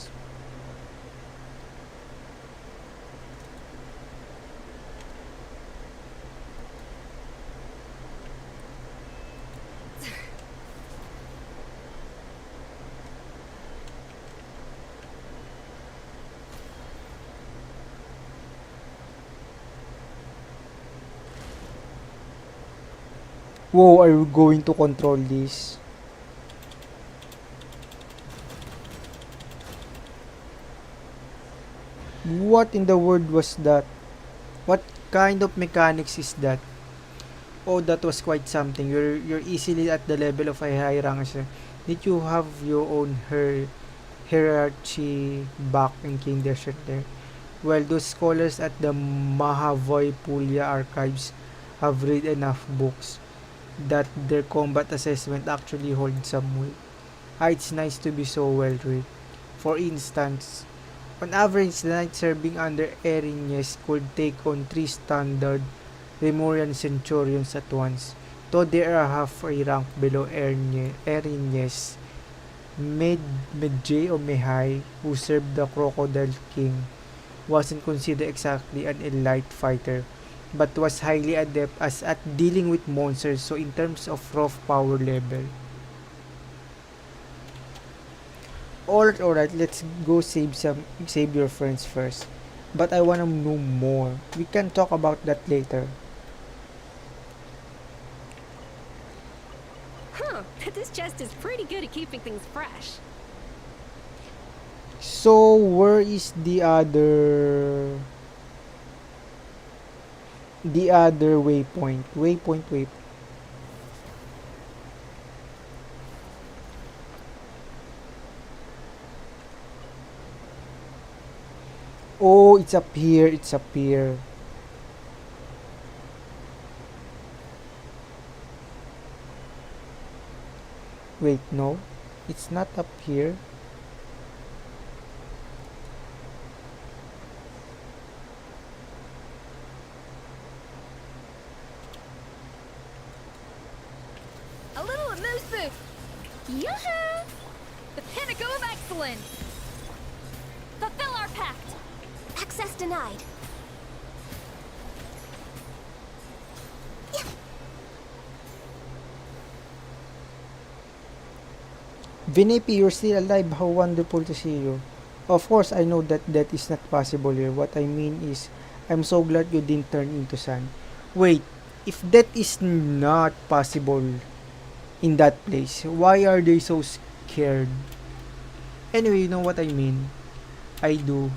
Whoa, are you going to control this? What in the world was that? What kind of mechanics is that? Oh, that was quite something. You're easily at the level of a high rank, sir. Did you have your own hierarchy back in King Desert there? Well, those scholars at the Mahavoy Pulya archives have read enough books that their combat assessment actually holds some weight. Ah, it's nice to be so well read. For instance, on average, the knight serving under Erinyes could take on 3 standard Lemurian centurions at once. Though they are half a rank below Erinyes, Medjay o Mehai, who served the Crocodile King, wasn't considered exactly an elite fighter, but was highly adept at dealing with monsters. So in terms of raw power level, alright, let's go save your friends first. But I wanna know more. We can talk about that later. Huh, this chest is pretty good at keeping things fresh. So where is the other waypoint? Waypoint. Oh, it's up here. It's up here. Wait, no. It's not up here. A little moose booth. Yoo-hoo! The pinnacle of excellence. Fulfill our pact. Access denied. Vinepi, you're still alive. How wonderful to see you. Of course, I know that that is not possible here. What I mean is, I'm so glad you didn't turn into sand. Wait, if that is not possible in that place, why are they so scared? Anyway, you know what I mean. I do.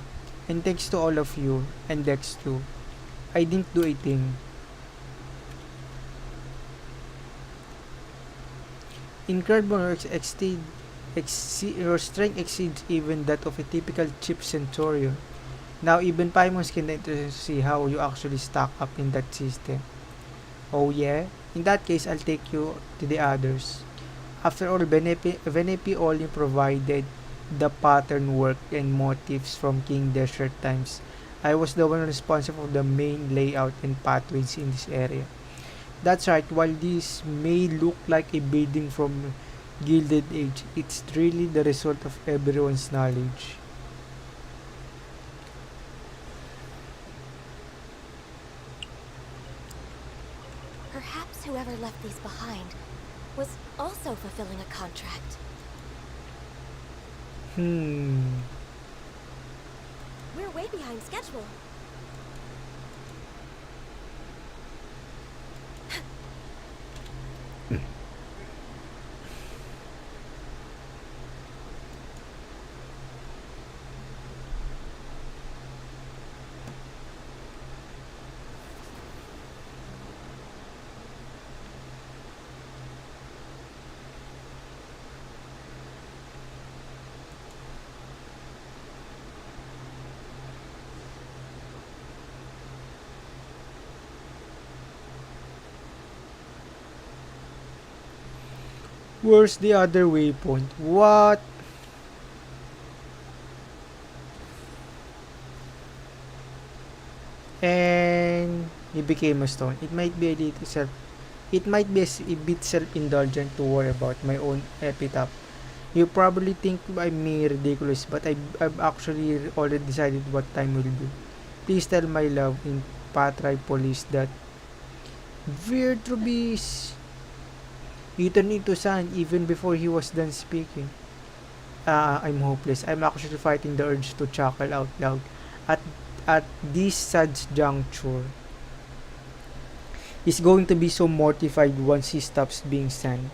And thanks to all of you, and Dex too. I didn't do a thing. Incredible your strength exceeds even that of a typical chip centurion. Now even Paimons can see how you actually stack up in that system. Oh yeah? In that case, I'll take you to the others. After all, Venepi only provided the pattern work and motifs from King Desert times. I was the one responsible for the main layout and pathways in this area. That's right, while this may look like a building from Gilded Age, it's really the result of everyone's knowledge. Perhaps whoever left these behind was also fulfilling a contract. Hmm. We're way behind schedule. Where's the other waypoint? What? And he became a stone. It might be a bit self-indulgent to worry about my own epitaph. You probably think I'm me ridiculous, but I've actually already decided what time will be. Please tell my love in Patripolis that Virtubi's you turned into sand even before he was done speaking. I'm hopeless. I'm actually fighting the urge to chuckle out loud at at this sad juncture. is going to be so mortified once he stops being sand.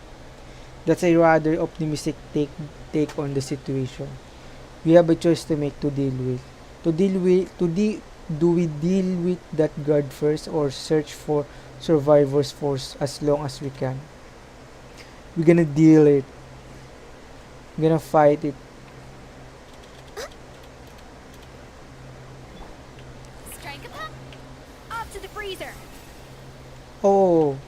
That's a rather optimistic take on the situation. We have a choice to make to deal with. To deal with to de- Do we deal with that guard first or search for survivors for as long as we can? We're gonna deal it. We're gonna fight it. Strike a pop! Off to the freezer! Oh,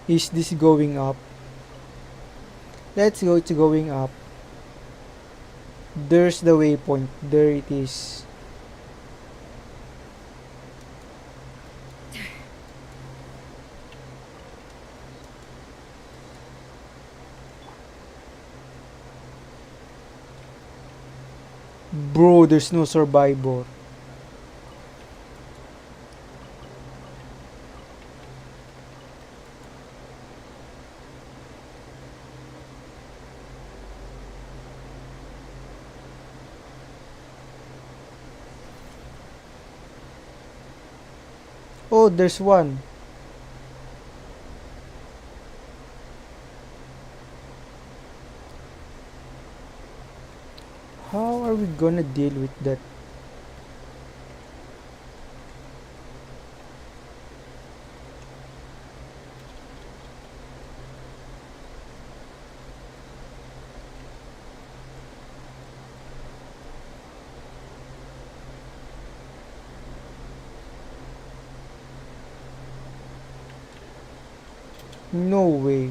is this going up? Let's go, it's going up. There's the waypoint. There it is. Bro, there's no survivor. Oh, there's one. How are we gonna deal with that? No way.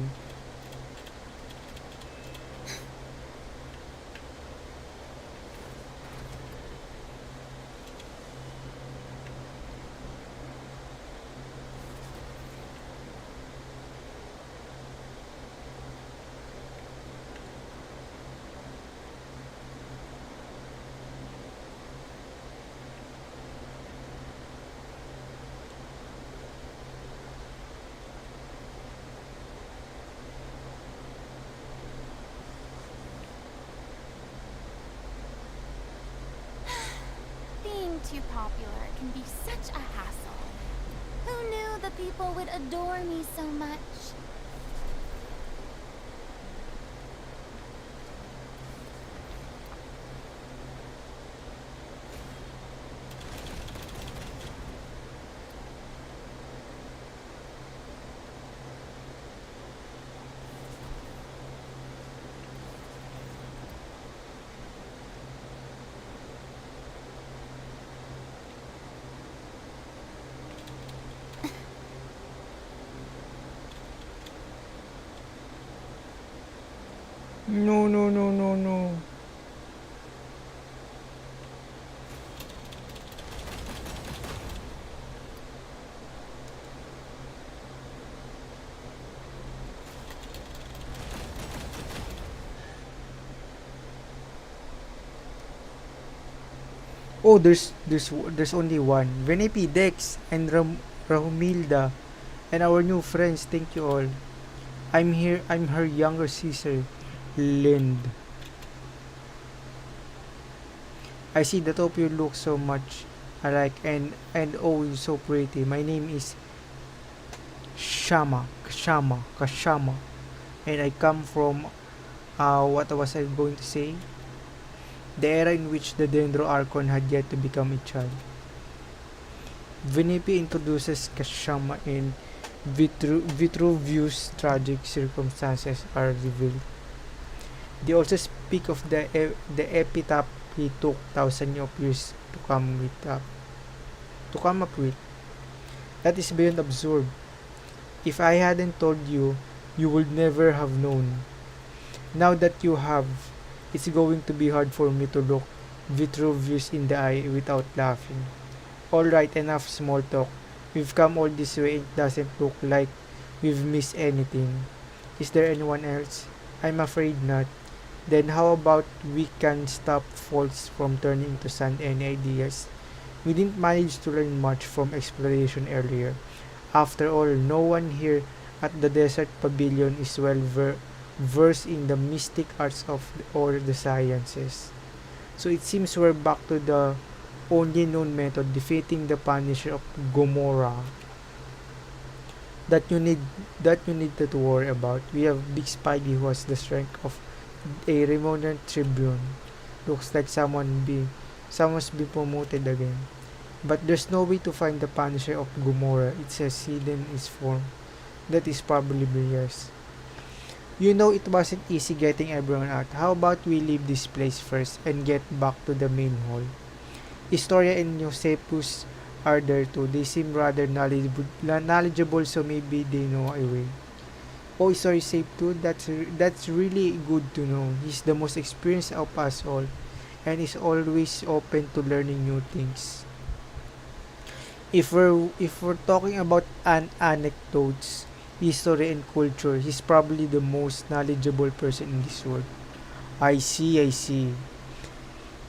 Being too popular can be such a hassle. Who knew the people would adore me so much? No, no, no, no, no. Oh, there's only one. Venepi, Dex, and Rahumilda, and our new friends. Thank you all. I'm here. I'm her younger sister, Lind. I see the two of you look so much alike, and oh, you're so pretty. My name is Kashama, and I come from what was I going to say? The era in which the Dendro Archon had yet to become a child. Vinipi introduces Kashama and Vitruvius' tragic circumstances are revealed. They also speak of the epitaph he took thousands of years to come up with. That is beyond absurd. If I hadn't told you, you would never have known. Now that you have, it's going to be hard for me to look Vitruvius in the eye without laughing. Alright, enough small talk. We've come all this way and it doesn't look like we've missed anything. Is there anyone else? I'm afraid not. Then how about we can stop faults from turning into sand? Any ideas? We didn't manage to learn much from exploration earlier. After all, no one here at the desert pavilion is well versed in the mystic arts of or the sciences. So it seems we're back to the only known method, defeating the Punisher of Gomorrah, that you need to worry about. We have Big Spidey who has the strength of a remote tribune. Looks like someone's been promoted again. But there's no way to find the Punisher of Gomorrah. It says hidden in its form. That is probably yours. You know it wasn't easy getting everyone out. How about we leave this place first and get back to the main hall? Historia and Josephus are there too. They seem rather knowledgeable, so maybe they know a way. Oh, sorry, Safe too. That's really good to know. He's the most experienced of us all, and is always open to learning new things. If we're talking about anecdotes, history and culture, he's probably the most knowledgeable person in this world. I see.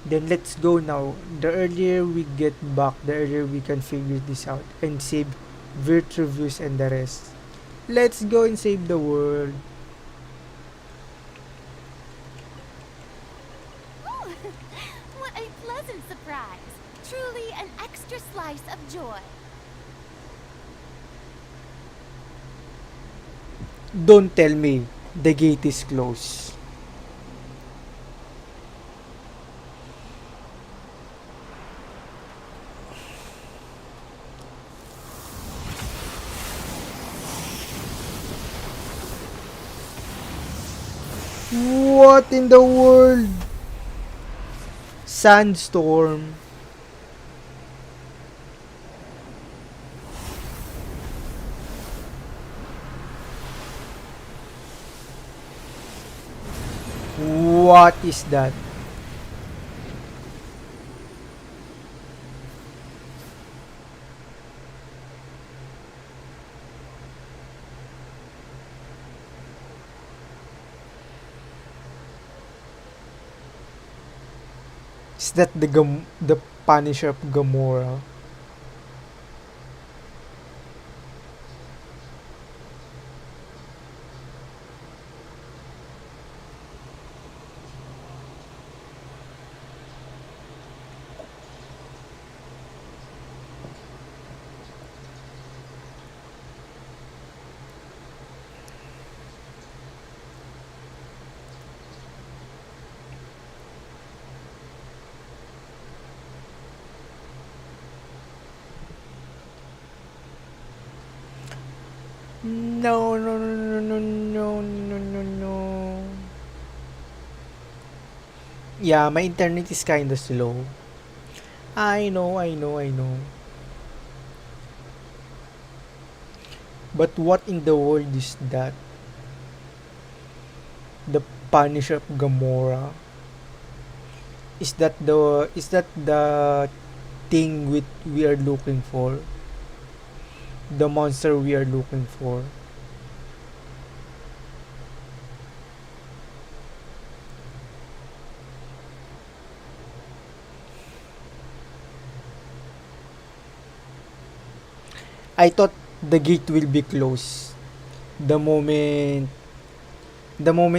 Then let's go now. The earlier we get back, the earlier we can figure this out and save Virtuvius and the rest. Let's go and save the world. Ooh, what a pleasant surprise. Truly an extra slice of joy. Don't tell me the gate is closed. What in the world? Sandstorm. What is that? Is that the Punisher of Gamora? No, no, no, no, no, no, no, no. Yeah, my internet is kinda slow. I know. But what in the world is that? The Punisher of Gamora. Is that the thing we are looking for? The monster we are looking for? I thought the gate will be closed the moment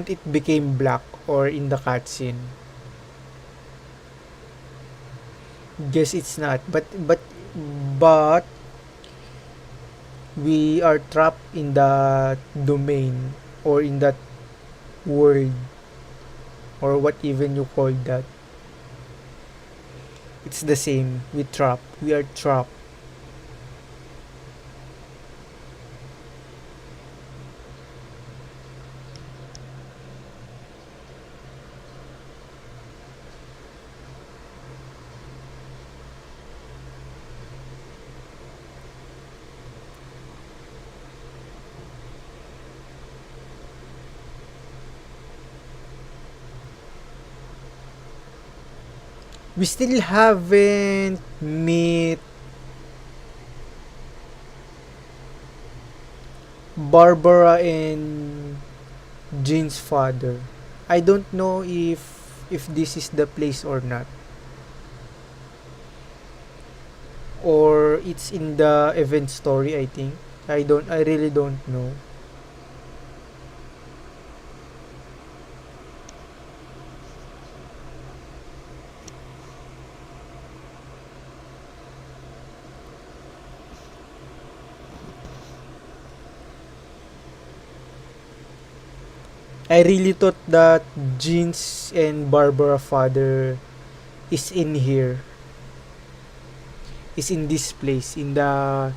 it became black or in the cutscene. Guess it's not. But we are trapped in that domain or in that world or what even you call that. It's the same. We are trapped. We still haven't met Barbara and Jean's father. I don't know if this is the place or not, or it's in the event story. I think I really don't know. I really thought that Jean's and Barbara father is in here. Is in this place. In the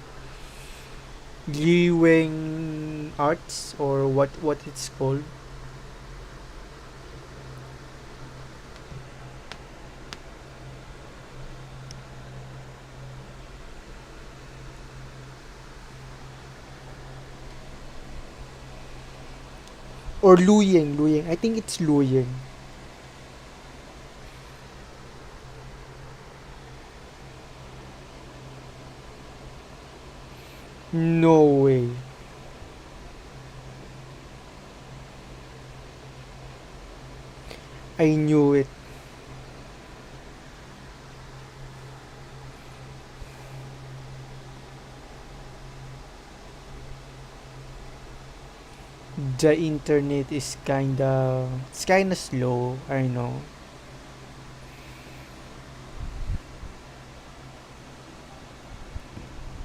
Liweng Arts or what it's called. Or Luyeng. Luyeng. I think it's Luyeng. No way. I knew it. The internet is kinda slow, I know.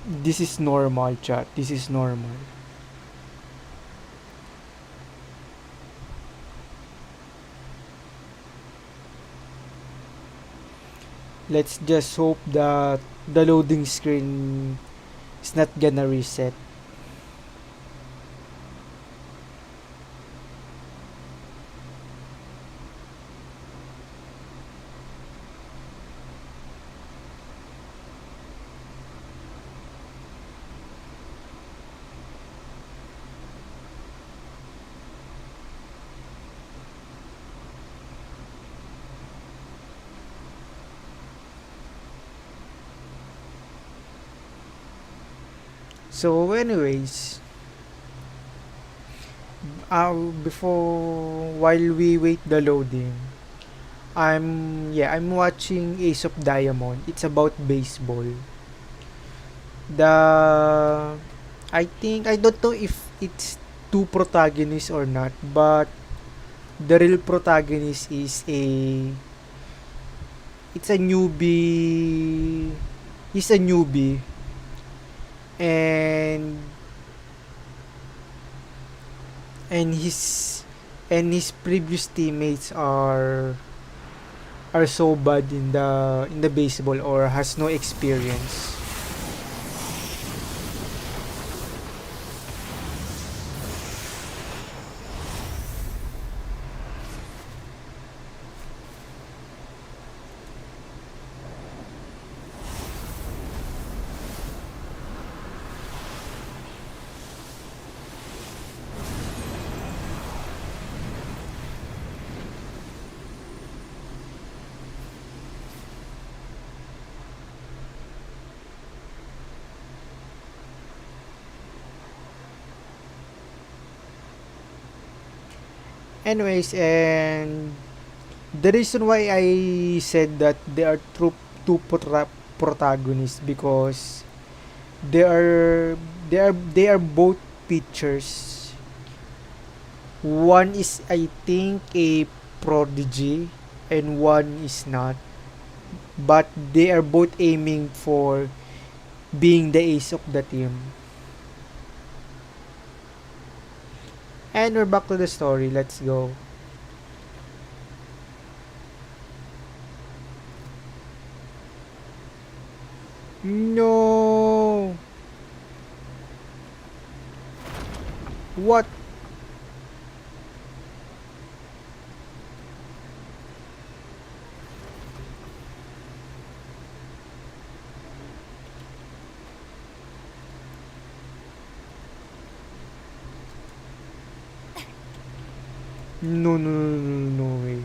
This is normal, chat. This is normal. Let's just hope that the loading screen is not gonna reset. So anyways, before while we wait the loading, I'm watching Ace of Diamond. It's about baseball. The I don't know if it's two protagonists or not, but the real protagonist is a it's a newbie. He's a newbie, and and his his previous teammates are so bad in the baseball or has no experience. Anyways, and the reason why I said that they are protagonists because they are they are both pitchers. One is I think a prodigy and one is not, but they are both aiming for being the ace of the team. And we're back to the story. Let's go. No. What? No, no, no, no, no way.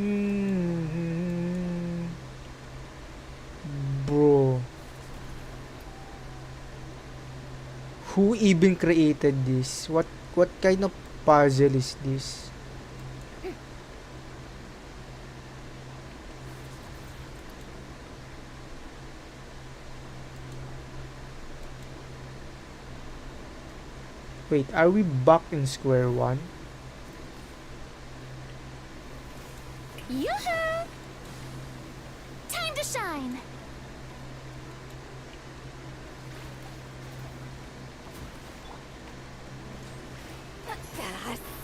Hmm. Bro, who even created this? What kind of puzzle is this? Wait, are we back in square one? Yoo-hoo! Time to shine!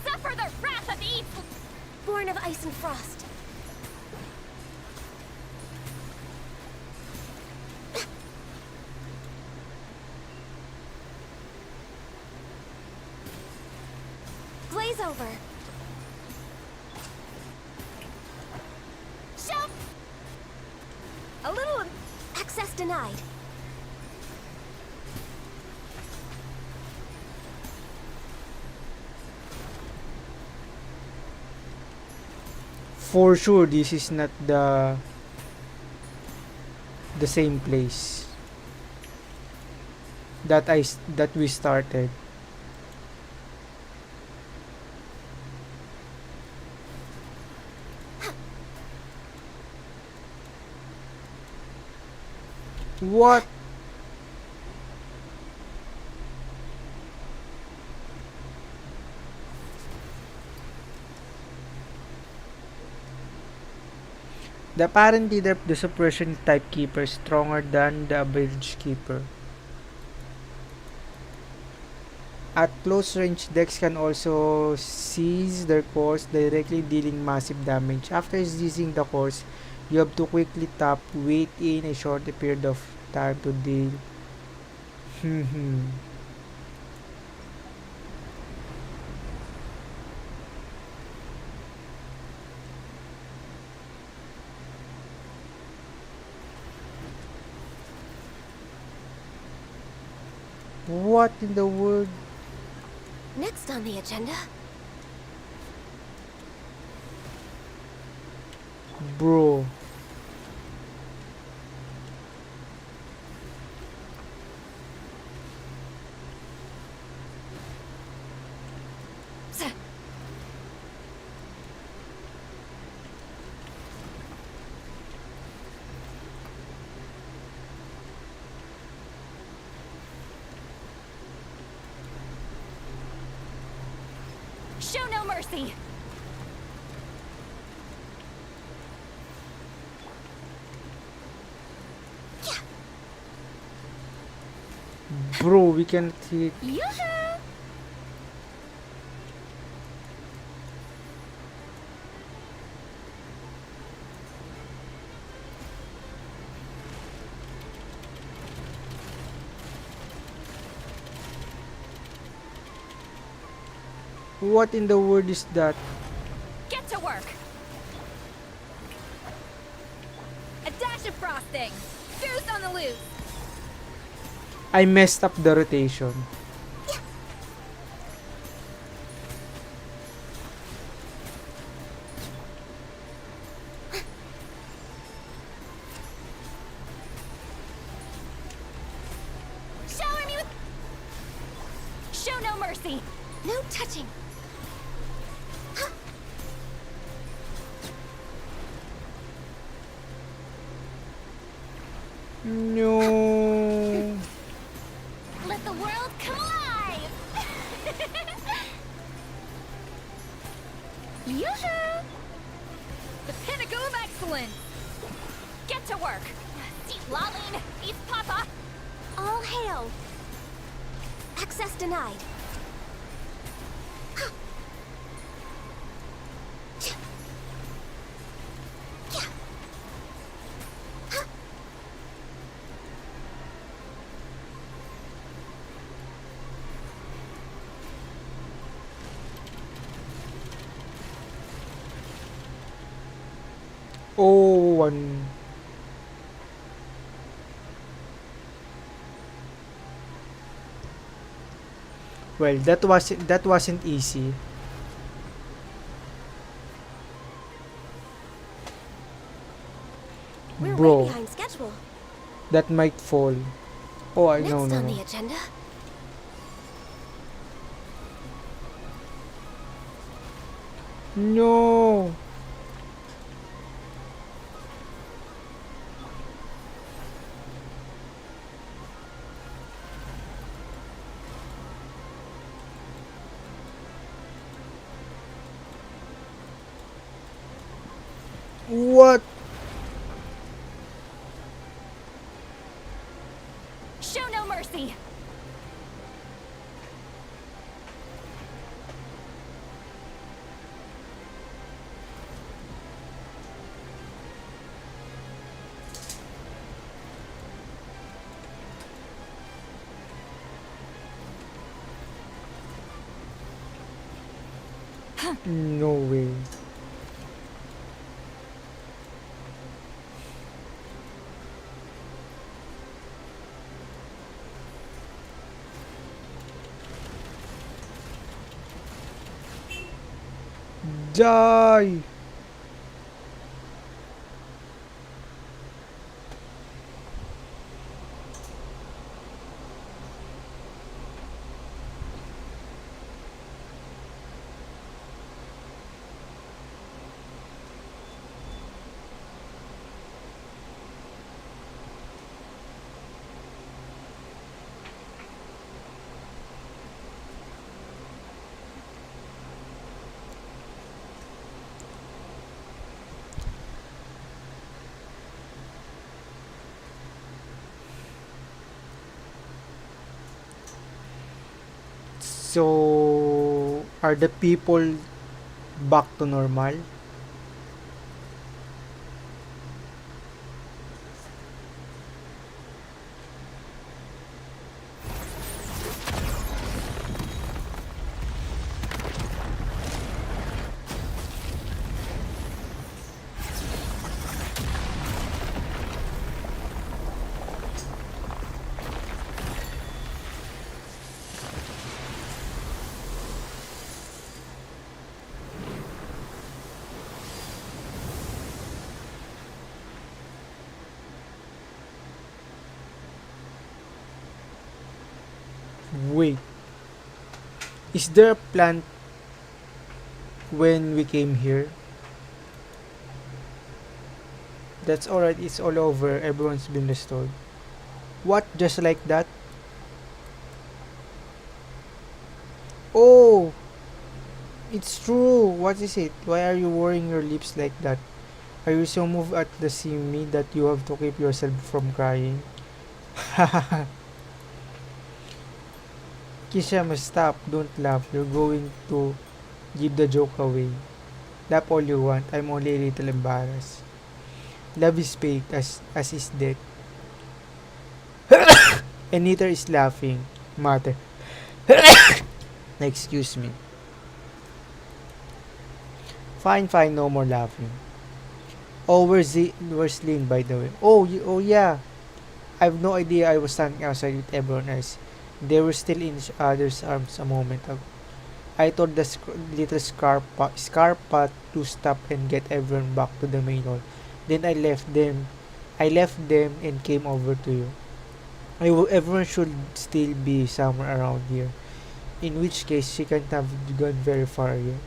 Suffer the wrath of the Born of ice and frost. Glaze over. Show! A little access denied. For sure, this is not the same place that we started. What? Apparently the suppression type keeper is stronger than the average keeper. At close range, decks can also seize their cores, directly dealing massive damage. After seizing the cores, you have to quickly tap, wait in a short period of time to deal. What in the world? Next on the agenda. Bro. Show no mercy. Bro, we can hit. Yoo-hoo! What in the world is that? Get to work. A dash of frosting. Goose on the loose. I messed up the rotation. Shower me with... Show no mercy. No touching. No. Let the world come alive! Yoo-hoo! The pinnacle of excellence. Get to work. See Lalin, East Papa! All hail. Access denied. Oh, one. Well, that wasn't easy. We're Bro. way behind schedule. That might fall. Oh, I Next no. on the agenda. No. What? Show no mercy! No way. Die! So, are the people back to normal? Wait, is there a plant when we came here? That's alright, it's all over. Everyone's been restored. What? Just like that? Oh, it's true. What is it? Why are you wearing your lips like that? Are you so moved at the seeing me that you have to keep yourself from crying? Kishama, stop. Don't laugh. You're going to give the joke away. Laugh all you want. I'm only a little embarrassed. Love is fake as is death. And neither is laughing. Matter. Excuse me. Fine, fine. No more laughing. Oh, where's Lynn, by the way? Oh yeah. I have no idea I was standing outside with everyone else. They were still in each other's arms a moment ago. I told the little Scarpa to stop and get everyone back to the main hall. Then I left them. I left them and came over to you. Everyone should still be somewhere around here. In which case, she can't have gone very far yet.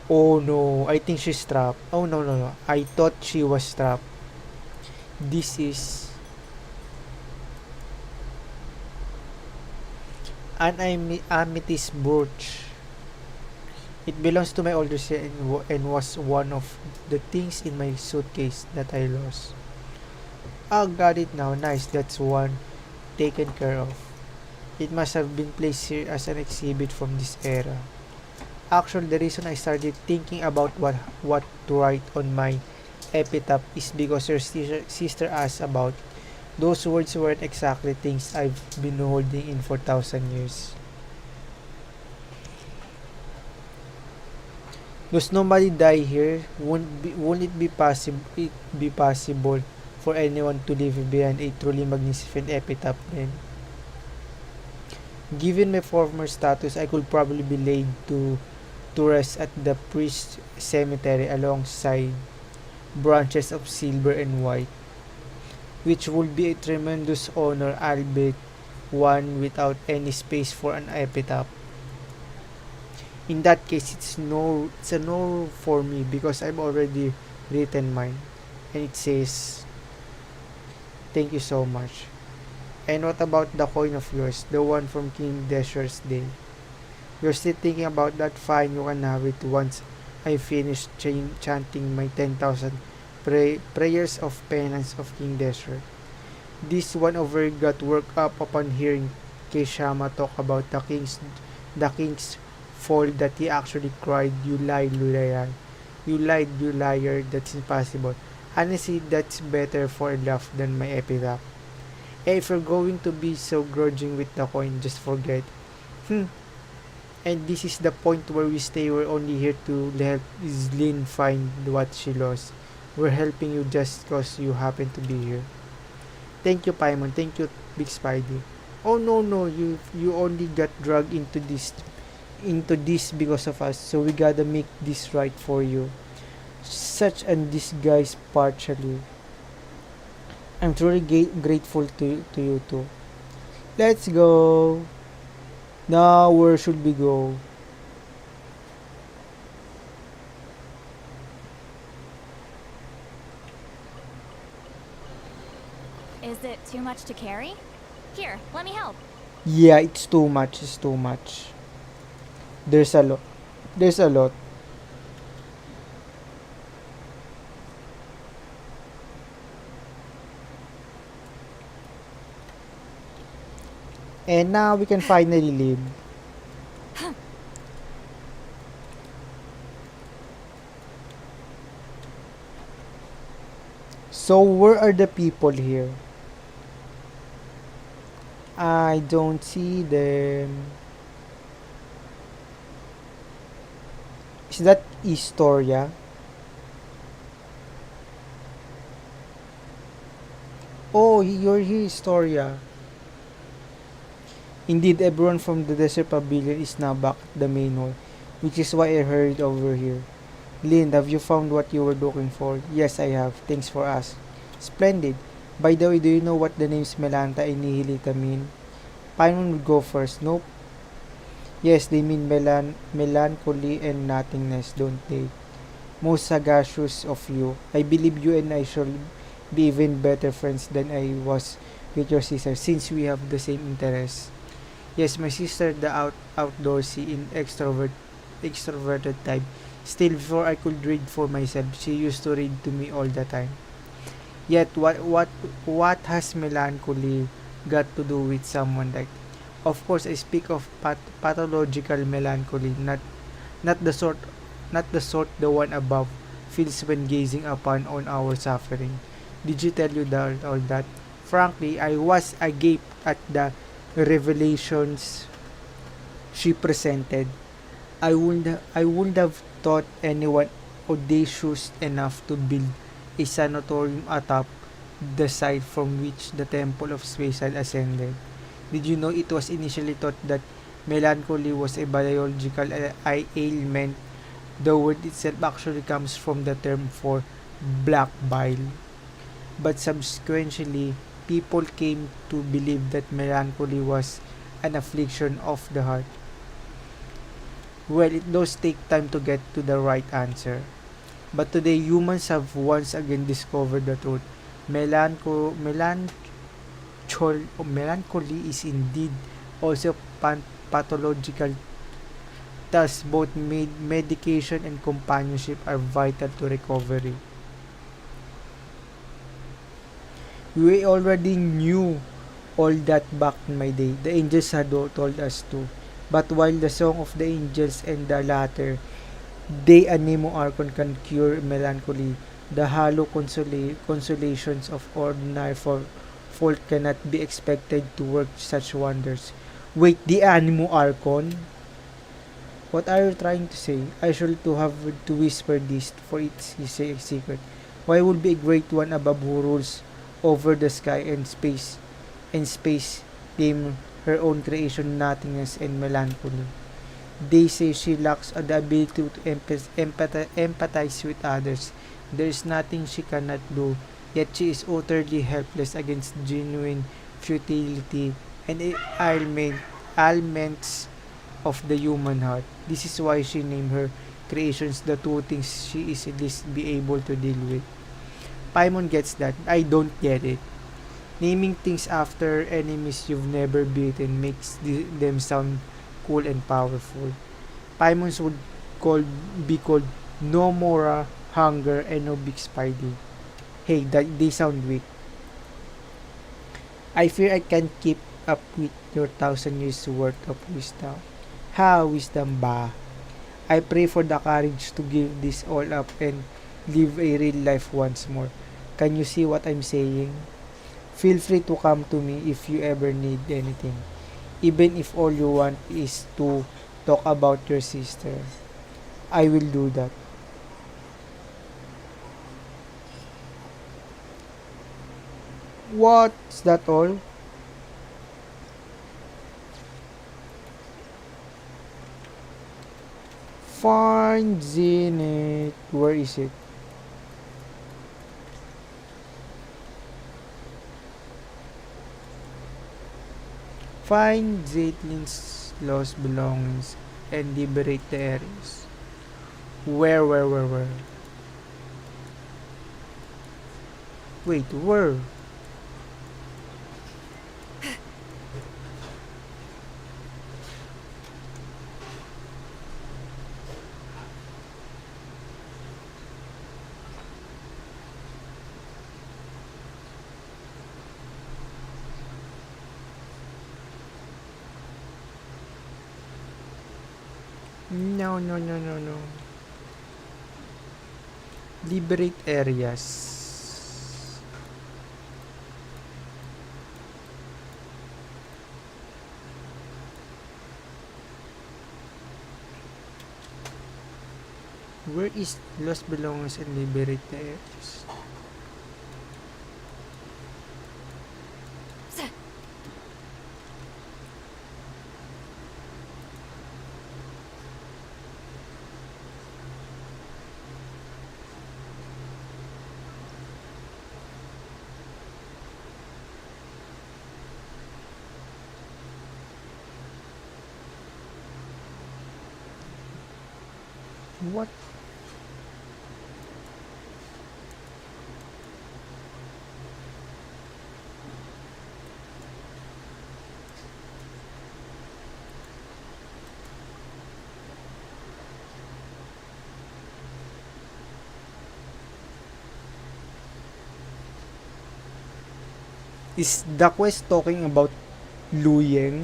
Oh no, I think she's trapped. Oh no, no, no. I thought she was trapped. This is an amethyst brooch. It belongs to my older sister and was one of the things in my suitcase that I lost. Ah, got it now. Nice, that's one taken care of. It must have been placed here as an exhibit from this era. Actually, the reason I started thinking about what to write on my epitaph is because your sister asked about it. Those words weren't exactly things I've been holding in for 1,000 years. Does nobody die here? Won't it be possible for anyone to leave behind a truly magnificent epitaph then? Given my former status, I could probably be laid to rest at the priest cemetery alongside branches of silver and white, which would be a tremendous honor, albeit one without any space for an epitaph. In that case, it's a no for me because I've already written mine, and it says, "Thank you so much." And what about the coin of yours, the one from King Desher's day? You're still thinking about that? Fine, you can have it I finished chanting my 10,000 prayers of penance of King Desert. This one over got worked up upon hearing Keishama talk about the king's fall that he actually cried, "You lied, Linnea. You lied, you liar, that's impossible." Honestly, that's better for a laugh than my epitaph. Hey, if you're going to be so grudging with the coin, just forget. Hmm. And this is the point where we stay. We're only here to help Lynn find what she lost. We're helping you just cause you happen to be here. Thank you, Paimon. Thank you, Big Spidey. Oh no, no, you only got dragged into this because of us. So we gotta make this right for you. Such an disguise partially. I'm truly grateful to you too. Let's go. Now where should we go? Is it too much to carry? Here, let me help. Yeah, it's too much. It's too much. There's a lot. There's a lot. And now we can finally leave. So where are the people here? I don't see them. Is that Historia? Oh, you're here, Historia. Indeed, everyone from the Desert Pavilion is now back at the main hall, which is why I hurried over here. Lynn, have you found what you were looking for? Yes, I have. Thanks for asking. Splendid. By the way, do you know what the names Melanta and Nihilita mean? Paimon would go first. Nope. Yes, they mean melancholy and nothingness, don't they? Most sagacious of you. I believe you and I shall be even better friends than I was with your sister since we have the same interests. Yes, my sister, the outdoorsy in extroverted type. Still, before I could read for myself, she used to read to me all the time. Yet, what has melancholy got to do with someone like? Of course, I speak of pathological melancholy, not the sort, not the sort the one above feels when gazing upon on our suffering. Did you tell you that all that? Frankly, I was agape at the revelations she presented. I wouldn't have thought anyone audacious enough to build a sanatorium atop the site from which the Temple of Space had ascended. Did you know it was initially thought that melancholy was a biological ailment? The word itself actually comes from the term for black bile. But subsequently, people came to believe that melancholy was an affliction of the heart. Well, it does take time to get to the right answer. But today, humans have once again discovered the truth. Melancholy is indeed also pathological. Thus, both medication and companionship are vital to recovery. We already knew all that back in my day. The angels had told us to. But while the song of the angels and the latter day animo archon can cure melancholy, the hollow consolations of ordinary folk cannot be expected to work such wonders. Wait, the animo archon? What are you trying to say? I shall to have to whisper this, for it's a secret. Why would be a great one above who rules over the sky and space name her own creation nothingness and melancholy? They say she lacks the ability to empathize with others. There is nothing she cannot do, yet she is utterly helpless against genuine futility and ailments of the human heart. This is why she named her creations the two things she is least be able to deal with. Paimon gets that. I don't get it. Naming things after enemies you've never beaten makes them sound cool and powerful. Paimons would be called No more hunger and no big spidey. Hey, that they sound weak. I fear I can't keep up with your 1,000 years worth of wisdom. Ha, wisdom ba? I pray for the courage to give this all up and live a real life once more. Can you see what I'm saying? Feel free to come to me if you ever need anything. Even if all you want is to talk about your sister. I will do that. What's that all? Find Zenith. Where is it? Find Zetlin's lost belongings and liberate the areas. Where? Wait, where? No. Liberate areas. Where is lost belongings and liberate the areas? What? Is the quest talking about Luyeng?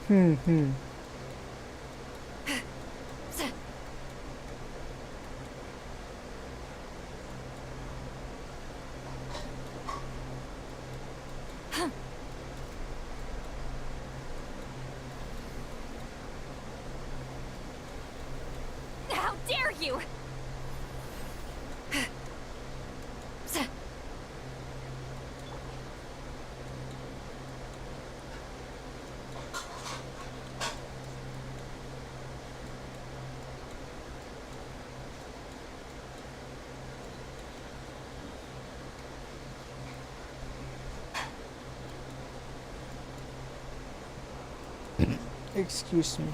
Hmm. How dare you! Excuse me.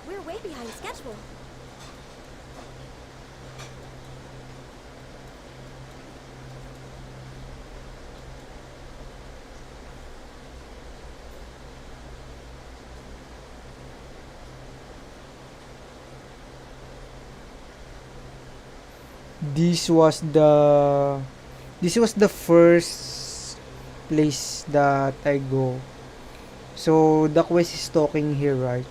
We're way behind schedule. This was the this was the first place that I go. So the quest is talking here, right?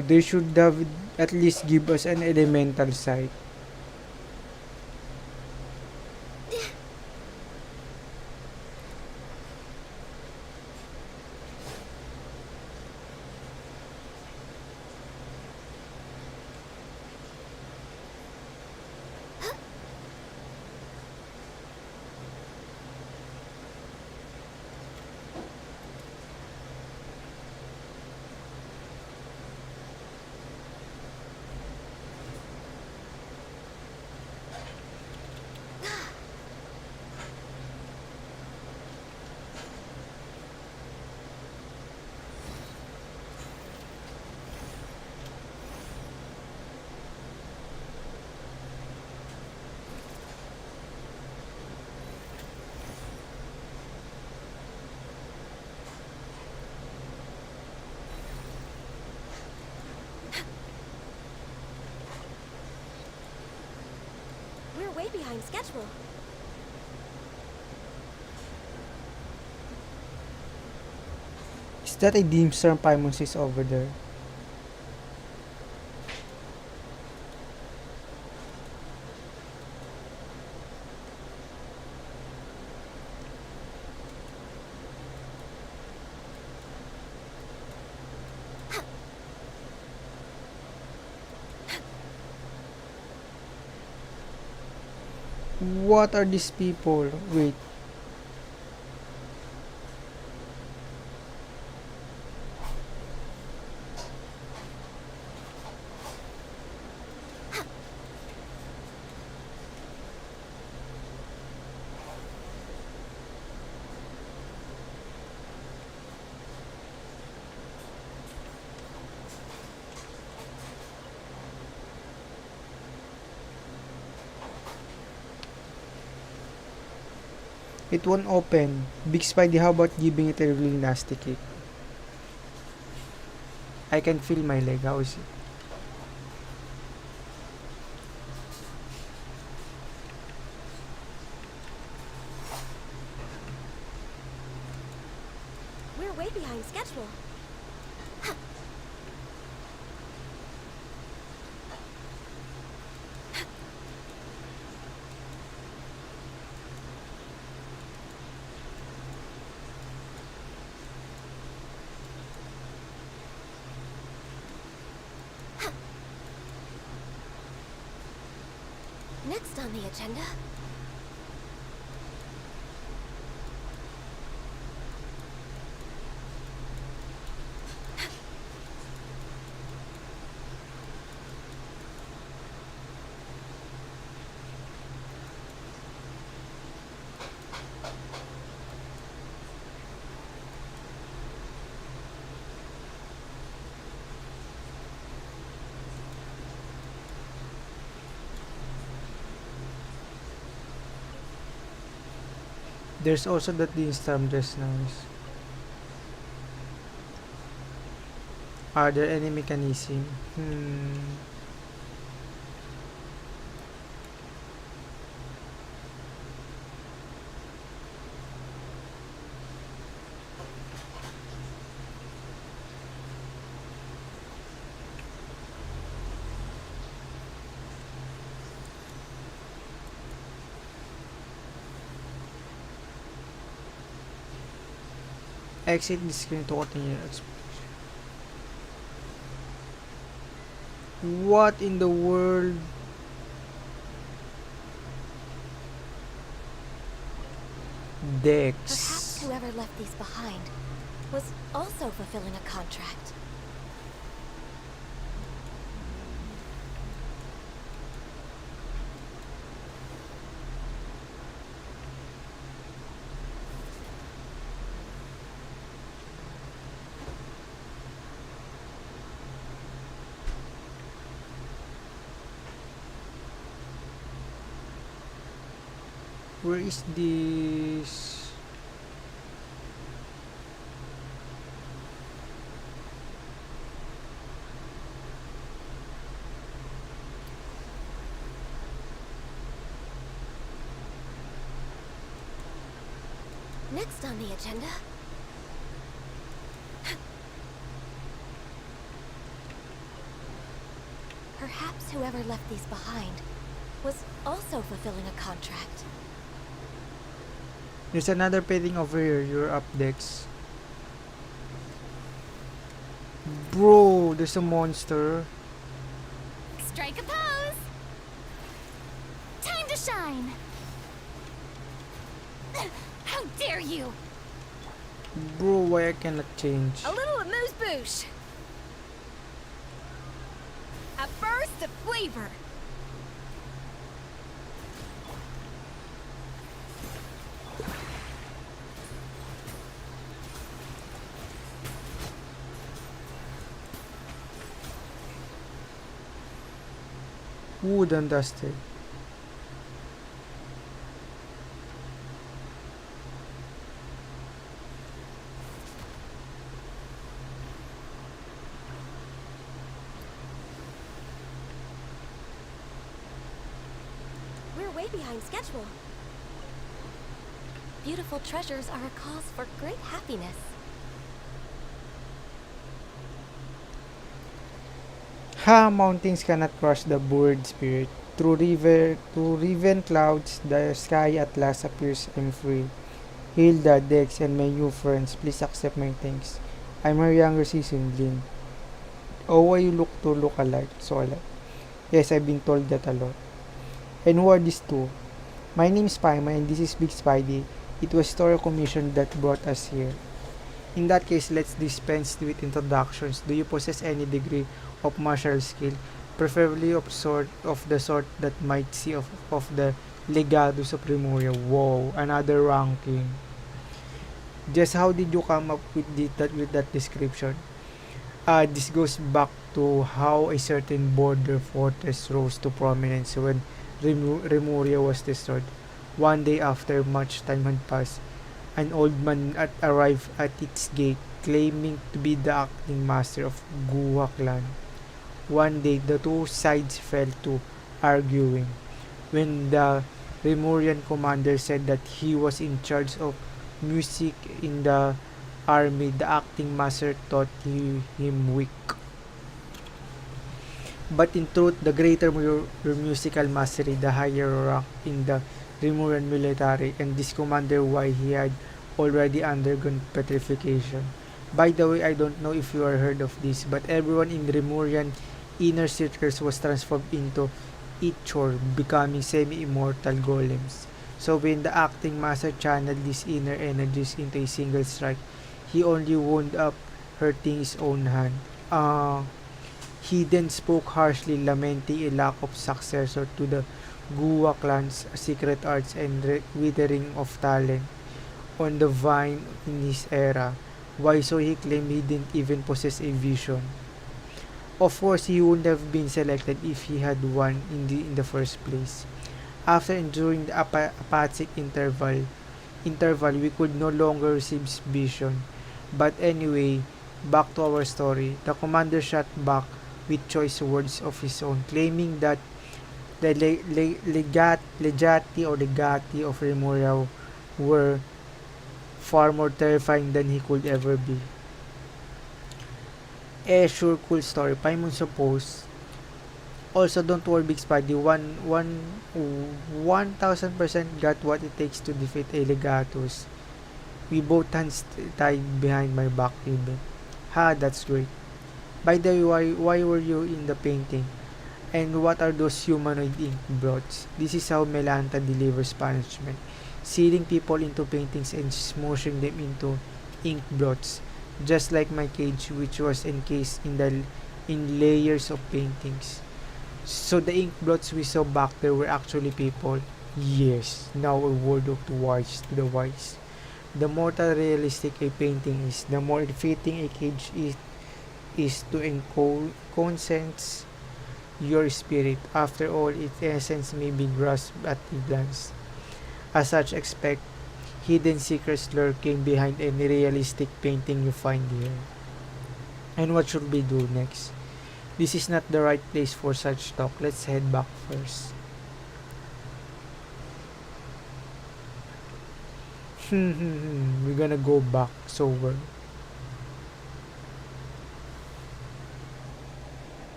So they should have at least give us an elemental site. We're way behind schedule. Is that a dim star Paimon says over there? What are these people? Wait. It won't open. Big Spidey, how about giving it a really nasty kick? I can feel my leg. How is it? We're way behind schedule. Next on the agenda. There's also that the storm just nice. Are there any mechanism? Exit the screen to continue exploration. What in the world? Perhaps Dex. whoever left these behind was also fulfilling a contract. Where is this? Next on the agenda. Perhaps whoever left these behind was also fulfilling a contract. There's another painting over here. You're up next. Bro, there's a monster. Strike a pose! Time to shine! How dare you! Bro, why I cannot change? A little amuse-bouche. A burst of flavor. Wood and dusted. We're way behind schedule. Beautiful treasures are a cause for great happiness. Ha! Mountains cannot crush the bird spirit. Through riven clouds, the sky at last appears. I'm free. Hilda, Dex, and my new friends, please accept my thanks. I'm her younger season, Lynn. Oh, why you look alike, so alike. Yes, I've been told that a lot. And who are these two? My name is Paima, and this is Big Spidey. It was Story Commission that brought us here. In that case, let's dispense with introductions. Do you possess any degree of martial skill, preferably of the sort that might see of the Legados of Remoria? Whoa, another ranking. Just how did you come up with that description? This goes back to how a certain border fortress rose to prominence when Remoria was destroyed. One day after much time had passed, an old man arrived at its gate, claiming to be the acting master of Guha clan. One day, the two sides fell to arguing. When the Remorian commander said that he was in charge of music in the army, the acting master thought him weak. But in truth, the greater musical mastery, the higher rank in the Remorian military, and this commander why he had already undergone petrification. By the way, I don't know if you are heard of this, but everyone in Remorian inner circles was transformed into Ichor, becoming semi-immortal golems. So when the acting master channeled these inner energies into a single strike, he only wound up hurting his own hand. He then spoke harshly, lamenting a lack of successor to the Guwa clan's secret arts and withering of talent on the vine in his era. Why so he claimed he didn't even possess a vision. Of course, he wouldn't have been selected if he had won in the first place. After enduring the apathic interval, we could no longer receive vision. But anyway, back to our story. The commander shot back with choice words of his own, claiming that the legati of Remoria were far more terrifying than he could ever be. Sure, cool story. Paimon suppose. Also, don't worry, Big Spidey. 1,000% got what it takes to defeat a Legatus. We both hands tied behind my back even. Ha, that's great. By the way, why were you in the painting? And what are those humanoid ink blots? This is how Melanta delivers punishment. Sealing people into paintings and smushing them into ink blots. Just like my cage, which was encased in layers of paintings. So the ink blots we saw back there were actually people. Yes, now a word of the wise to the wise. The more realistic a painting is, the more fitting a cage is to consense your spirit. After all, its essence may be grasped at a glance. As such, expect hidden secrets lurking behind any realistic painting you find here. And what should we do next? This is not the right place for such talk. Let's head back first. We're gonna go back sober.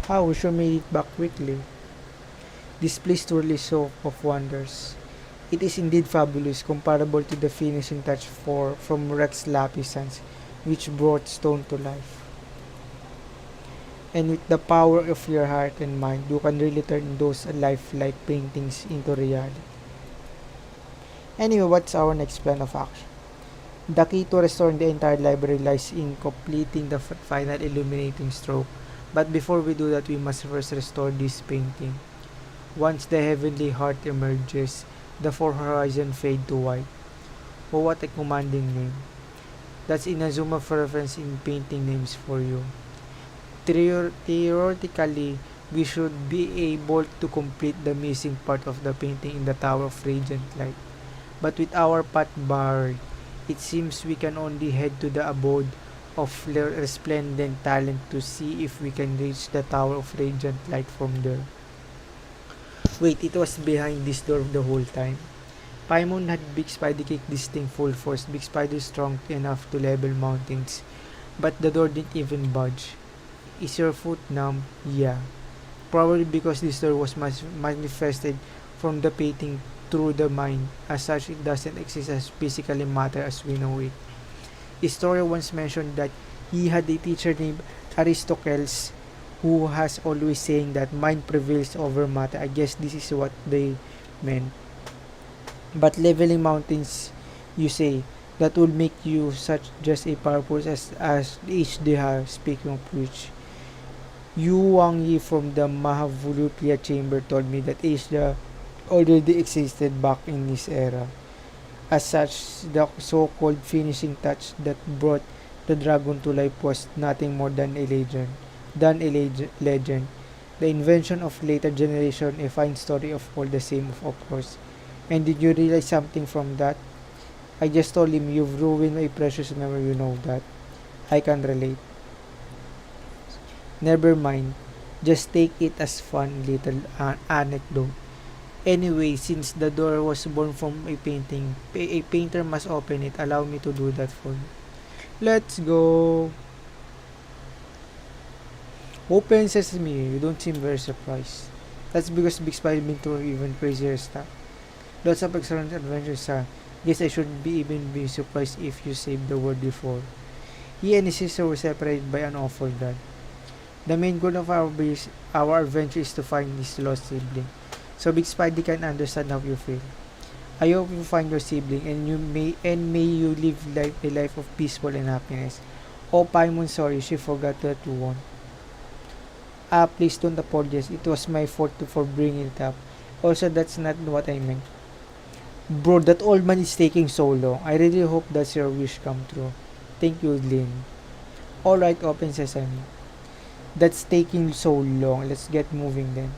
We should made it back quickly. This place truly show of wonders. It is indeed fabulous, comparable to the finishing touch for from Rex Lapisans, which brought stone to life. And with the power of your heart and mind, you can really turn those lifelike paintings into reality. Anyway, what's our next plan of action? The key to restoring the entire library lies in completing the final illuminating stroke. But before we do that, we must first restore this painting. Once the heavenly heart emerges, the four horizons fade to white. Oh, what a commanding name. That's Inazuma reference in painting names for you. Theoretically, we should be able to complete the missing part of the painting in the Tower of Radiant Light. But with our path barred, it seems we can only head to the abode of resplendent talent to see if we can reach the Tower of Radiant Light from there. Wait, it was behind this door the whole time. Paimon had Big Spider kick this thing full force. Big Spider strong enough to level mountains, but the door didn't even budge. Is your foot numb? Yeah. Probably because this door was manifested from the painting through the mind. As such, it doesn't exist as physically matter as we know it. Historia once mentioned that he had a teacher named Aristocles who has always saying that mind prevails over matter. I guess this is what they meant. But leveling mountains, you say, that would make you such just a powerful as HDR, speaking of which. Yu Wang Yi from the Mahavulupia chamber told me that Asia already existed back in his era. As such, the so-called finishing touch that brought the dragon to life was nothing more than a legend. Legend. The invention of later generation, a fine story of all the same, of course. And did you realize something from that? I just told him, you've ruined my precious memory, you know that. I can relate. Never mind. Just take it as fun little anecdote. Anyway, since the door was born from a painting, a painter must open it. Allow me to do that for you. Let's go. Open sesame. You don't seem very surprised. That's because Big Spy been through even crazier stuff. Lots of excellent adventures, huh? Guess I shouldn't be even be surprised if you saved the world before. He and his sister were separated by an awful dad. The main goal of our adventure is to find his lost sibling. So Big Spidey can understand how you feel. I hope you find your sibling and may you live a life of peaceful and happiness. Oh Paimon, sorry, she forgot that you won. Please don't apologize. It was my fault for bringing it up. Also, that's not what I meant. Bro, that old man is taking so long. I really hope that's your wish come true. Thank you, Lynn. Alright, open sesame. That's taking so long. Let's get moving then.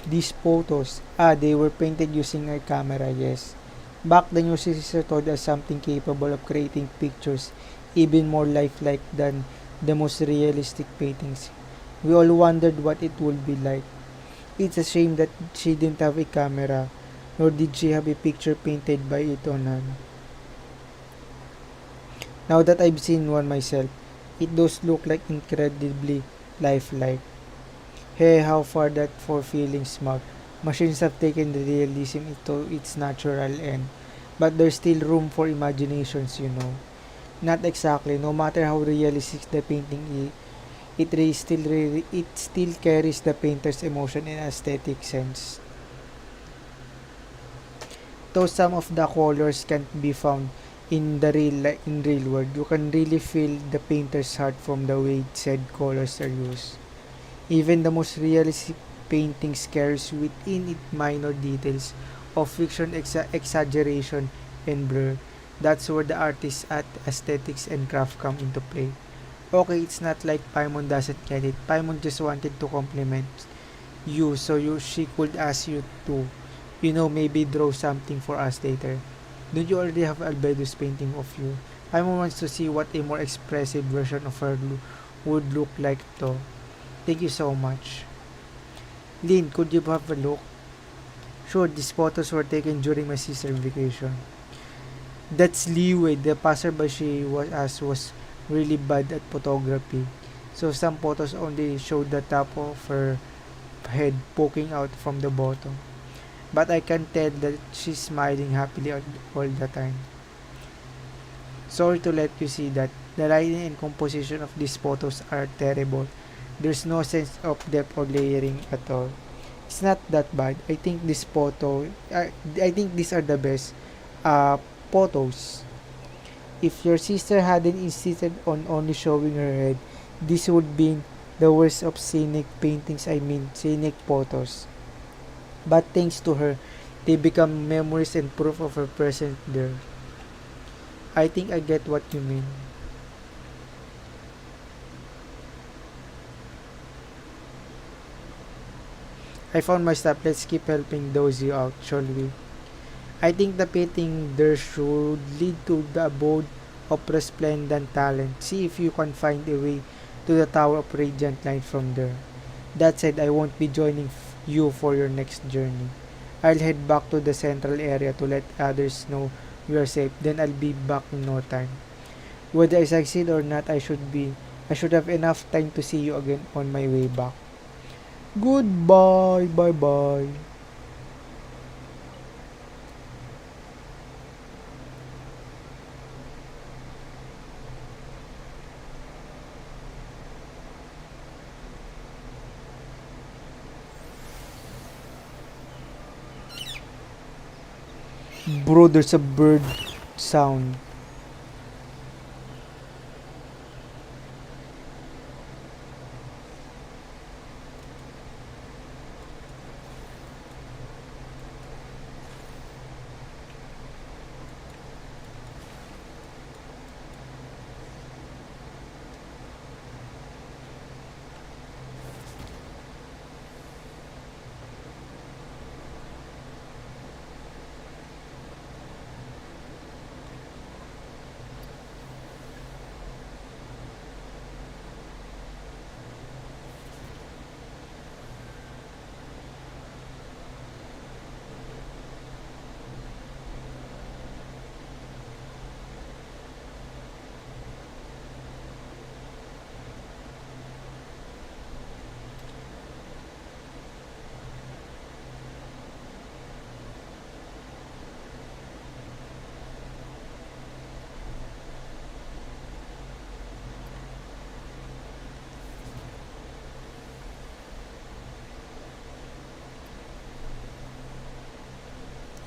These photos, they were painted using our camera, yes. Back then, your sister told us something capable of creating pictures even more lifelike than the most realistic paintings. We all wondered what it would be like. It's a shame that she didn't have a camera, nor did she have a picture painted by it on hand. Now that I've seen one myself, it does look like incredibly lifelike. Hey, how far that for feeling smug. Machines have taken the realism into its natural end, but there's still room for imaginations, you know. Not exactly, no matter how realistic the painting is, it still carries the painter's emotion and aesthetic sense. Though some of the colors can't be found in real world, you can really feel the painter's heart from the way said colors are used. Even the most realistic paintings carries within it minor details of fiction exaggeration and blur. That's where the artist's aesthetics and craft come into play. Okay, it's not like Paimon doesn't get it. Paimon just wanted to compliment you so she could ask you to. Maybe draw something for us later. Don't you already have Albedo's painting of you? I want to see what a more expressive version of her would look like though. Thank you so much. Lynn, could you have a look? Sure, these photos were taken during my sister's vacation. That's leeway. The passerby she was asked was really bad at photography. So some photos only showed the top of her head poking out from the bottom. But I can tell that she's smiling happily all the time. Sorry to let you see that. The lighting and composition of these photos are terrible. There's no sense of depth or layering at all. It's not that bad. I think these are the best uh, photos. If your sister hadn't insisted on only showing her head, this would be the worst of scenic paintings, I mean scenic photos. But thanks to her, they become memories and proof of her presence there. I think I get what you mean. I found my stuff. Let's keep helping those you out, shall we? I think the painting there should lead to the abode of resplendent talent. See if you can find a way to the Tower of Radiant Light from there. That said, I won't be joining you for your next journey. I'll head back to the central area to let others know we are safe. Then I'll be back in no time. Whether I succeed or not, I should have enough time to see you again on my way back. Goodbye, bye bye. Bro, there's a bird sound.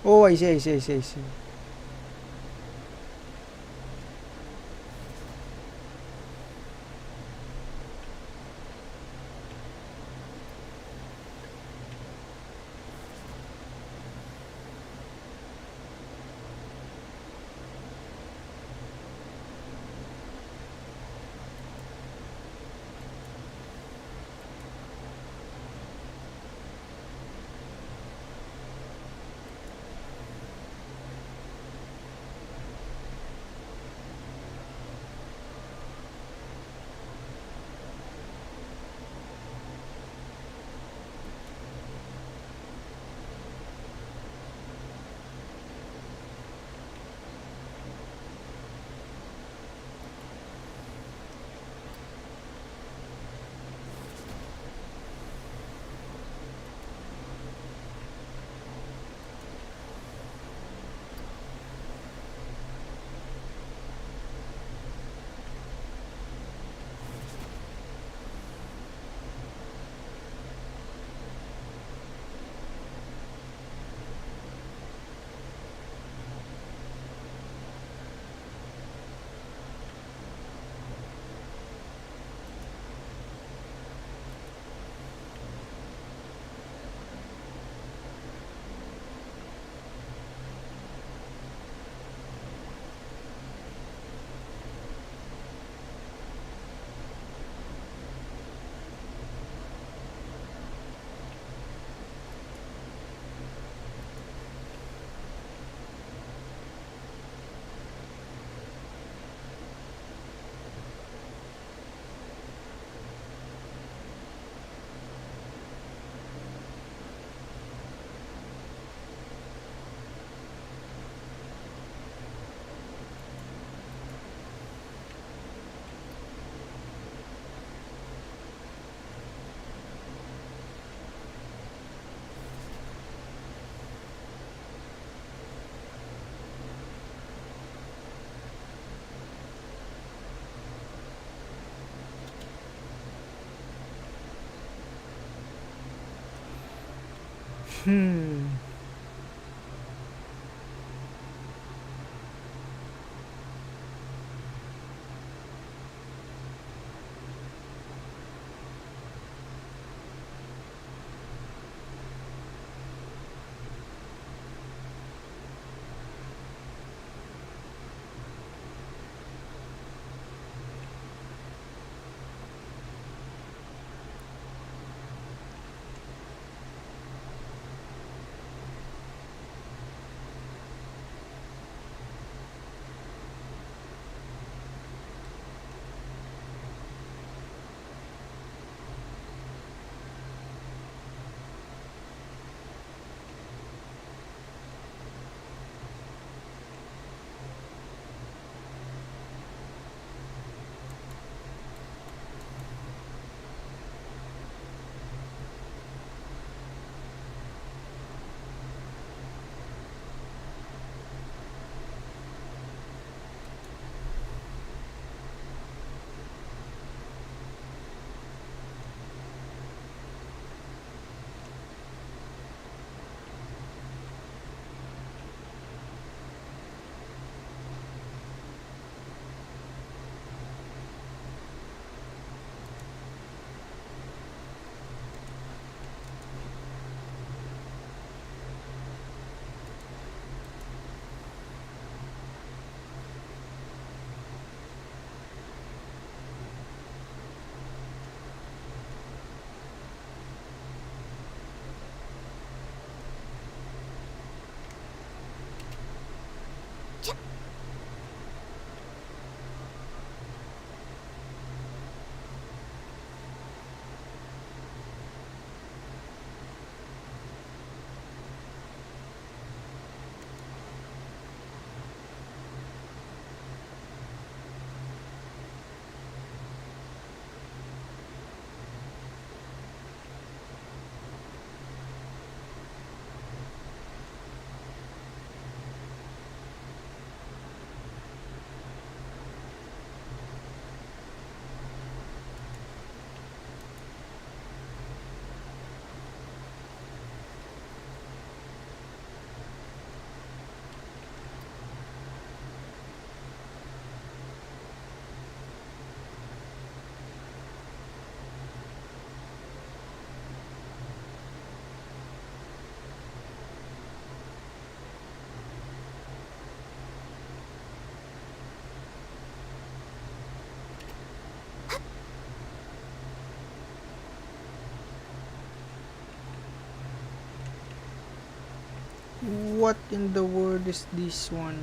Oh, I see. Hmm. What in the world is this one?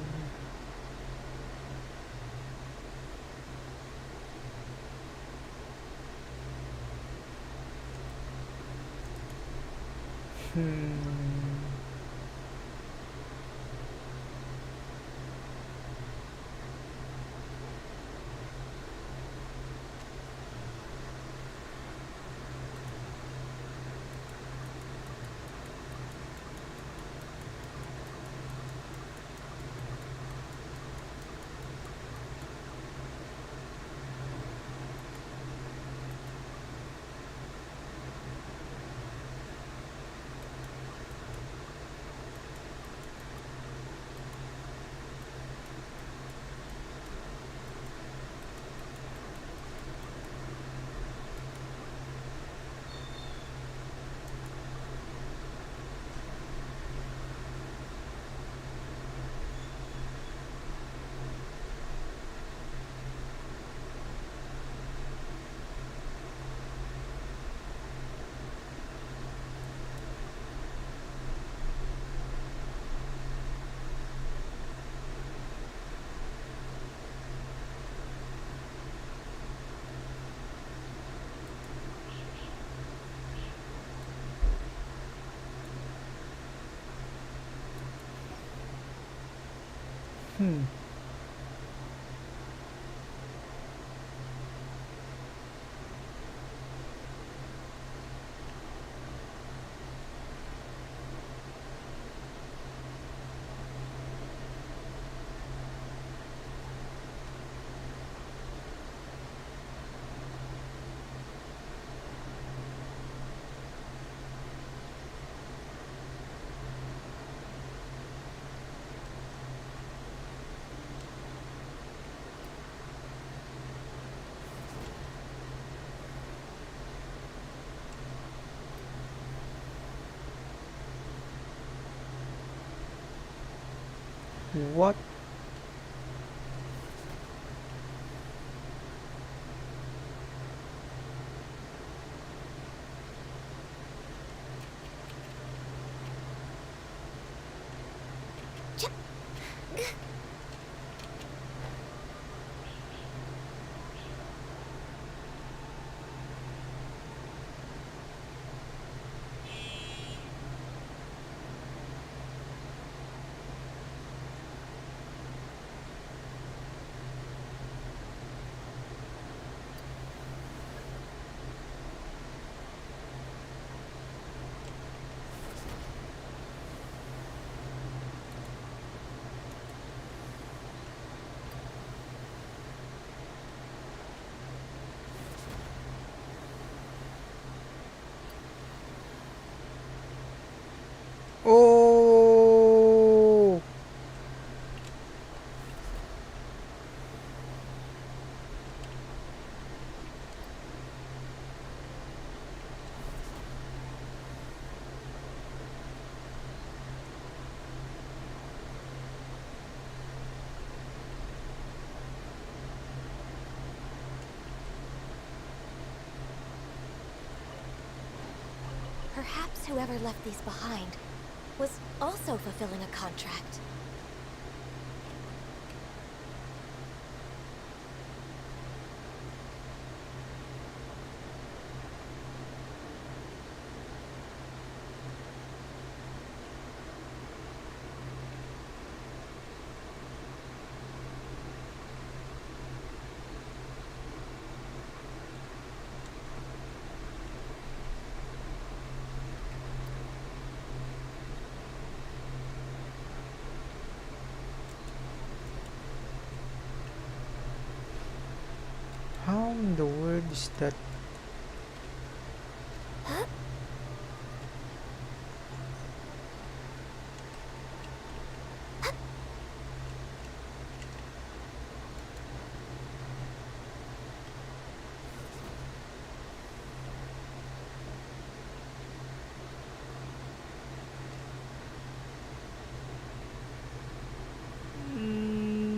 Hmm. Hmm. What? Oh! Perhaps whoever left these behind was also fulfilling a contract. How in the world is that? Mm,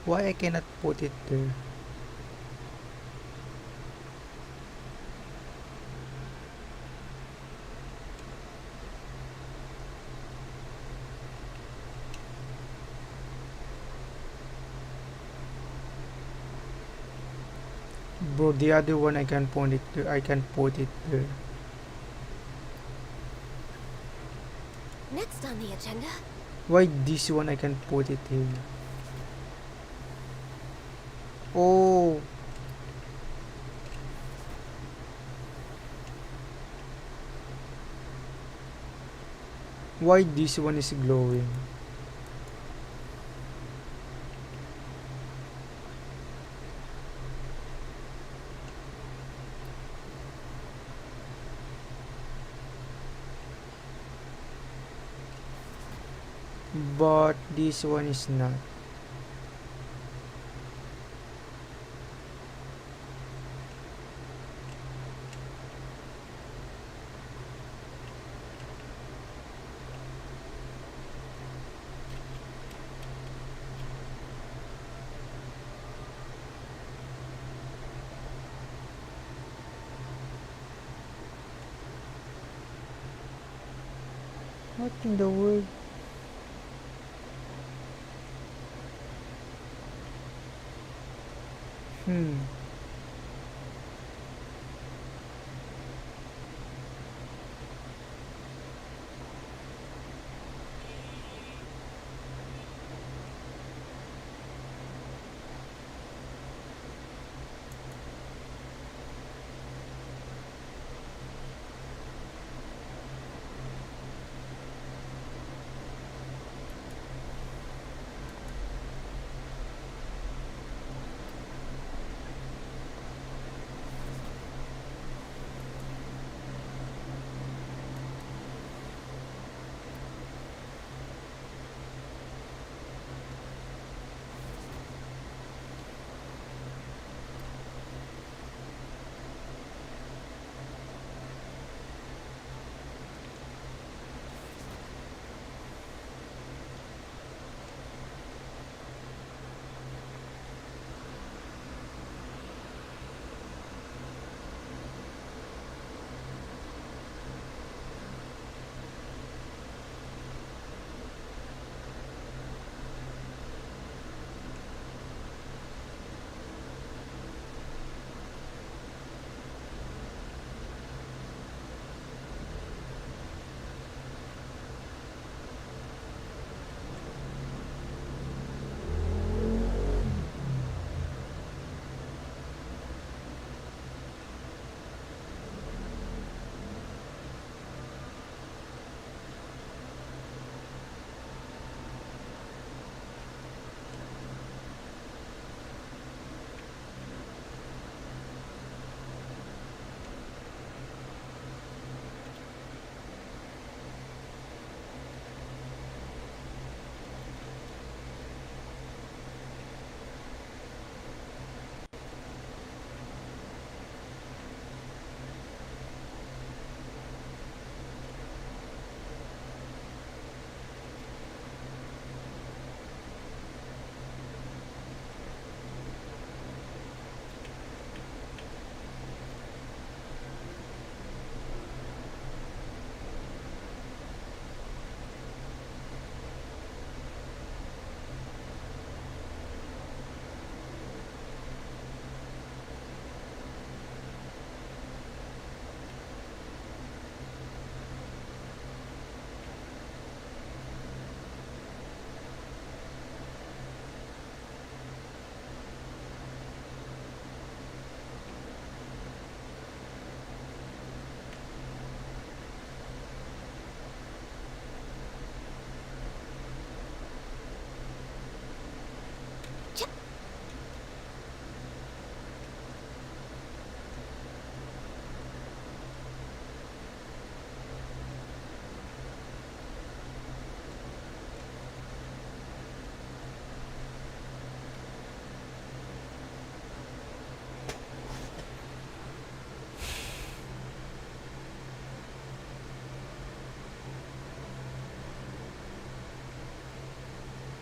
why I cannot put it there? Bro, the other one I can put it there. I can put it there. Next on the agenda, Why this one I can put it here? Oh, why this one is glowing? But this one is not. What in the world? Hmm.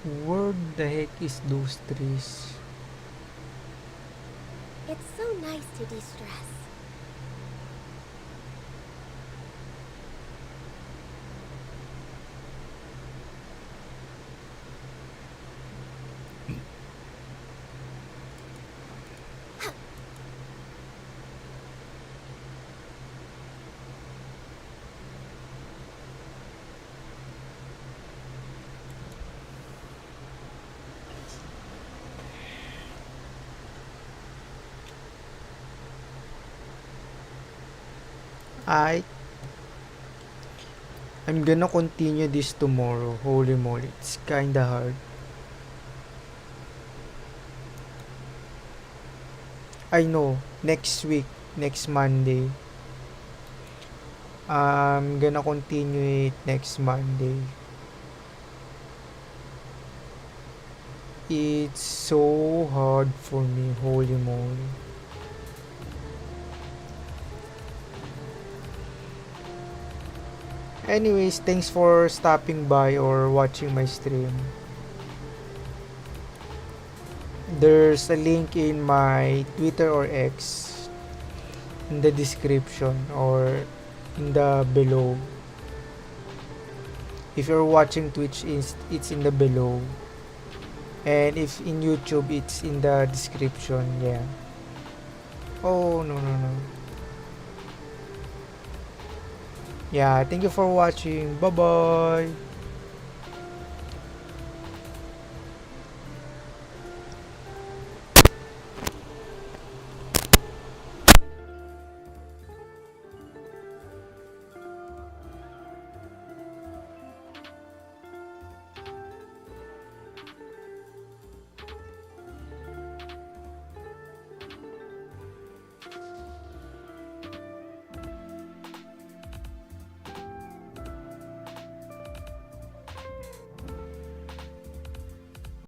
Where the heck is those trees? It's so nice to de-stress. I I'm gonna continue this tomorrow. Holy moly, it's kinda hard. I know, next week, next Monday. I'm gonna continue it next Monday. It's so hard for me, holy moly. Anyways, thanks for stopping by or watching my stream. There's a link in my Twitter or X in the description or in the below. If you're watching Twitch, it's in the below. And if in YouTube, it's in the description. Yeah. Oh, no, no, no. Yeah, thank you for watching. Bye-bye.